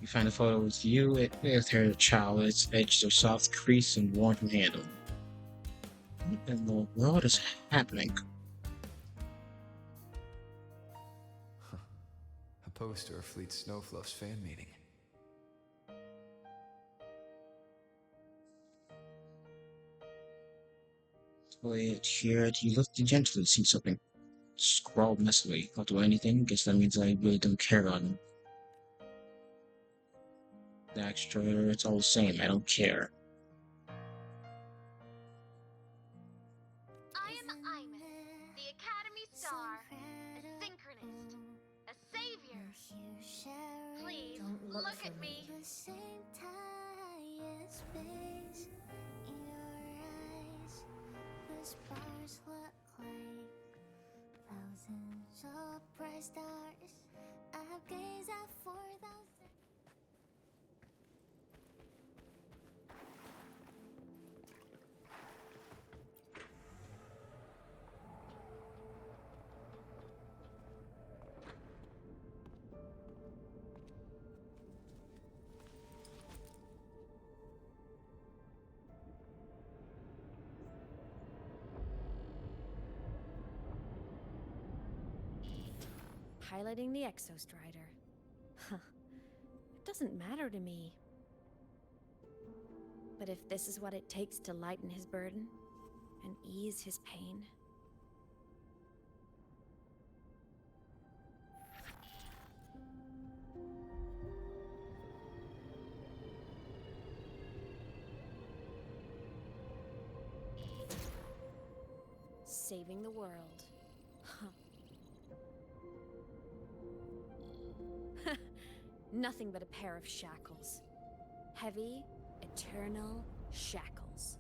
You find a photo with you with her child. Its edges are soft, creased, and worn from handle. What in the world is happening? A poster of Fleet Snowfluff's fan meeting. Wait, here, you look gently, see something scrawled messily. Not do anything, guess that means I really don't care on him. The extra, it's all the same, I don't care. I am Aemeath, the Academy Star, a synchronist, a savior. Please, look at me. Stars look like thousands of bright stars. I've gazed at 4,000. Piloting the exo-strider. Huh. It doesn't matter to me. But if this is what it takes to lighten his burden and ease his pain... Saving the world. Huh. Nothing but a pair of shackles. Heavy, eternal shackles.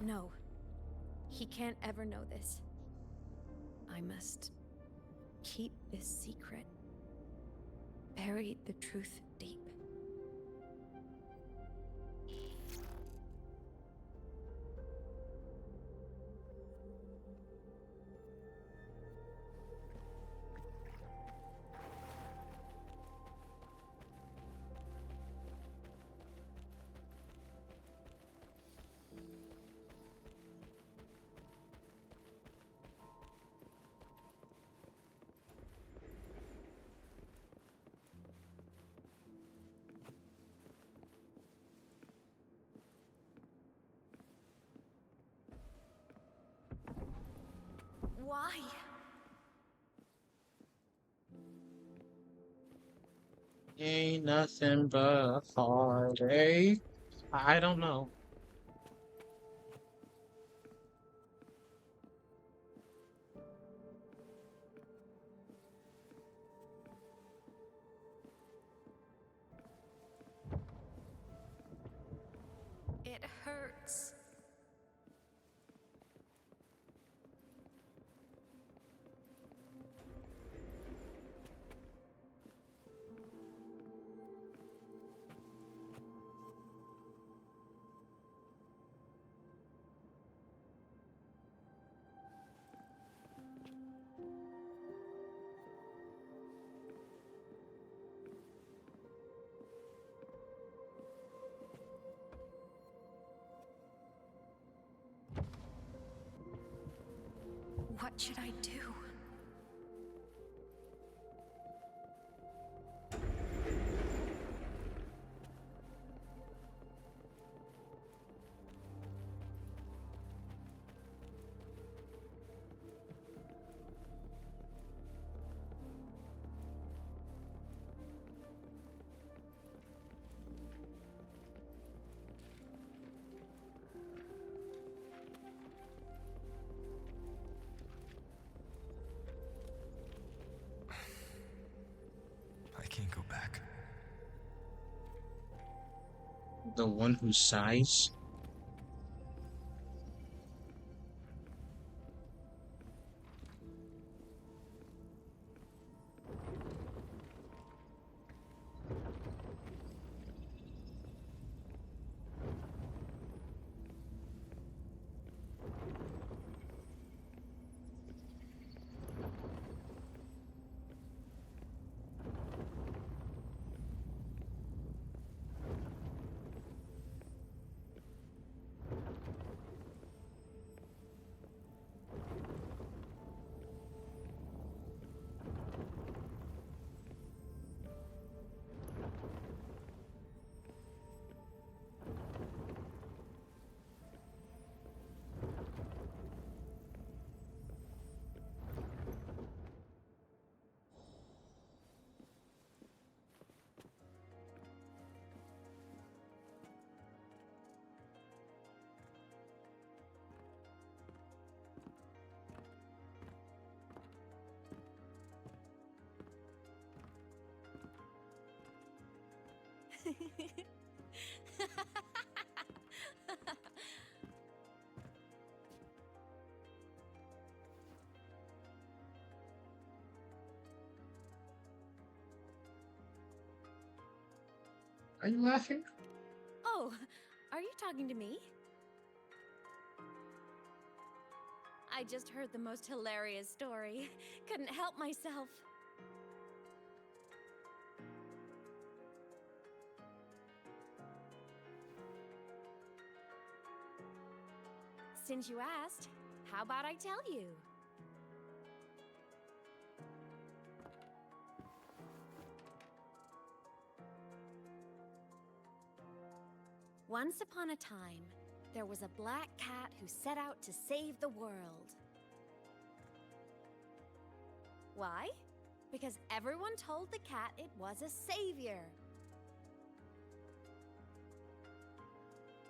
No. He can't ever know this. I must keep this secret. Bury the truth deep. Why? Ain't nothing but a heartache. I don't know. It hurts. What should I do? The one who sighs? Are you laughing? Oh, are you talking to me? I just heard the most hilarious story. Couldn't help myself. Since you asked, how about I tell you? Once upon a time, there was a black cat who set out to save the world. Why? Because everyone told the cat it was a savior.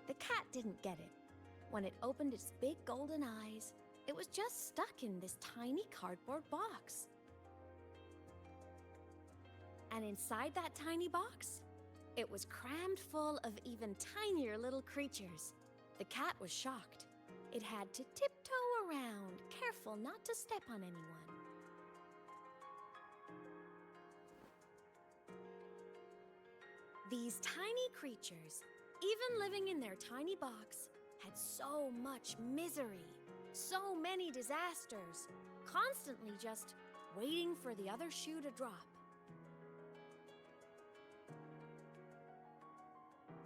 The cat didn't get it. When it opened its big golden eyes, it was just stuck in this tiny cardboard box. And inside that tiny box, it was crammed full of even tinier little creatures. The cat was shocked. It had to tiptoe around, careful not to step on anyone. These tiny creatures, even living in their tiny box, had so much misery, so many disasters, constantly just waiting for the other shoe to drop.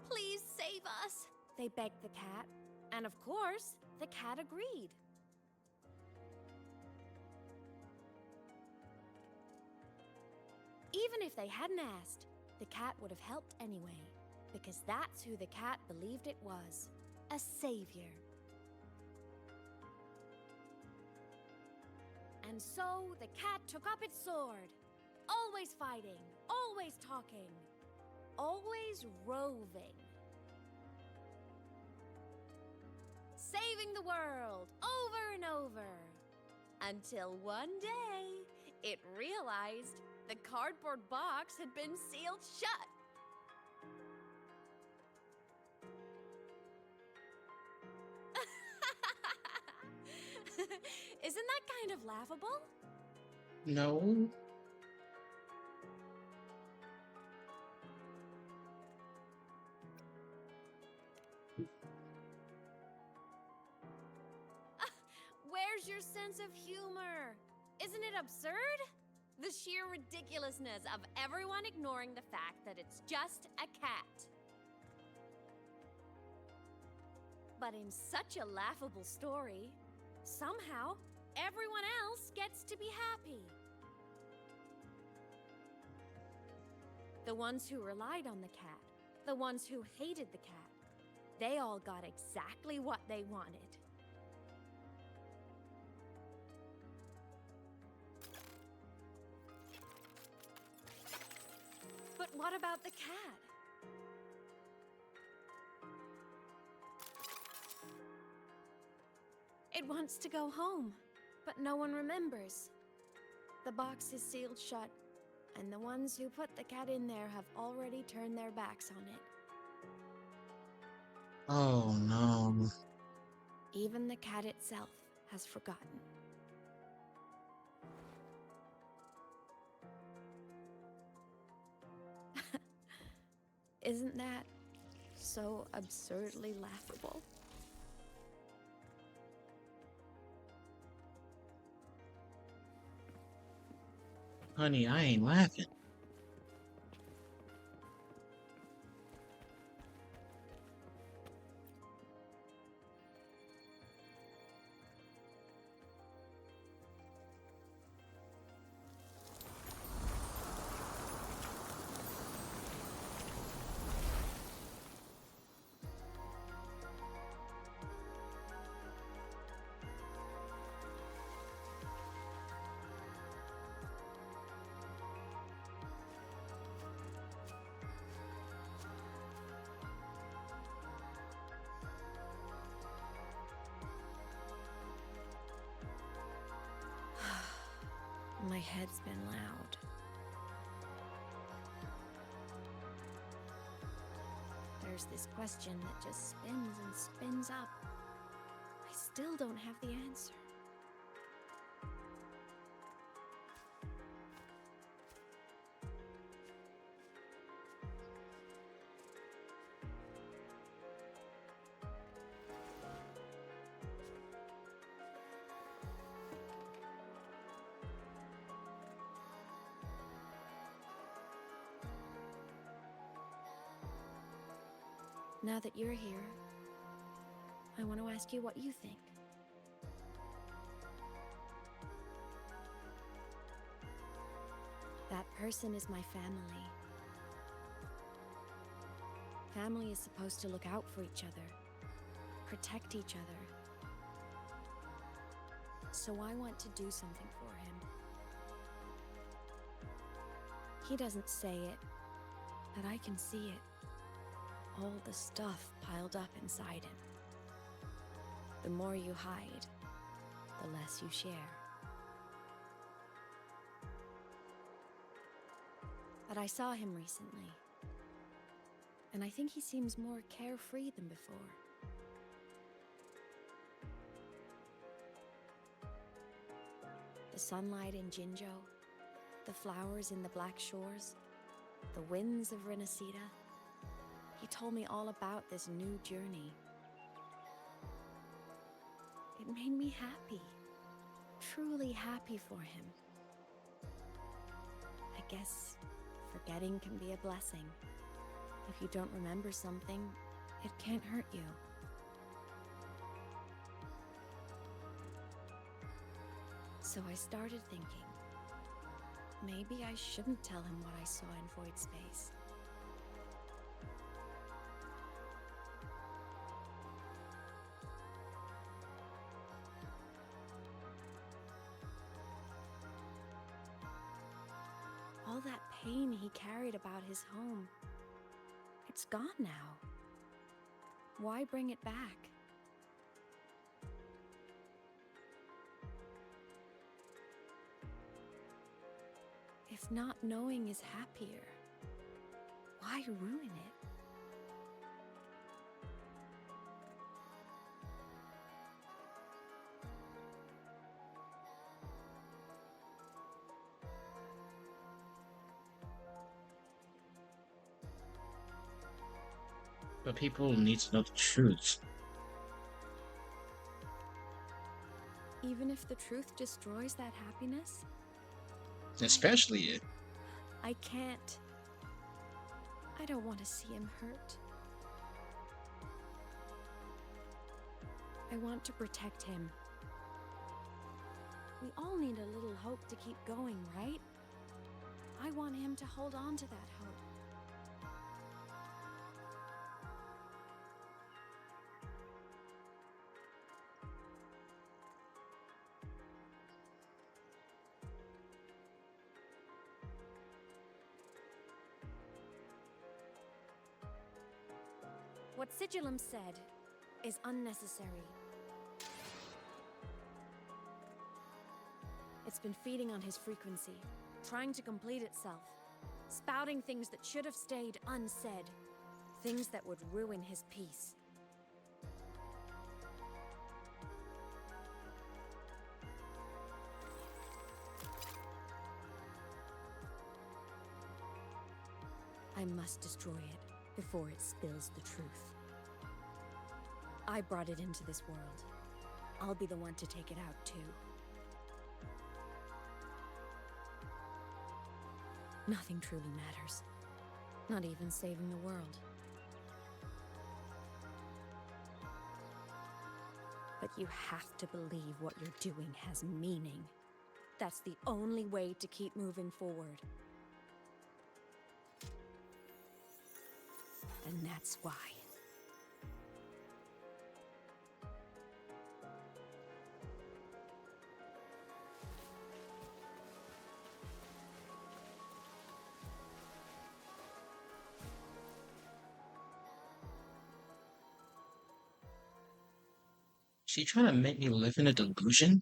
Please save us, they begged the cat. And of course, the cat agreed. Even if they hadn't asked, the cat would have helped anyway, because that's who the cat believed it was, a savior. And so the cat took up its sword, always fighting, always talking, always roving. Saving the world over and over. Until one day, it realized the cardboard box had been sealed shut. Isn't that kind of laughable? No. Where's your sense of humor? Isn't it absurd? The sheer ridiculousness of everyone ignoring the fact that it's just a cat. But in such a laughable story, somehow everyone else gets to be happy. The ones who relied on the cat, the ones who hated the cat, they all got exactly what they wanted. But what about the cat? It wants to go home, but no one remembers. The box is sealed shut, and the ones who put the cat in there have already turned their backs on it. Oh no. Even the cat itself has forgotten. Isn't that so absurdly laughable? Honey, I ain't laughing. My head's been loud. There's this question that just spins and spins up. I still don't have the answer. Now that you're here, I want to ask you what you think. That person is my family. Family is supposed to look out for each other, protect each other. So I want to do something for him. He doesn't say it, but I can see it. All the stuff piled up inside him. The more you hide, the less you share. But I saw him recently, and I think he seems more carefree than before. The sunlight in 𝔟𝔬𝔱𝔬𝔬, the flowers in the Black Shores, the winds of Renacida. He told me all about this new journey. It made me happy, truly happy for him. I guess forgetting can be a blessing. If you don't remember something, it can't hurt you. So I started thinking, maybe I shouldn't tell him what I saw in Void Space. All that pain he carried about his home, it's gone now. Why bring it back? If not knowing is happier, why ruin it? But people need to know the truth. Even if the truth destroys that happiness? Especially it. I can't. I don't want to see him hurt. I want to protect him. We all need a little hope to keep going, right? I want him to hold on to that hope. What 𝔟𝔬𝔲𝔩𝔬 said is unnecessary. It's been feeding on his frequency, trying to complete itself, spouting things that should have stayed unsaid, things that would ruin his peace. I must destroy it before it spills the truth. I brought it into this world. I'll be the one to take it out, too. Nothing truly matters. Not even saving the world. But you have to believe what you're doing has meaning. That's the only way to keep moving forward. And that's why. She trying to make me live in a delusion?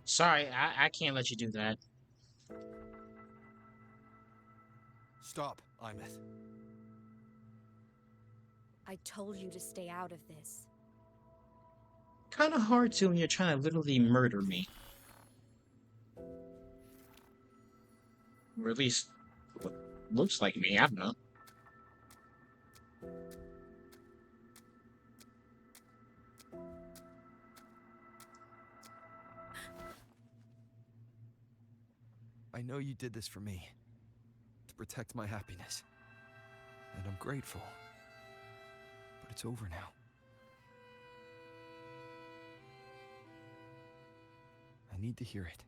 Sorry, I can't let you do that. Stop, Aemeath. I told you to stay out of this. Kinda hard to when you're trying to literally murder me. Or at least, what looks like me, I don't know. I know you did this for me, to protect my happiness, and I'm grateful, but it's over now. I need to hear it,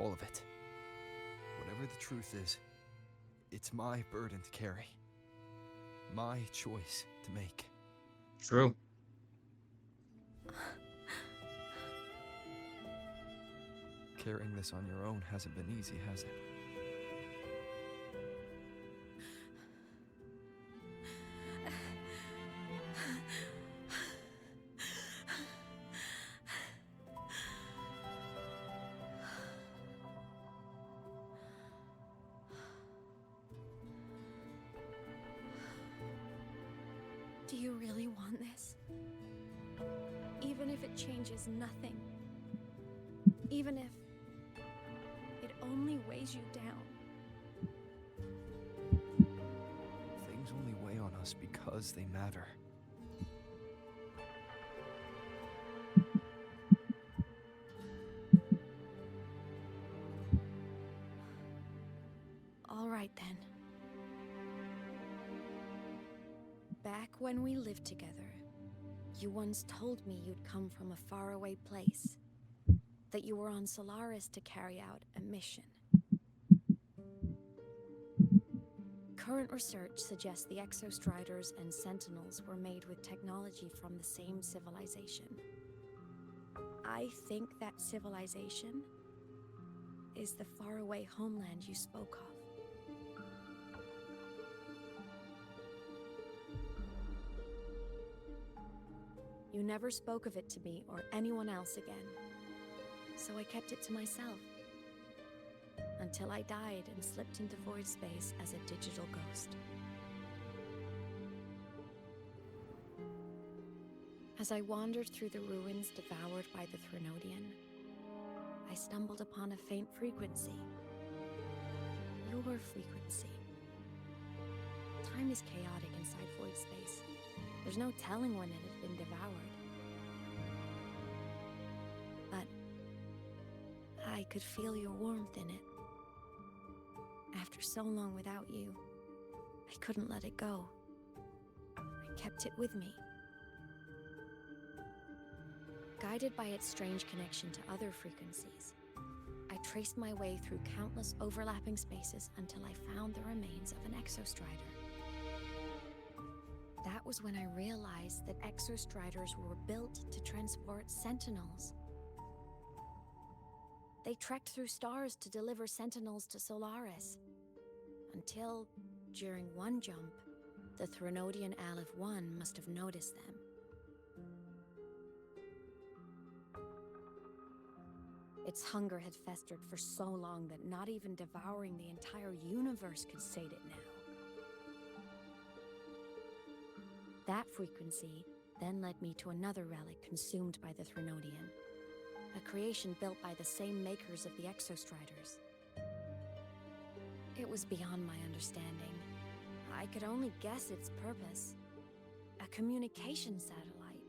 all of it. Whatever the truth is, it's my burden to carry, my choice to make. True. Carrying this on your own hasn't been easy, has it? Do you really want this? Even if it changes nothing? Even if it only weighs you down? Things only weigh on us because they matter. All right then. Back when we lived together, you once told me you'd come from a faraway place. That you were on Solaris to carry out a mission. Current research suggests the exo-striders and sentinels were made with technology from the same civilization. I think that civilization is the faraway homeland you spoke of. You never spoke of it to me or anyone else again. So I kept it to myself. Until I died and slipped into void space as a digital ghost. As I wandered through the ruins devoured by the thernodian, I stumbled upon a faint frequency. Your frequency. Time is chaotic inside void space. There's no telling when it had been devoured. I could feel your warmth in it. After so long without you, I couldn't let it go. I kept it with me. Guided by its strange connection to other frequencies, I traced my way through countless overlapping spaces until I found the remains of an exo-strider. That was when I realized that exo-striders were built to transport sentinels. They trekked through stars to deliver sentinels to Solaris. Until, during one jump, The thernodian Aleph 1 must have noticed them. Its hunger had festered for so long that not even devouring the entire universe could sate it now. That frequency then led me to another relic consumed by the thernodian, a creation built by the same makers of the exo-striders. It was beyond my understanding. I could only guess its purpose. A communication satellite.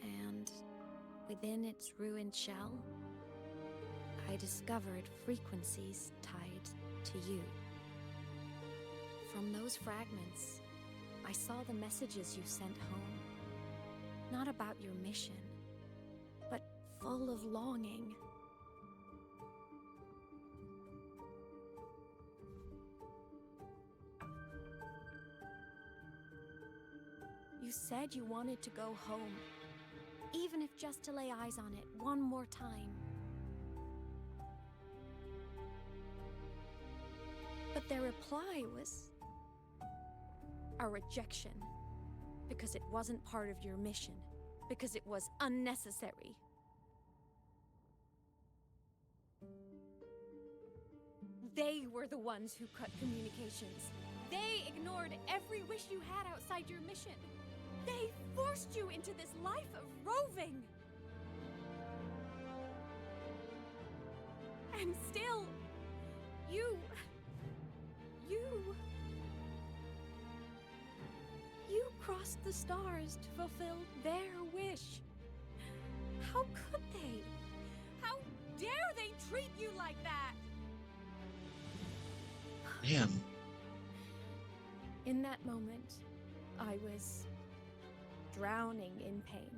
And within its ruined shell, I discovered frequencies tied to you. From those fragments, I saw the messages you sent home. Not about your mission, but full of longing. You said you wanted to go home, even if just to lay eyes on it one more time. But their reply was a rejection, because it wasn't part of your mission, because it was unnecessary. They were the ones who cut communications. They ignored every wish you had outside your mission. They forced you into this life of roving. And still, you crossed the stars to fulfill their wish. How could they? How dare they treat you like that? Damn. In that moment, I was drowning in pain.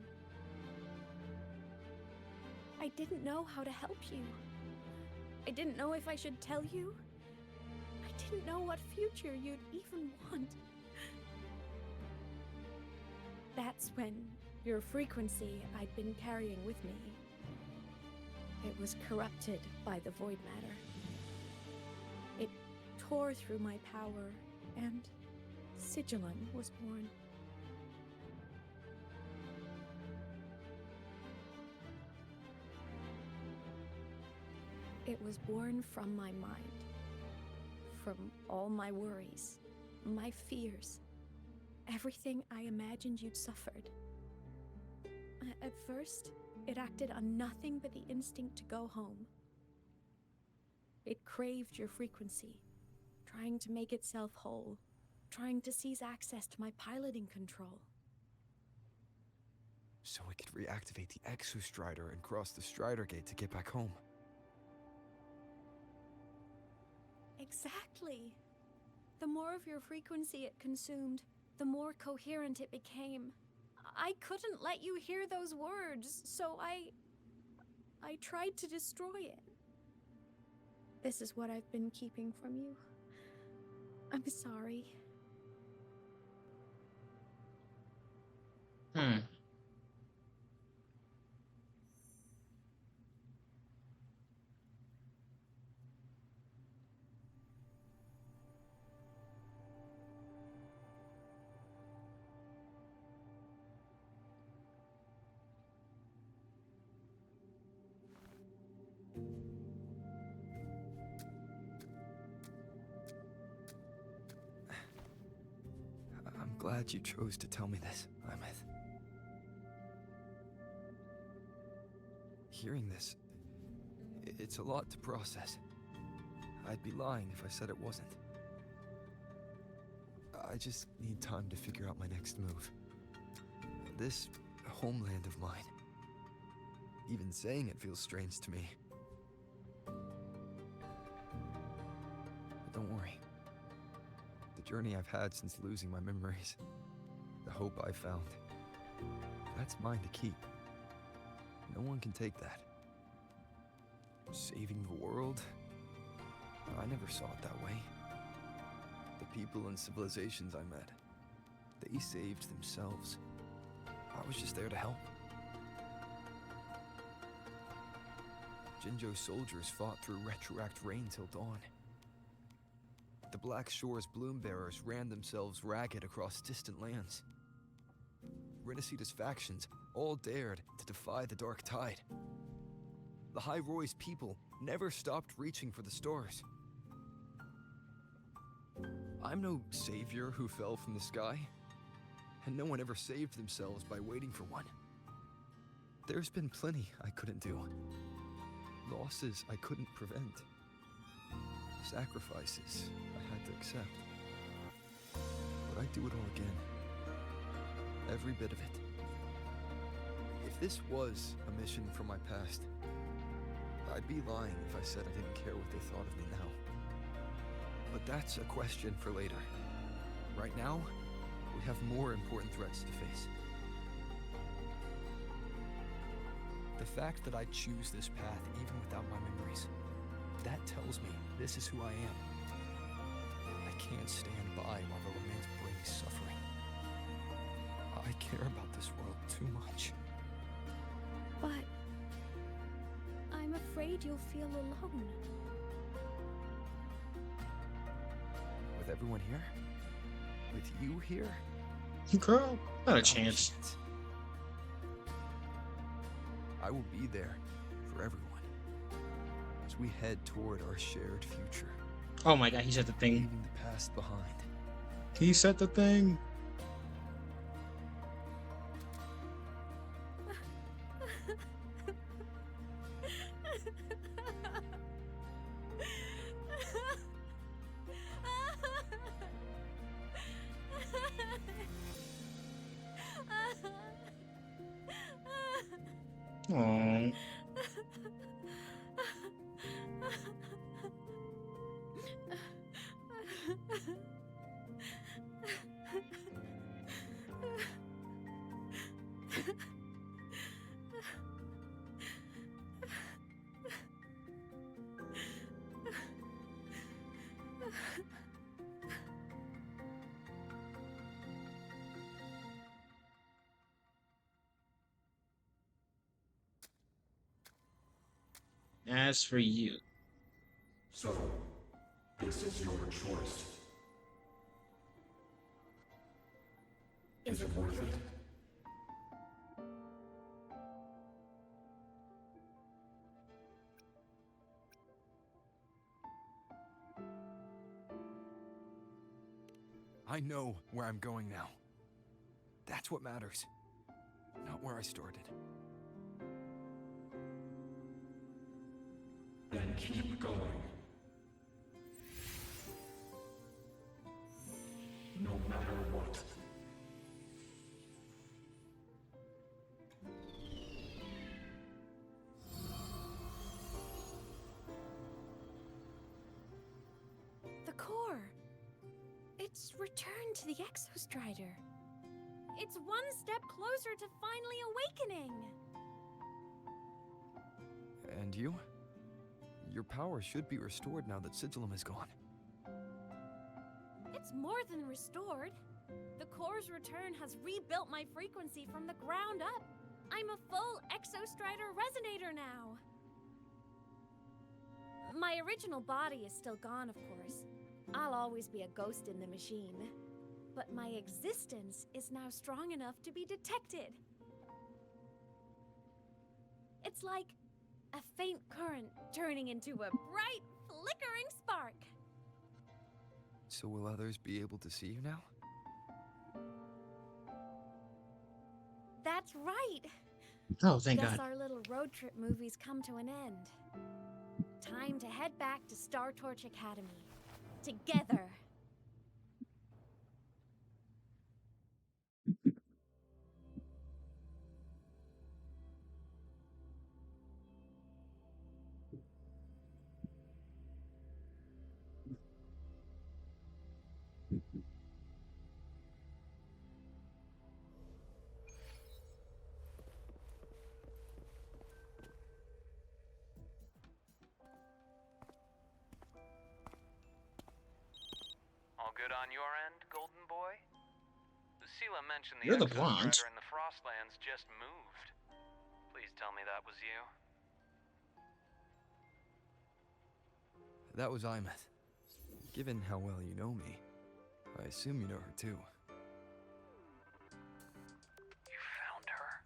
I didn't know how to help you. I didn't know if I should tell you. I didn't know what future you'd even want. That's when your frequency I'd been carrying with me, it was corrupted by the void matter. It tore through my power, and 𝔱𝔬𝔲 was born. It was born from my mind, from all my worries, my fears, everything I imagined you'd suffered. At first, it acted on nothing but the instinct to go home. It craved your frequency, trying to make itself whole, trying to seize access to my piloting control. So it could reactivate the exo-strider and cross the strider gate to get back home. Exactly. The more of your frequency it consumed, the more coherent it became. I couldn't let you hear those words, so I tried to destroy it. This is what I've been keeping from you. I'm sorry. I'm glad you chose to tell me this, Aemeath. Hearing this, it's a lot to process. I'd be lying if I said it wasn't. I just need time to figure out my next move. This homeland of mine, even saying it feels strange to me. But don't worry. The journey I've had since losing my memories, the hope I found, that's mine to keep. No one can take that. Saving the world? I never saw it that way. The people and civilizations I met, they saved themselves. I was just there to help. 𝔱𝔬𝔱𝔬 soldiers fought through retroact rain till dawn. The Black Shore's bloom-bearers ran themselves ragged across distant lands. Rinasita's factions all dared to defy the dark tide. Lohai-Roi's people never stopped reaching for the stars. I'm no savior who fell from the sky, and no one ever saved themselves by waiting for one. There's been plenty I couldn't do. Losses I couldn't prevent. Sacrifices I had to accept. But I'd do it all again. Every bit of it. If this was a mission from my past, I'd be lying if I said I didn't care what they thought of me now. But that's a question for later. Right now, we have more important threats to face. The fact that I choose this path even without my memories, that tells me this is who I am. I can't stand by while the lament brings suffering. I care about this world too much. But I'm afraid you'll feel alone. With everyone here? With you here? Girl, not a chance. I will be there for everyone as we head toward our shared future. Oh my god, he said the thing. Leaving the past behind. He said the thing. Aww. As for you. So, this is your choice. Is it worth it? I know where I'm going now. That's what matters. Not where I started. Then keep going. No matter what. The core. It's returned to the exo-strider. It's one step closer to finally awakening. And you? Your power should be restored now that 𝔦𝔫𝔱𝔬𝔫 is gone. It's more than restored. The core's return has rebuilt my frequency from the ground up. I'm a full exo-strider resonator now. My original body is still gone, of course. I'll always be a ghost in the machine. But my existence is now strong enough to be detected. It's like a faint current turning into a bright, flickering spark. So will others be able to see you now? That's right. Oh, thank Guess God. our little road trip movie's come to an end. Time to head back to Star Torch Academy. Together. All good on your end, Golden Boy? 𝔸𝔬𝔲 mentioned the You're the exo-strider blonde. in the Frostlands just moved. Please tell me that was you. That was Aemeath. Given how well you know me, I assume you know her too. You found her?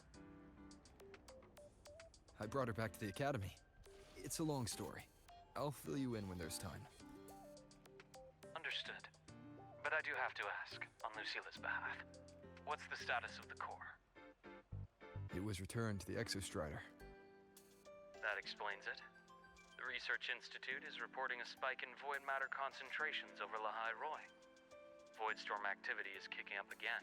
I brought her back to the academy. It's a long story. I'll fill you in when there's time. Understood. But I do have to ask, on Lucille's behalf, what's the status of the core? It was returned to the exo-strider. That explains it. The Research Institute is reporting a spike in void matter concentrations over Lohai-Roi. Voidstorm activity is kicking up again.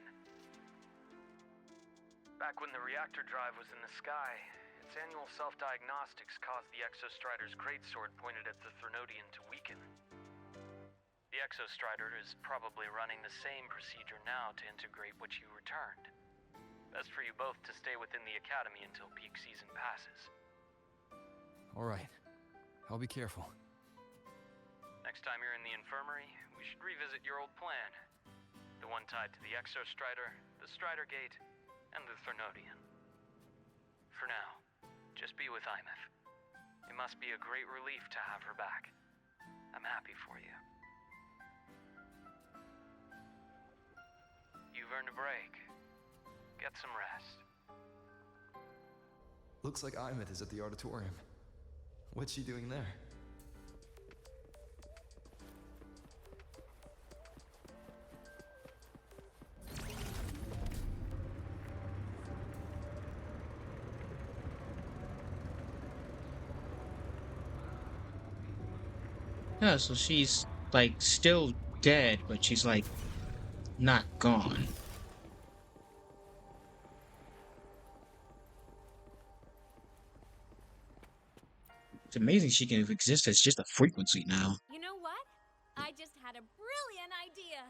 Back when the reactor drive was in the sky, its annual self-diagnostics caused the exo-strider's greatsword pointed at the thernodian to weaken. The exo-strider is probably running the same procedure now to integrate what you returned. Best for you both to stay within the academy until peak season passes. All right. I'll be careful. Next time you're in the infirmary, we should revisit your old plan. The one tied to the exo-strider, the Strider Gate, and the Thernodian. For now, just be with Aemeath. It must be a great relief to have her back. I'm happy for you. You've earned a break. Get some rest. Looks like Aemeath is at the auditorium. What's she doing there? Yeah, so she's like still dead, but she's like not gone. It's amazing she can exist as just a frequency now. You know what? I just had a brilliant idea.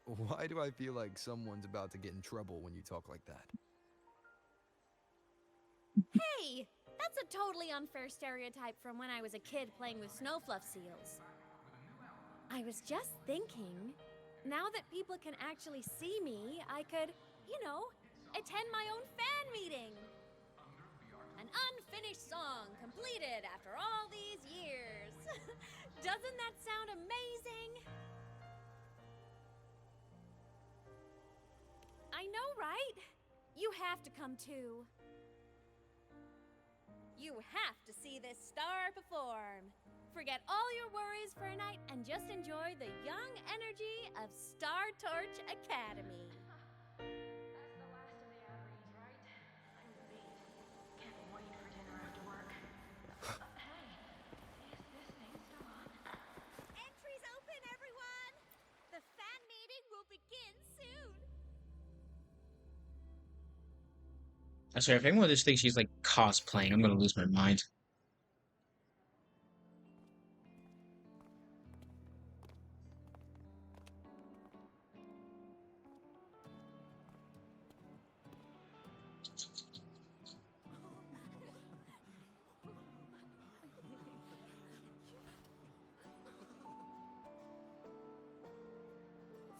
Why do I feel like someone's about to get in trouble when you talk like that? Hey! That's a totally unfair stereotype from when I was a kid playing with snowfluff seals. I was just thinking, now that people can actually see me, I could, you know, attend my own fan meeting. An unfinished song completed after all these years. Doesn't that sound amazing? I know, right? You have to come too. You have to see this star perform. Forget all your worries for a night and just enjoy the young energy of Star Torch Academy. Entries open, everyone! The fan meeting will begin soon. I swear, if anyone just thinks she's like cosplaying, I'm gonna lose my mind.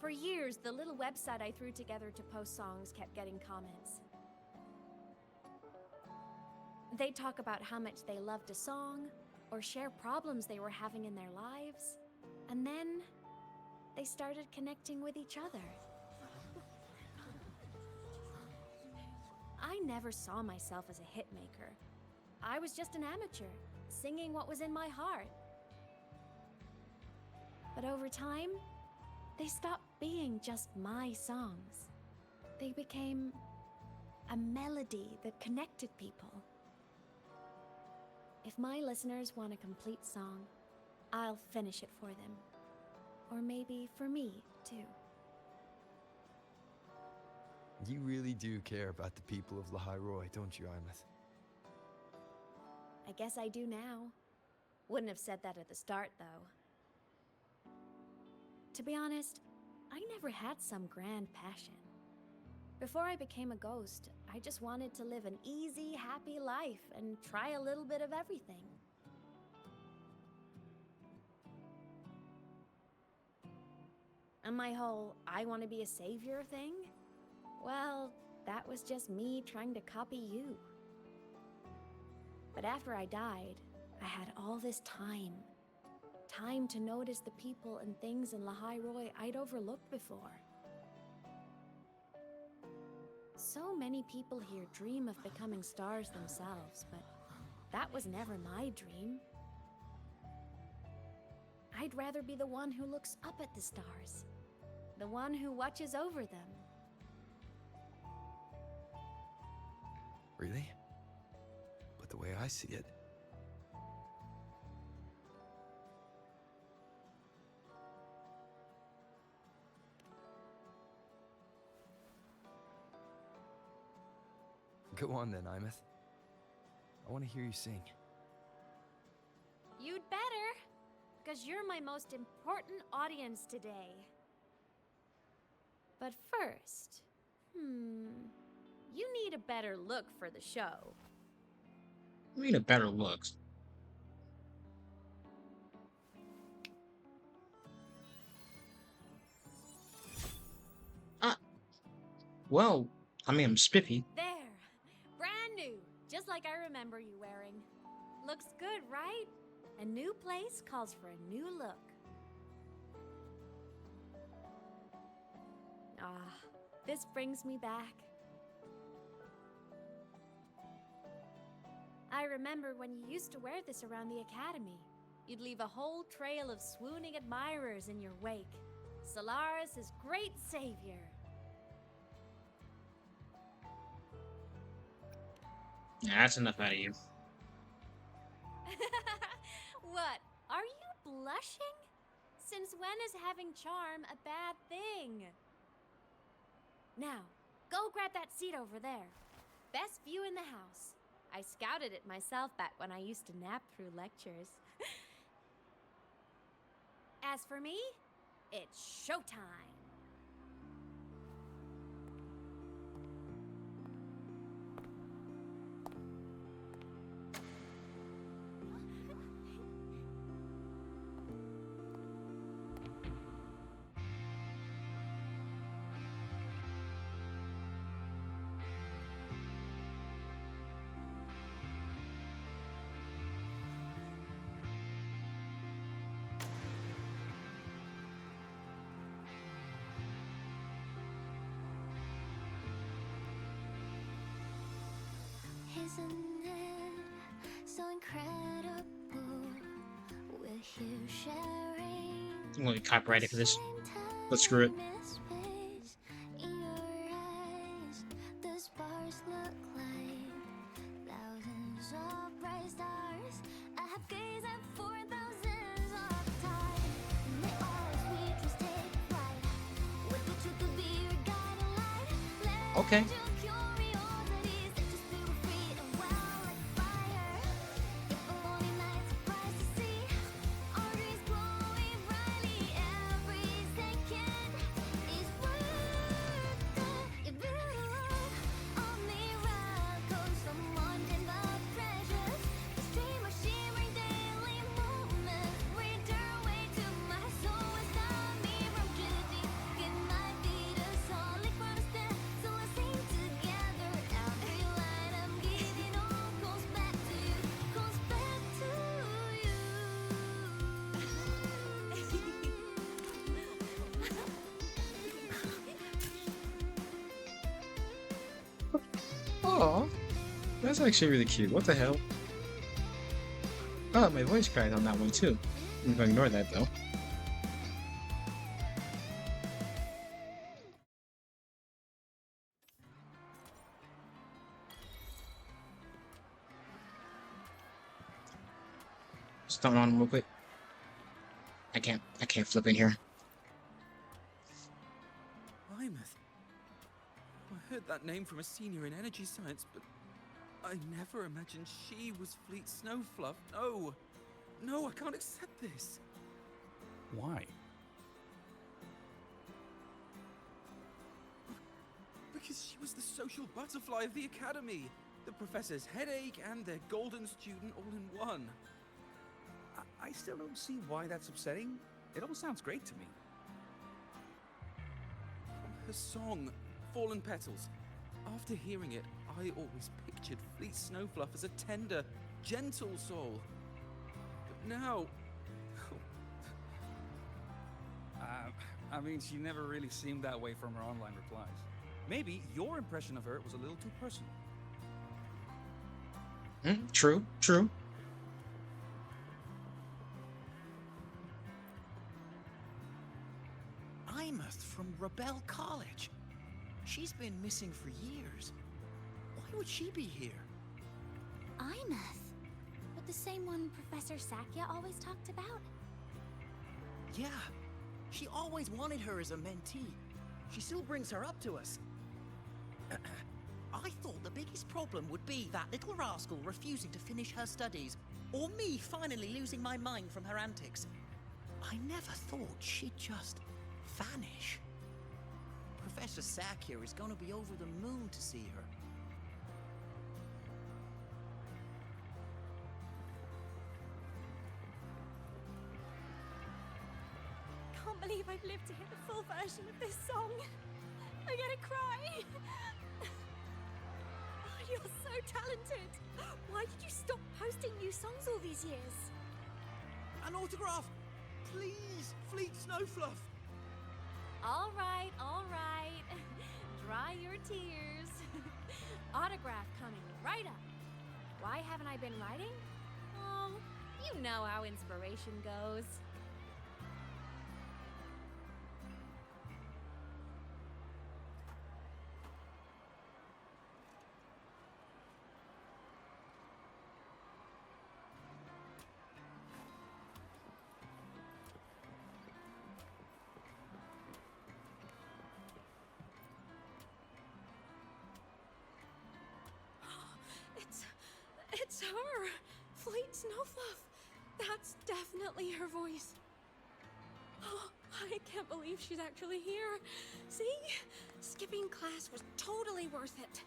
For years, the little website I threw together to post songs kept getting comments. They'd talk about how much they loved a song, or share problems they were having in their lives, and then they started connecting with each other. I never saw myself as a hitmaker. I was just an amateur, singing what was in my heart. But over time, they stopped being just my songs. They became a melody that connected people. If my listeners want a complete song, I'll finish it for them. Or maybe for me, too. You really do care about the people of Lohai-Roi, don't you, Aemeath? I guess I do now. Wouldn't have said that at the start, though. To be honest, I never had some grand passion. Before I became a ghost, I just wanted to live an easy, happy life and try a little bit of everything. And my whole I want to be a savior thing? Well, that was just me trying to copy you. But after I died, I had all this time. time to notice the people and things in Lohai-Roi I'd overlooked before. So many people here dream of becoming stars themselves, but that was never my dream. I'd rather be the one who looks up at the stars, the one who watches over them. Really? But the way I see it, go on then, Aemeath. I want to hear you sing. You'd better, because you're my most important audience today. But first, you need a better look for the show. I need a better look. Well, I mean, I'm spiffy. There, brand new, just like I remember you wearing. Looks good, right? A new place calls for a new look. Ah, this brings me back. I remember when you used to wear this around the academy. You'd leave a whole trail of swooning admirers in your wake. Solaris' great savior. Yeah, that's enough out of you. What? Are you blushing? Since when is having charm a bad thing? Now, go grab that seat over there. Best view in the house. I scouted it myself back when I used to nap through lectures. As for me, it's showtime. Isn't it so incredible? We're here sharing. I'm gonna be copyrighted for this. But screw it. In your eyes, the sparks look like thousands of bright stars. I have gazed at for thousands of times. May all sweetness take flight. With the truth to be your guiding light. Okay. Aw, that's actually really cute. What the hell? Oh, my voice cracked on that one too. I'm gonna ignore that though. Stun on him real quick. I can't flip in here. Aemeath. I heard that name from a senior in energy science, but I never imagined she was Fleet Snowfluff. No! No, I can't accept this! Why? Because she was the social butterfly of the academy, the professor's headache and their golden student all in one. I still don't see why that's upsetting. It all sounds great to me. Her song, Fallen Petals. After hearing it, I always pictured Fleet Snowfluff as a tender, gentle soul. But now, I mean, she never really seemed that way from her online replies. Maybe your impression of her was a little too personal. True, true. Aemeath from Rebel College. She's been missing for years. Why would she be here? Aemeath? But the same one Professor 𝔟𝔬𝔲𝔬𝔬 always talked about? Yeah. She always wanted her as a mentee. She still brings her up to us. I thought the biggest problem would be that little rascal refusing to finish her studies, or me finally losing my mind from her antics. I never thought she'd just vanish. Professor 𝔟𝔬𝔲𝔬𝔬 is gonna be over the moon to see her. Can't believe I've lived to hear the full version of this song. I'm gonna cry. Oh, you're so talented. Why did you stop posting new songs all these years? An autograph! Please, Fleet 𝔦𝔫𝔱𝔬𝔬𝔬. All right, all right. Dry your tears. Autograph coming right up. Why haven't I been writing? Oh, you know how inspiration goes. It's her! Fleet 𝔦𝔫𝔱𝔬𝔬. That's definitely her voice. Oh, I can't believe she's actually here. See? Skipping class was totally worth it.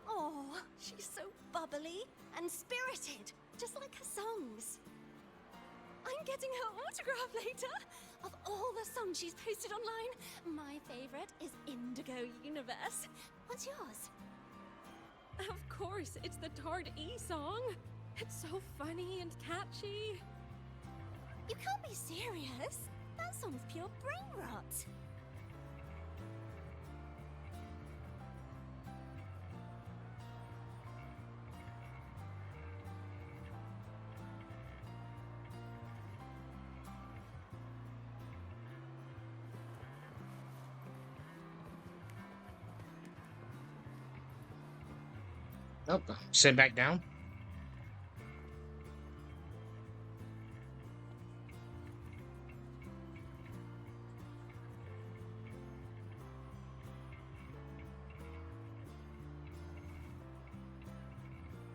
Oh, she's so bubbly and spirited, just like her songs. I'm getting her autograph later. Of all the songs she's posted online, my favorite is Indigo Universe. What's yours? Of course, it's the 𝔻𝔻𝔻𝔻 song. It's so funny and catchy. You can't be serious. That song's pure brain rot. Oh, sit back down.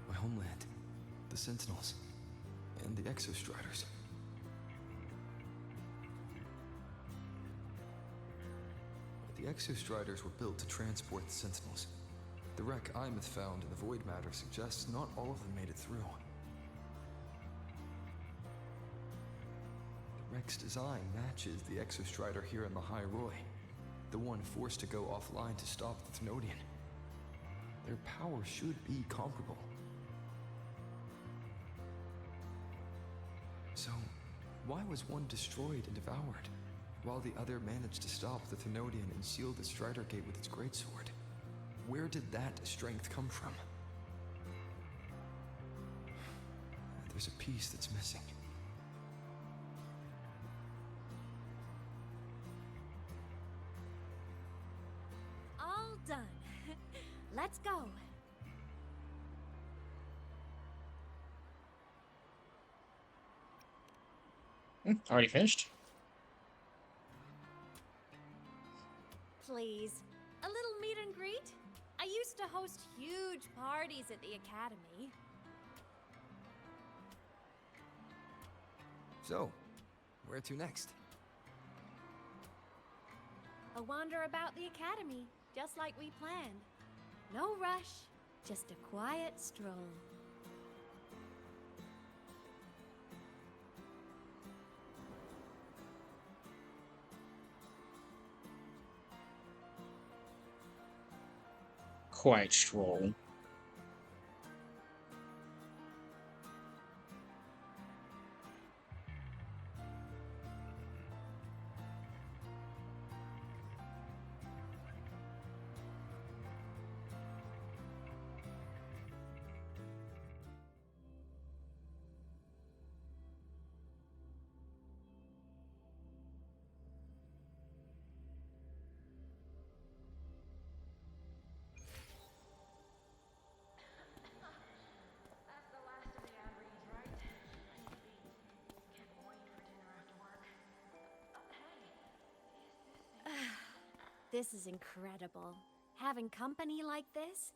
My homeland, the Sentinels, and the exo-striders. The exo-striders were built to transport the Sentinels. The wreck Aemeath found in the void matter suggests not all of them made it through. The wreck's design matches the exo-strider here in Lohai-Roi, the one forced to go offline to stop the 𝔦𝔫𝔱𝔬𝔮𝔬𝔮. Their power should be comparable. So, why was one destroyed and devoured, while the other managed to stop the 𝔦𝔬𝔱𝔬𝔮 and seal the strider gate with its greatsword? Where did that strength come from? There's a piece that's missing. All done. Let's go. Already finished? Please, a little meet and greet? I used to host huge parties at the academy. So, where to next? A wander about the academy, just like we planned. No rush, just a quiet stroll. Quiet stroll. This is incredible. Having company like this?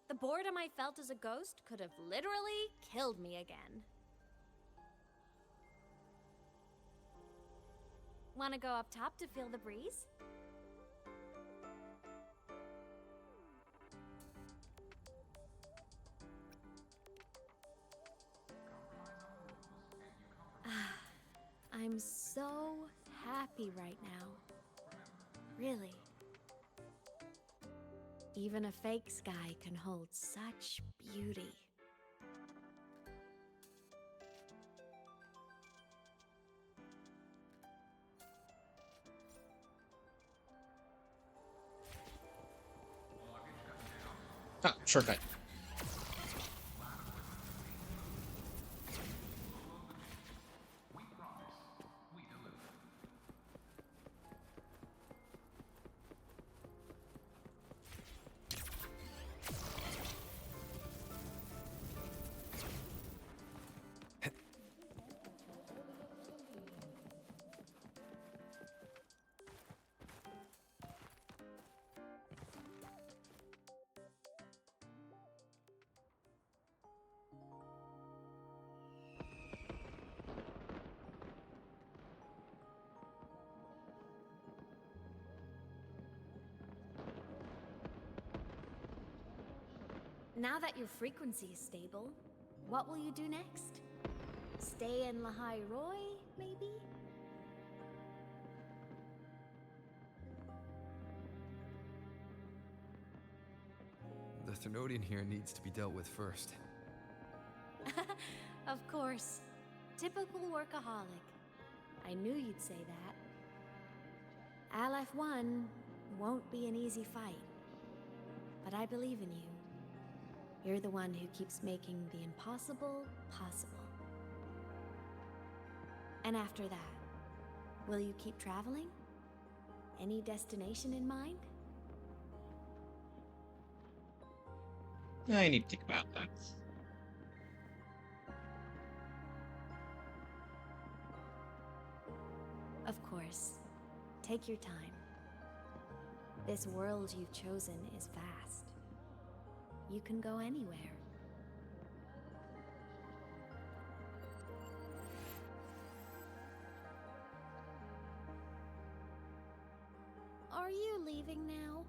The boredom I felt as a ghost could have literally killed me again. Want to go up top to feel the breeze? I'm so happy right now. Really. Even a fake sky can hold such beauty. Ah, shortcut. Now that your frequency is stable, what will you do next? Stay in Lohai-Roi, maybe? The thernodian here needs to be dealt with first. Of course. Typical workaholic. I knew you'd say that. Aleph-1 won't be an easy fight. But I believe in you. You're the one who keeps making the impossible possible. And after that, will you keep traveling? Any destination in mind? I need to think about that. Of course. Take your time. This world you've chosen is vast. You can go anywhere. Are you leaving now?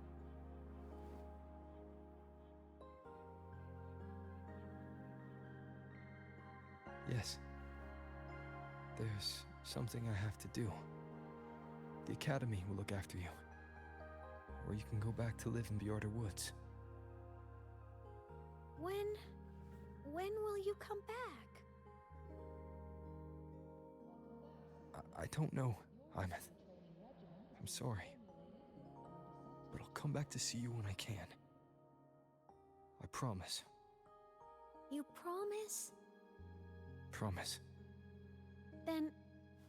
Yes. There's something I have to do. The Academy will look after you. Or you can go back to live in Bjorder Woods. When will you come back? I don't know, Aemeath. I'm sorry. But I'll come back to see you when I can. I promise. You promise? Promise. Then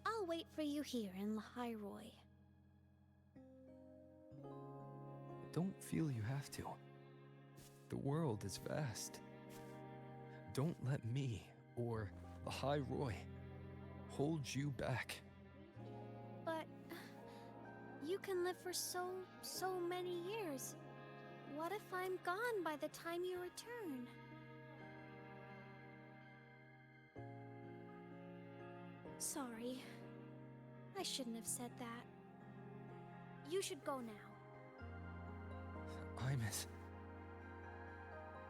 I'll wait for you here in Lohai-Roi. Don't feel you have to. The world is vast. Don't let me, or Lohai-Roi, hold you back. But you can live for so many years. What if I'm gone by the time you return? Sorry. I shouldn't have said that. You should go now. Aemeath.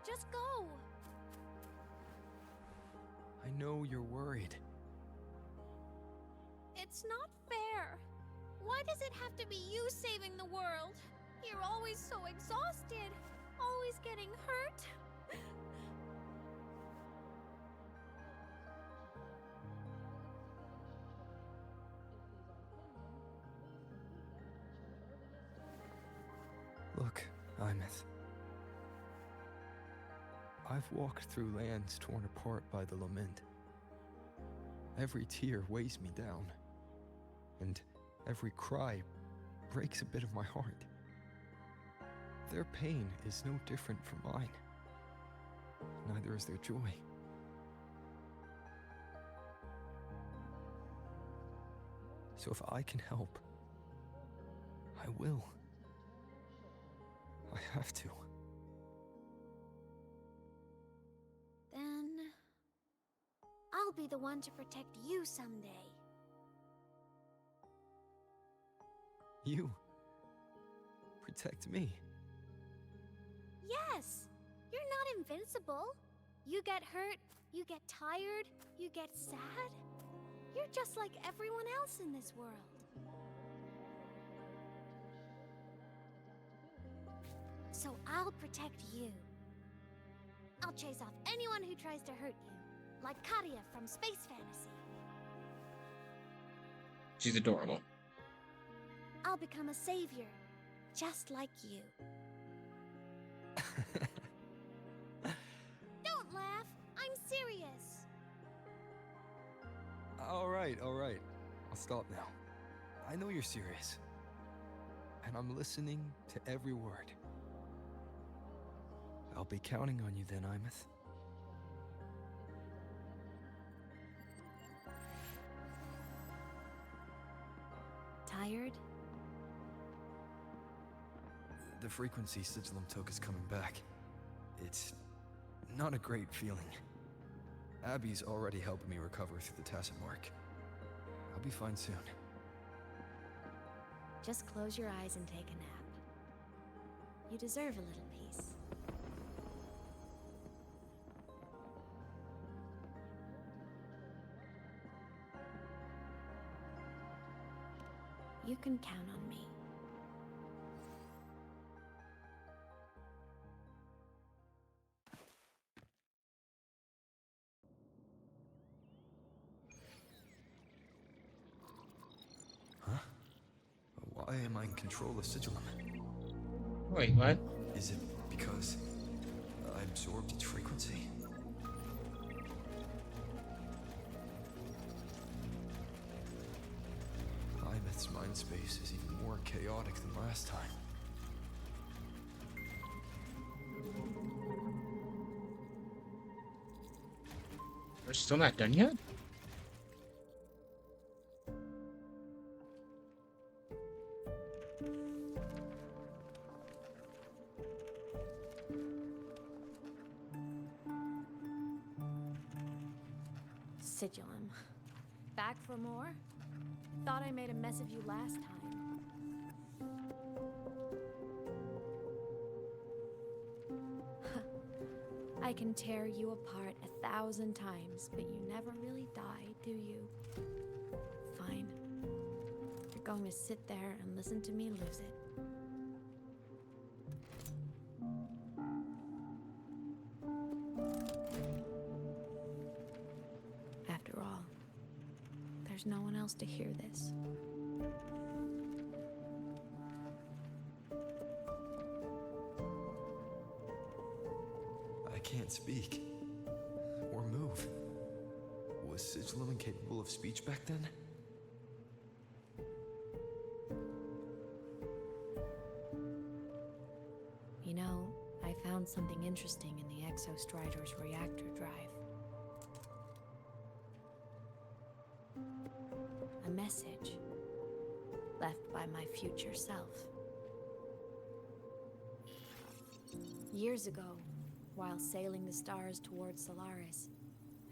Just go! I know you're worried. It's not fair. Why does it have to be you saving the world? You're always so exhausted, always getting hurt. Look, Aemeath. I've walked through lands torn apart by the lament. Every tear weighs me down, and every cry breaks a bit of my heart. Their pain is no different from mine. Neither is their joy. So if I can help, I will. I have to. Then I'll be the one to protect you someday. You protect me. Yes! You're not invincible. You get hurt, you get tired, you get sad. You're just like everyone else in this world. So I'll protect you. I'll chase off anyone who tries to hurt you, like Katia from Space Fantasy. She's adorable. I'll become a savior, just like you. Don't laugh! I'm serious! Alright. I'll stop now. I know you're serious. And I'm listening to every word. I'll be counting on you then, Aemeath. Tired? The frequency 𝔦𝔫𝔱𝔬 took is coming back. It's not a great feeling. Abby's already helping me recover through the tacit mark. I'll be fine soon. Just close your eyes and take a nap. You deserve a little peace. You can count on me. Huh? Why am I in control of 𝔦𝔫𝔱𝔬? Wait, what? Is it because I absorbed its frequency? Aemeath's mind space is even more chaotic than last time. We're still not done yet? 𝔦𝔫𝔱𝔬. Back for more? Thought I made a mess of you last time. I can tear you apart 1,000 times, but you never really die, do you? Fine. You're going to sit there and listen to me lose it. After all, there's no one else to hear this. I can't speak. Or move. Was 𝔦𝔫𝔱𝔬 incapable of speech back then? You know, I found something interesting in the exo-strider's reactor drive. A message left by my future self. Years ago, while sailing the stars towards Solaris,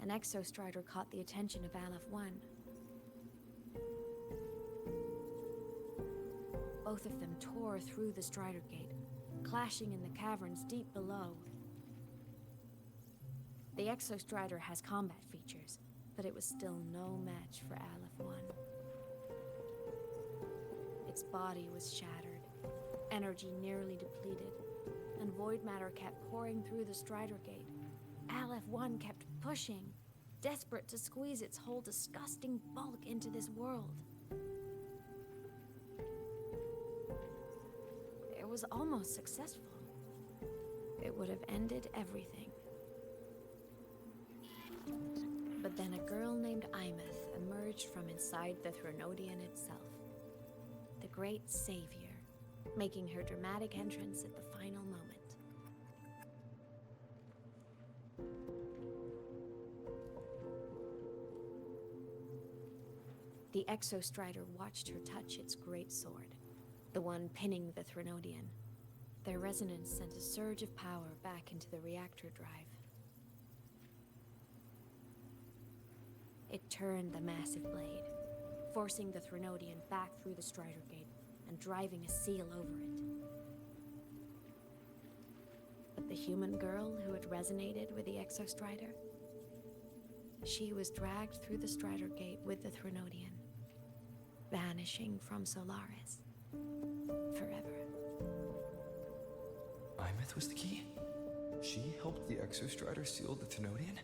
an exo-strider caught the attention of Aleph-1. Both of them tore through the Strider Gate, clashing in the caverns deep below. The exo-strider has combat features, but it was still no match for Aleph-1. Its body was shattered, energy nearly depleted, and void matter kept pouring through the Strider Gate. Aleph-1 kept pushing, desperate to squeeze its whole disgusting bulk into this world. It was almost successful. It would have ended everything. But then a girl named Aemeath emerged from inside the thernodian itself. The great savior, making her dramatic entrance at the final moment. The exo-strider watched her touch its great sword, the one pinning the thernodian, Their resonance sent a surge of power back into the reactor drive. It turned the massive blade, forcing the thernodian back through the Strider Gate and driving a seal over it. But the human girl who had resonated with the exo-strider, she was dragged through the Strider Gate with the thernodian, vanishing from Solaris forever. Aemeath was the key? She helped the exo-strider seal the thernodian?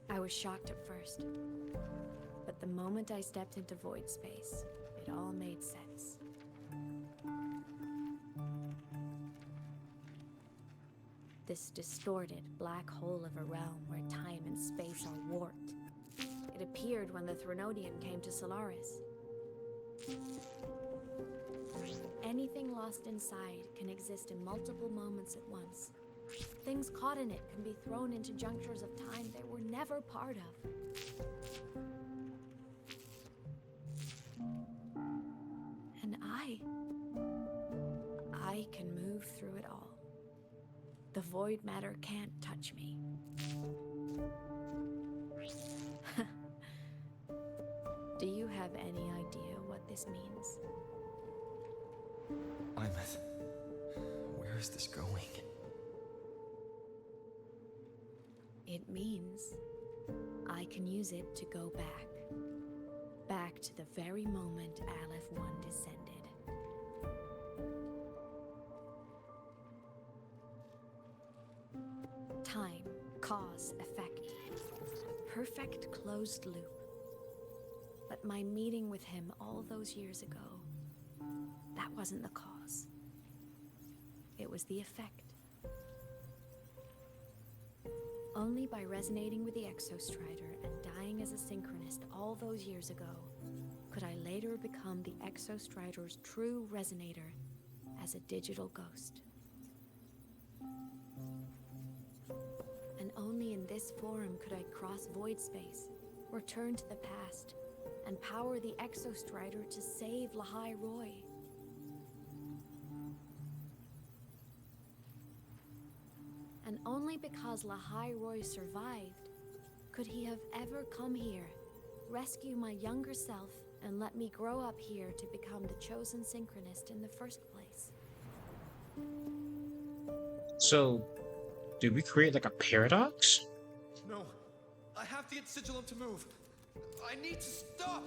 I was shocked at first, but the moment I stepped into void space, it all made sense. This distorted black hole of a realm where time and space are warped. It appeared when the thernodian came to Solaris. Anything lost inside can exist in multiple moments at once. Things caught in it can be thrown into junctures of time they were never part of. And I can move through it all. The void matter can't touch me. Do you have any idea what this means? Aemeath, where is this going? It means I can use it to go back to the very moment Aleph 1 descended. Time, cause, effect. Perfect closed loop. But my meeting with him all those years ago, that wasn't the cause. It was the effect. Only by resonating with the exo-strider and dying as a synchronist all those years ago could I later become the exo-strider's true resonator as a digital ghost. And only in this forum could I cross void space, return to the past, and power the exo-strider to save Lohai-Roi. And only because Lohai-Roi survived could he have ever come here, rescue my younger self, and let me grow up here to become the chosen synchronist in the first place. So, did we create like a paradox? No, I have to get 𝔦𝔫𝔱𝔬𝔫 to move. I need to stop!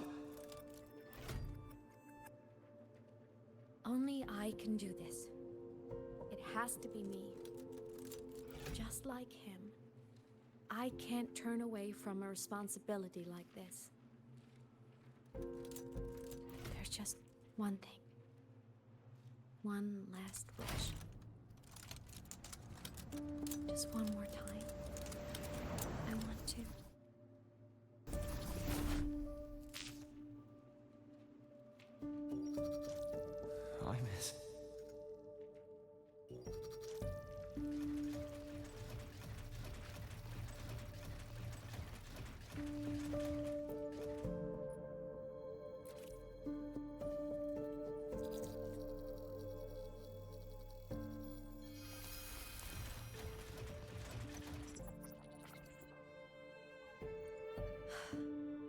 Only I can do this. It has to be me. Just like him, I can't turn away from a responsibility like this. There's just one thing. One last wish. Just one more time. I want to. Aemeath.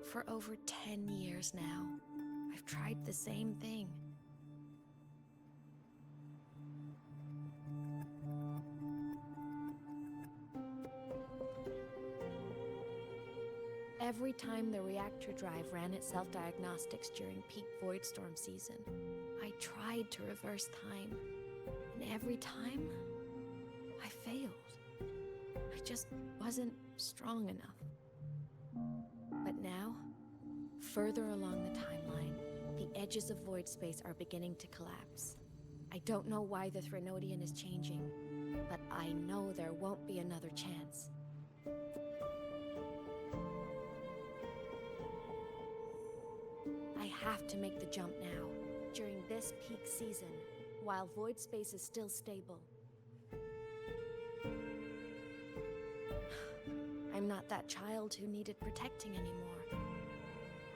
For over 10 years now, I've tried the same thing. Every time the reactor drive ran its self-diagnostics during peak void storm season, I tried to reverse time. And every time, I failed. I just wasn't strong enough. But now, further along the timeline, the edges of void space are beginning to collapse. I don't know why the thernodian is changing, but I know there won't be another chance. I have to make the jump now, during this peak season, while void space is still stable. I'm not that child who needed protecting anymore.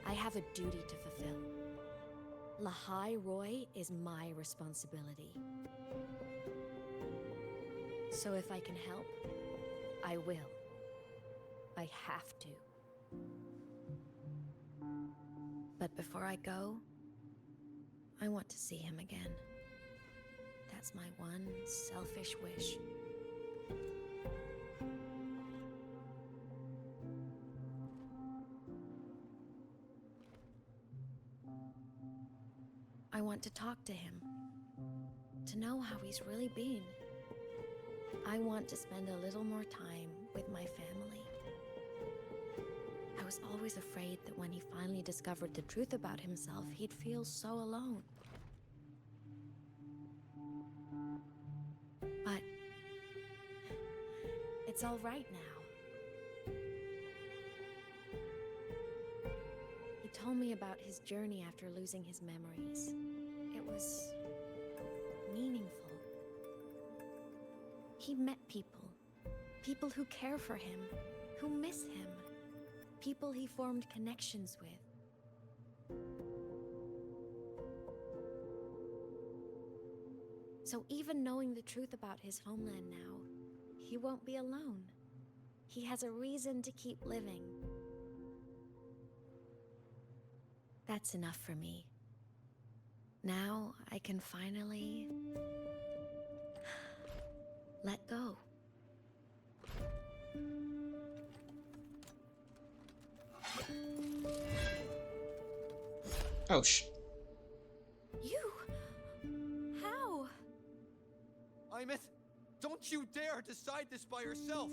I have a duty to fulfill. Lohai-Roi is my responsibility. So if I can help, I will. I have to. But before I go, I want to see him again. That's my one selfish wish. I want to talk to him, to know how he's really been. I want to spend a little more time with my family. I was always afraid that when he finally discovered the truth about himself, he'd feel so alone. But it's all right now. He told me about his journey after losing his memories. It was meaningful. He met people. People who care for him, who miss him. People he formed connections with. So even knowing the truth about his homeland now, he won't be alone. He has a reason to keep living. That's enough for me. Now I can finally let go. Oh, sh. You? How? Aemeath, don't you dare decide this by yourself!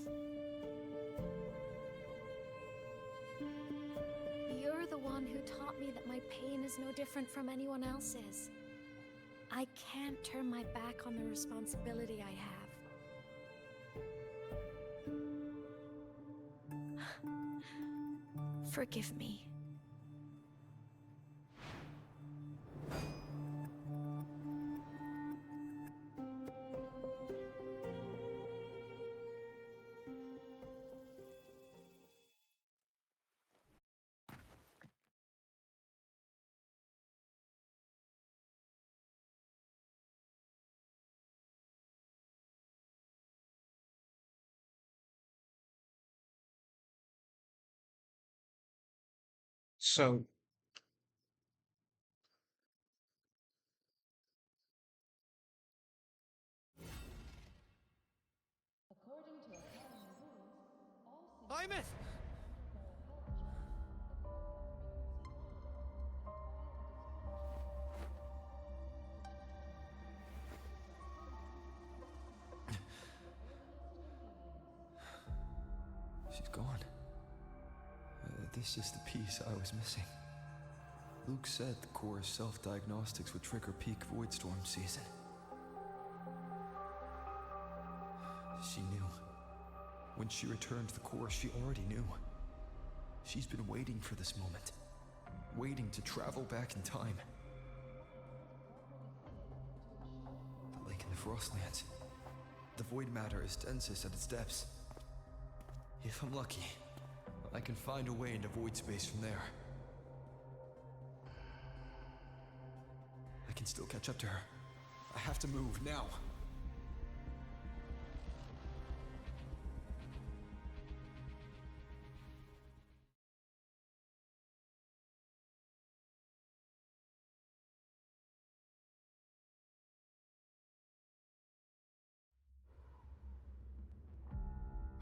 You're the one who taught me that my pain is no different from anyone else's. I can't turn my back on the responsibility I have. Forgive me. So, Aemeath! She's gone. This is the piece I was missing. Luke said the core's self-diagnostics would trigger peak Voidstorm season. She knew. When she returned to the core, she already knew. She's been waiting for this moment. Waiting to travel back in time. The lake in the Frostlands. The void matter is densest at its depths. If I'm lucky, I can find a way into void space from there. I can still catch up to her. I have to move now.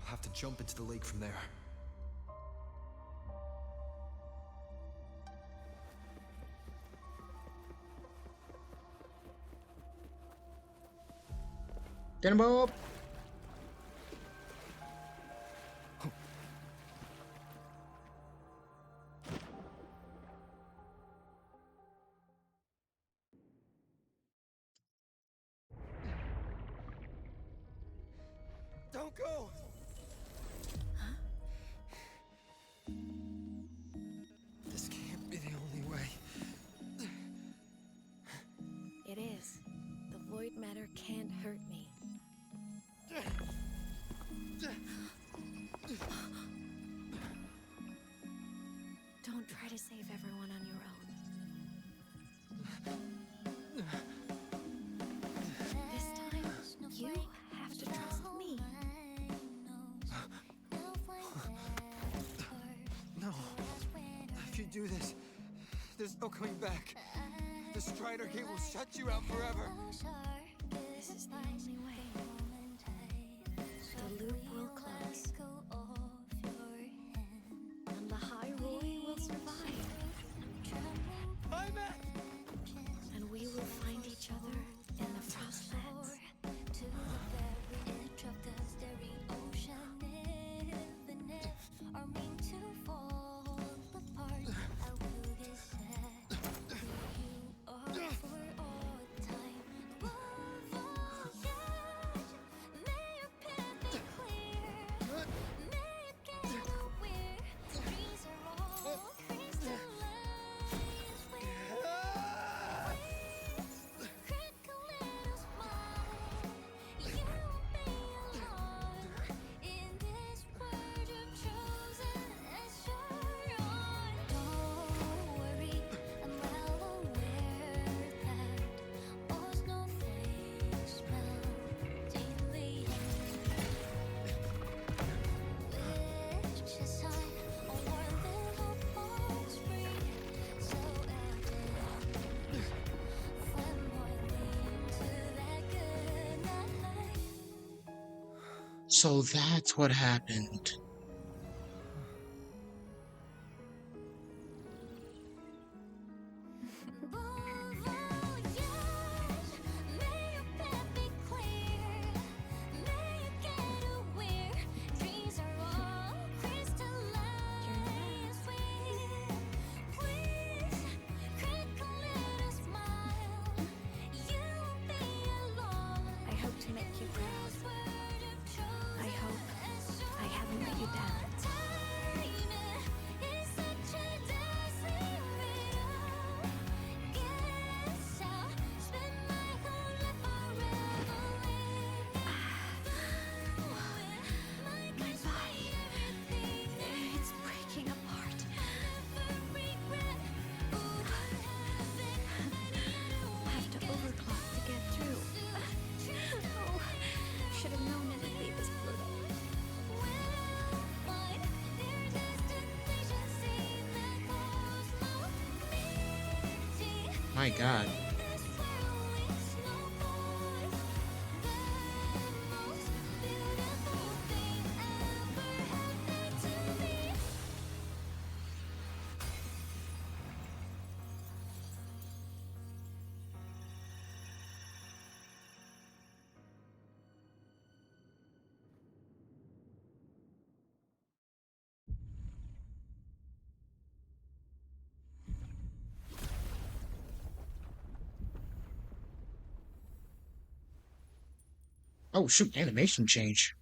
I'll have to jump into the lake from there. get him up! Don't go! This can't be the only way. It is. The void matter can't hurt me. Don't try to save everyone on your own. do this. There's no coming back. The Strider Gate will shut you out forever. This is the only way. The loop will close. And Lohai-Roi will survive. And we will find each other in the Frostlands. So that's what happened. I hope to make you proud. I hope I haven't let you down. My body, it's breaking apart. Have to overclock to get through. Oh, should have known it'd be this brutal. My God. Oh shoot, animation change.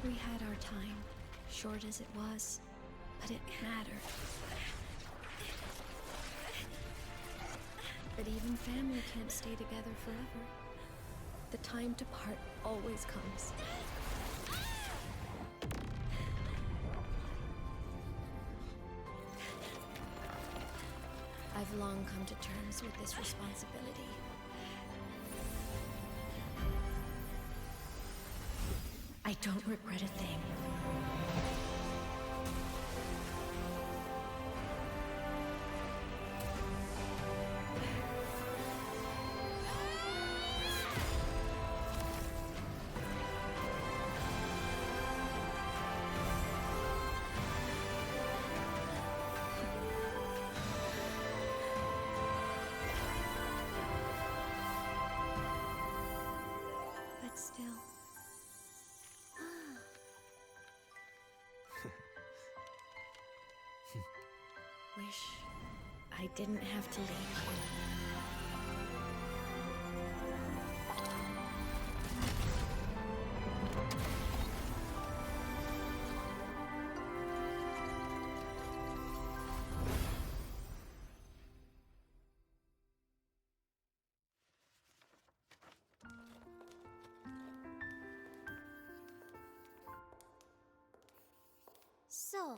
We had our time, short as it was, but it mattered. But even family can't stay together forever. The time to part always comes. I've long come to terms with this responsibility. I don't regret a thing. But still. Wish I didn't have to leave. So,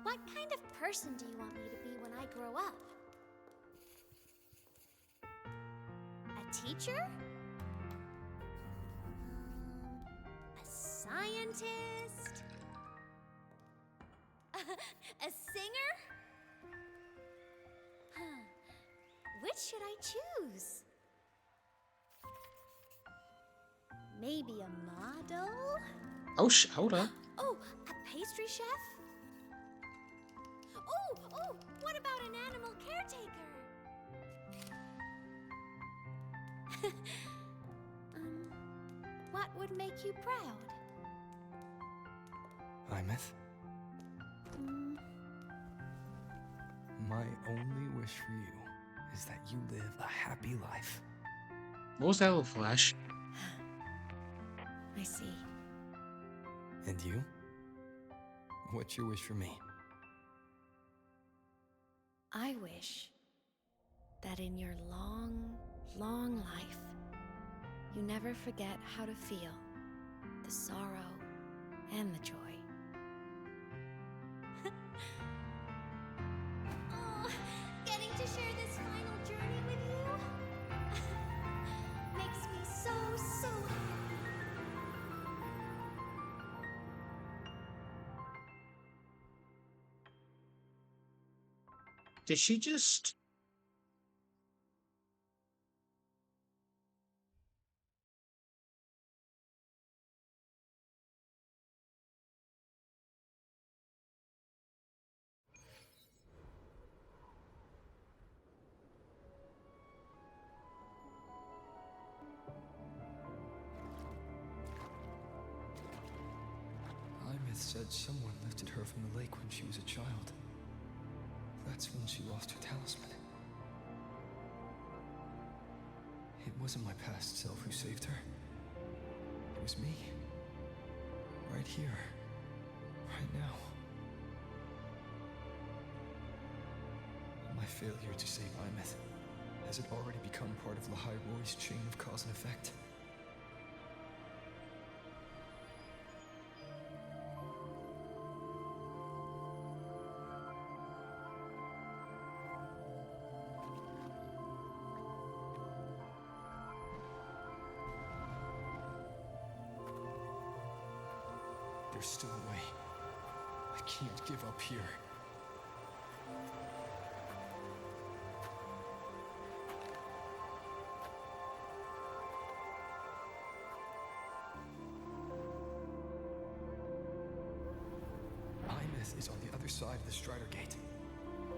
what kind of person do you want me to be when I grow up? A teacher? A scientist? A singer? Huh. Which should I choose? Maybe a model? Oh, hold up. Oh, a pastry chef? Oh, what about an animal caretaker? What would make you proud? Aemeath, my only wish for you is that you live a happy life. What was that little flash? I see. And you? What's your wish for me? I wish that in your long, long life, you never forget how to feel the sorrow and the joy. Oh, getting to share this final journey with you makes me so happy. Did she just... Aemeath said someone lifted her from the lake when she was a child. That's when she lost her talisman. It wasn't my past self who saved her. It was me. Right here. Right now. My failure to save Aemeath, has it already become part of Lohai-Roi's chain of cause and effect? There's still a way. I can't give up here. Aemeath is on the other side of the Strider Gate.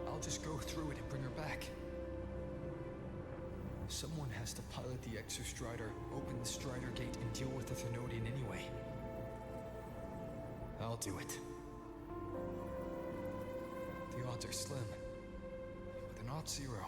I'll just go through it and bring her back. Someone has to pilot the exo-strider, open the Strider Gate, and deal with the thernodian anyway. I'll do it. The odds are slim, but they're not zero.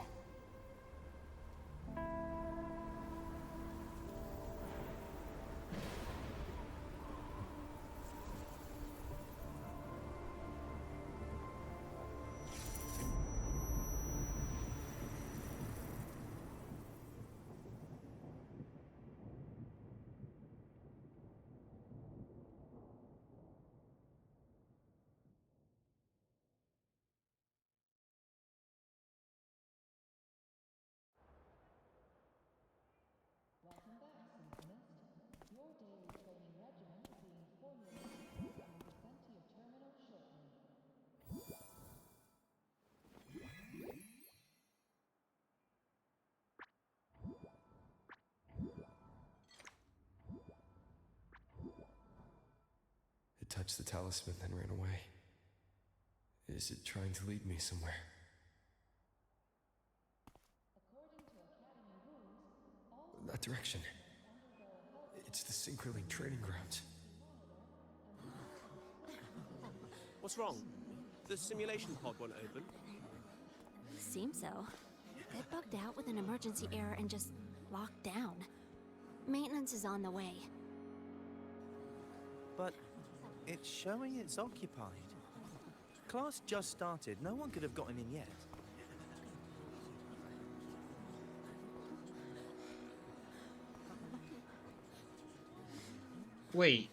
It touched the talisman, then ran away. Is it trying to lead me somewhere? That direction. It's the 𝔟𝔬𝔲𝔩𝔬𝔬 training grounds. What's wrong? The simulation pod won't open? Seems so. It bugged out with an emergency error and just locked down. Maintenance is on the way. But it's showing it's occupied. Class just started. No one could have gotten in yet. Wait.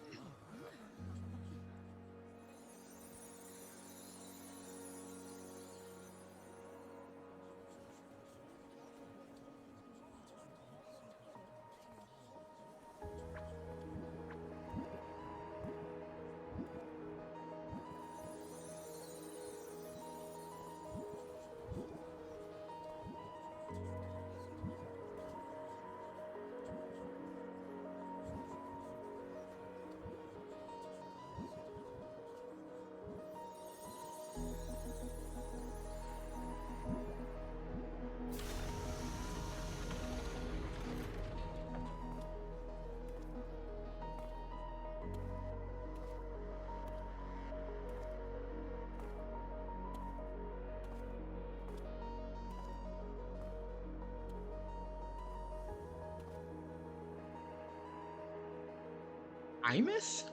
𝔬𝔲𝔬𝔲?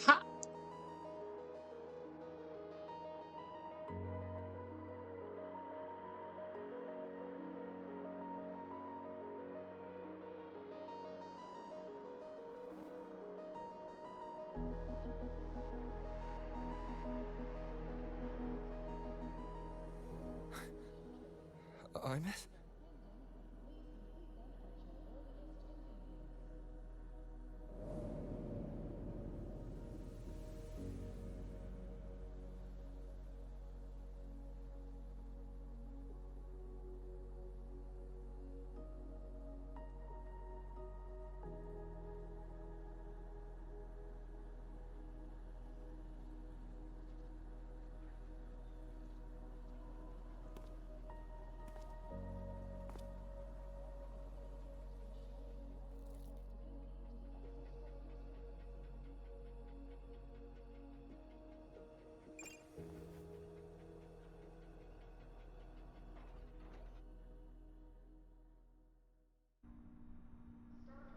Ha! Aemeath?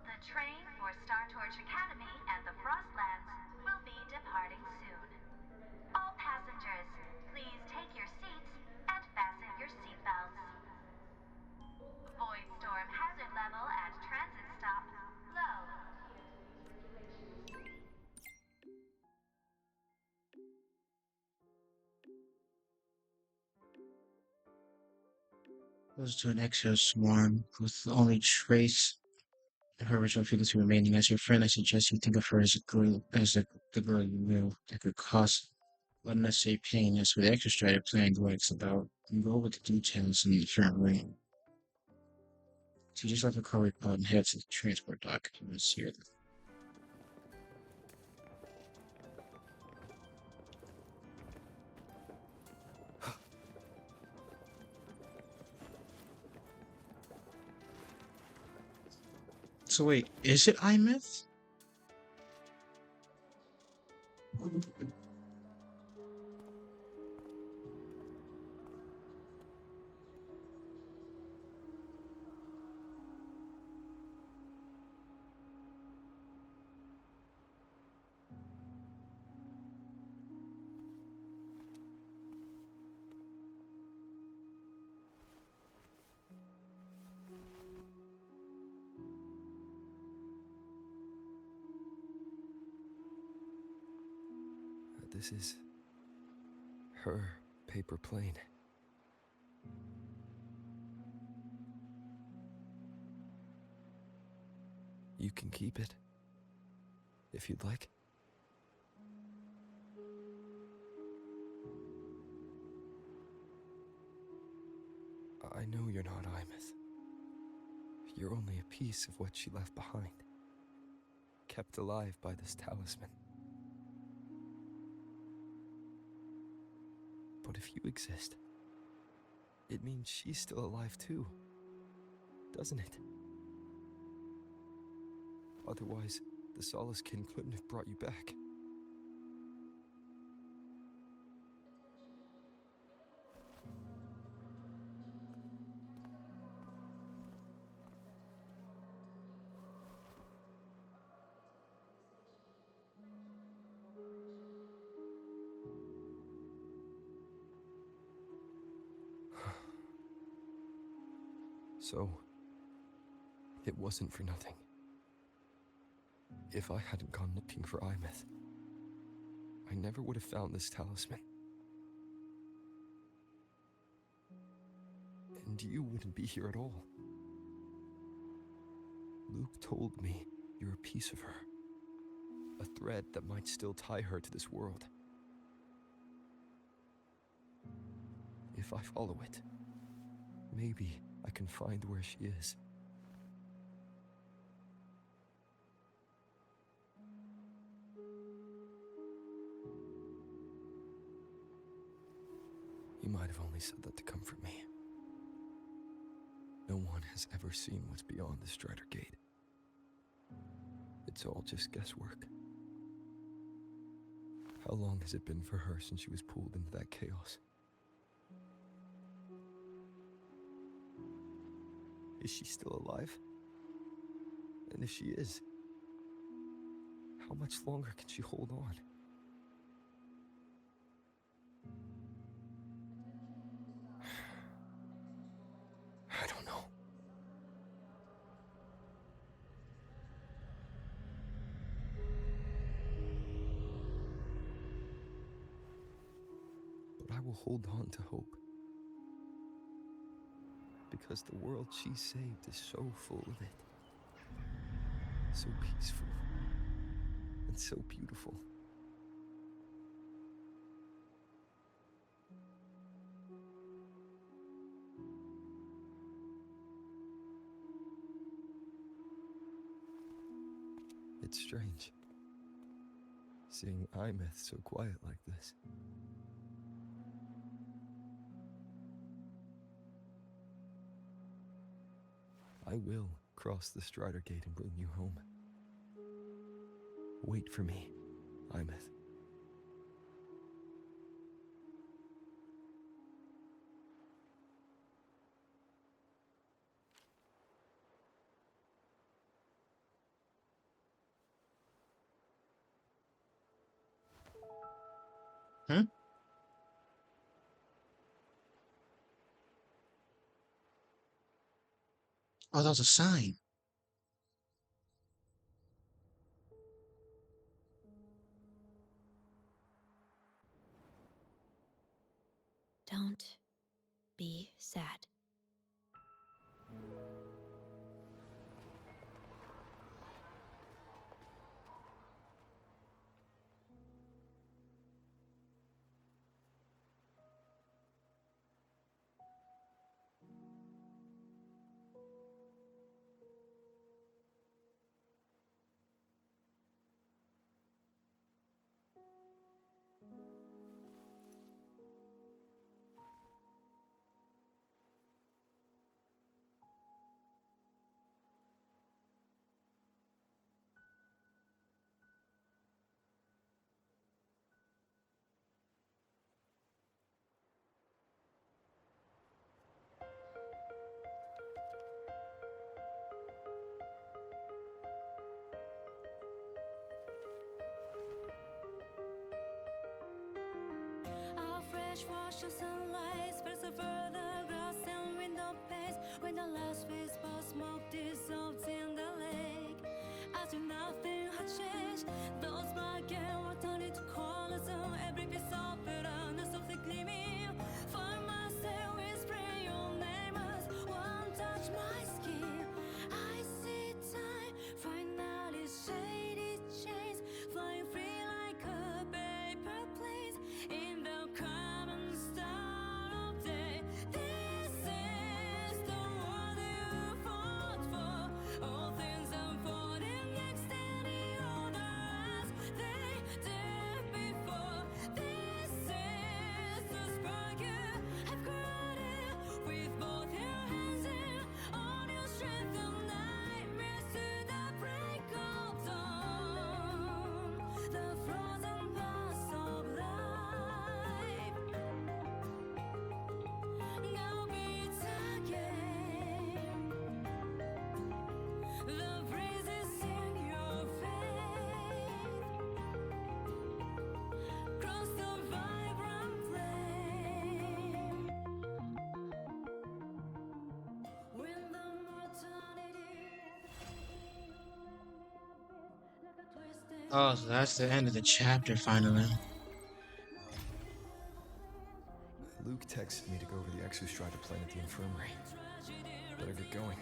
The train for 𝔬𝔬𝔱𝔬𝔬 Academy and the Frostlands will be departing soon. All passengers, please take your seats and fasten your seatbelts. Void storm hazard level at transit stop low. Goes to an exo swarm with the only trace of her original frequency remaining. As your friend, I suggest you think of her as the girl you knew that could cause unnecessary pain. As with the exo-strider plan, what it's about, and go over the details in the front ring. So you just left the car pod and head to the transport dock. You want to see her. So wait, is it Aemeath? This is her paper plane. You can keep it, if you'd like. I know you're not Aemeath. You're only a piece of what she left behind, kept alive by this talisman. But if you exist, it means she's still alive too, doesn't it? Otherwise, the 𝔱𝔬𝔲 couldn't have brought you back. So, it wasn't for nothing. If I hadn't gone looking for Aemeath, I never would have found this talisman. And you wouldn't be here at all. Luke told me you're a piece of her, a thread that might still tie her to this world. If I follow it, maybe I can find where she is. You might have only said that to comfort me. No one has ever seen what's beyond the Strider Gate. It's all just guesswork. How long has it been for her since she was pulled into that chaos? Is she still alive? And if she is, How much longer can she hold on? I don't know. But I will hold on to hope. Because the world she saved is so full of it. So peaceful. And so beautiful. It's strange, seeing Aemeath so quiet like this. I will cross the Strider Gate and bring you home. Wait for me, Aemeath. Hmm? Oh, that was a sign. Don't be sad. Wash the sunlight, spreads over the grass and window panes. When the last whisper of smoke dissolves in the lake, as if nothing had changed, those black and were turned into colors, and every piece of bitterness softly gleaming. Find myself whispering your name as one touch my skin. I see time finally shaded chains, flying free like a paper plane in the common start of day. This is the world you fought for. All things unfolding next any order as they did before. This is the spark you have created with both your hands and all your strength and nightmares to the break of dawn. The frozen past of life now beats again. The breeze is in your face. Cross the vibrant flame. When the mortality like a twisted Oh, so that's the end of the chapter finally. Luke texted me to go over the exo-strider plan at the infirmary. Better get going.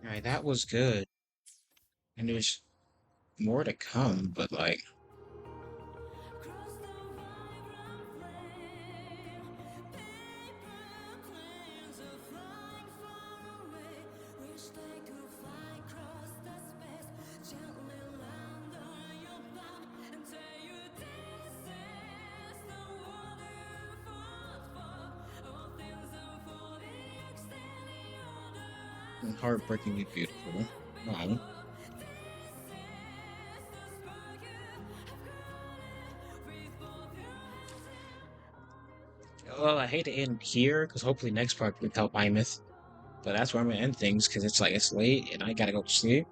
Alright, that was good. And there's more to come, but like... and heartbreakingly beautiful. Wow. Well, I hate to end here, because hopefully next part we help Aemeath. But that's where I'm gonna end things, because it's like, it's late, and I gotta go to sleep.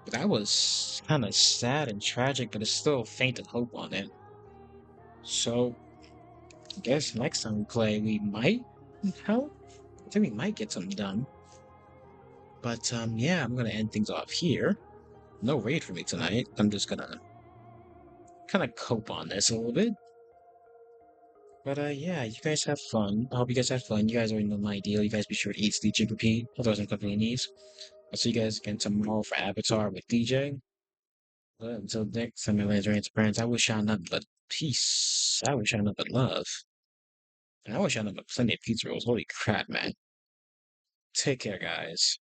But that was kind of sad and tragic, but it's still faint of hope on it. So, I guess next time we play, we might help? I think we might get something done. But, yeah, I'm gonna end things off here. No raid for me tonight. I'm just gonna kind of cope on this a little bit. But, yeah, you guys have fun. I hope you guys have fun. You guys already know my deal. You guys be sure to eat, sleep, drink, repeat. Otherwise, I'm company needs. I'll see you guys again tomorrow for Avatar with DJ. But until next time, my lands, friends, I wish y'all nothing but peace. I wish y'all nothing but love. And I wish y'all nothing but plenty of pizza rolls. Holy crap, man. Take care, guys.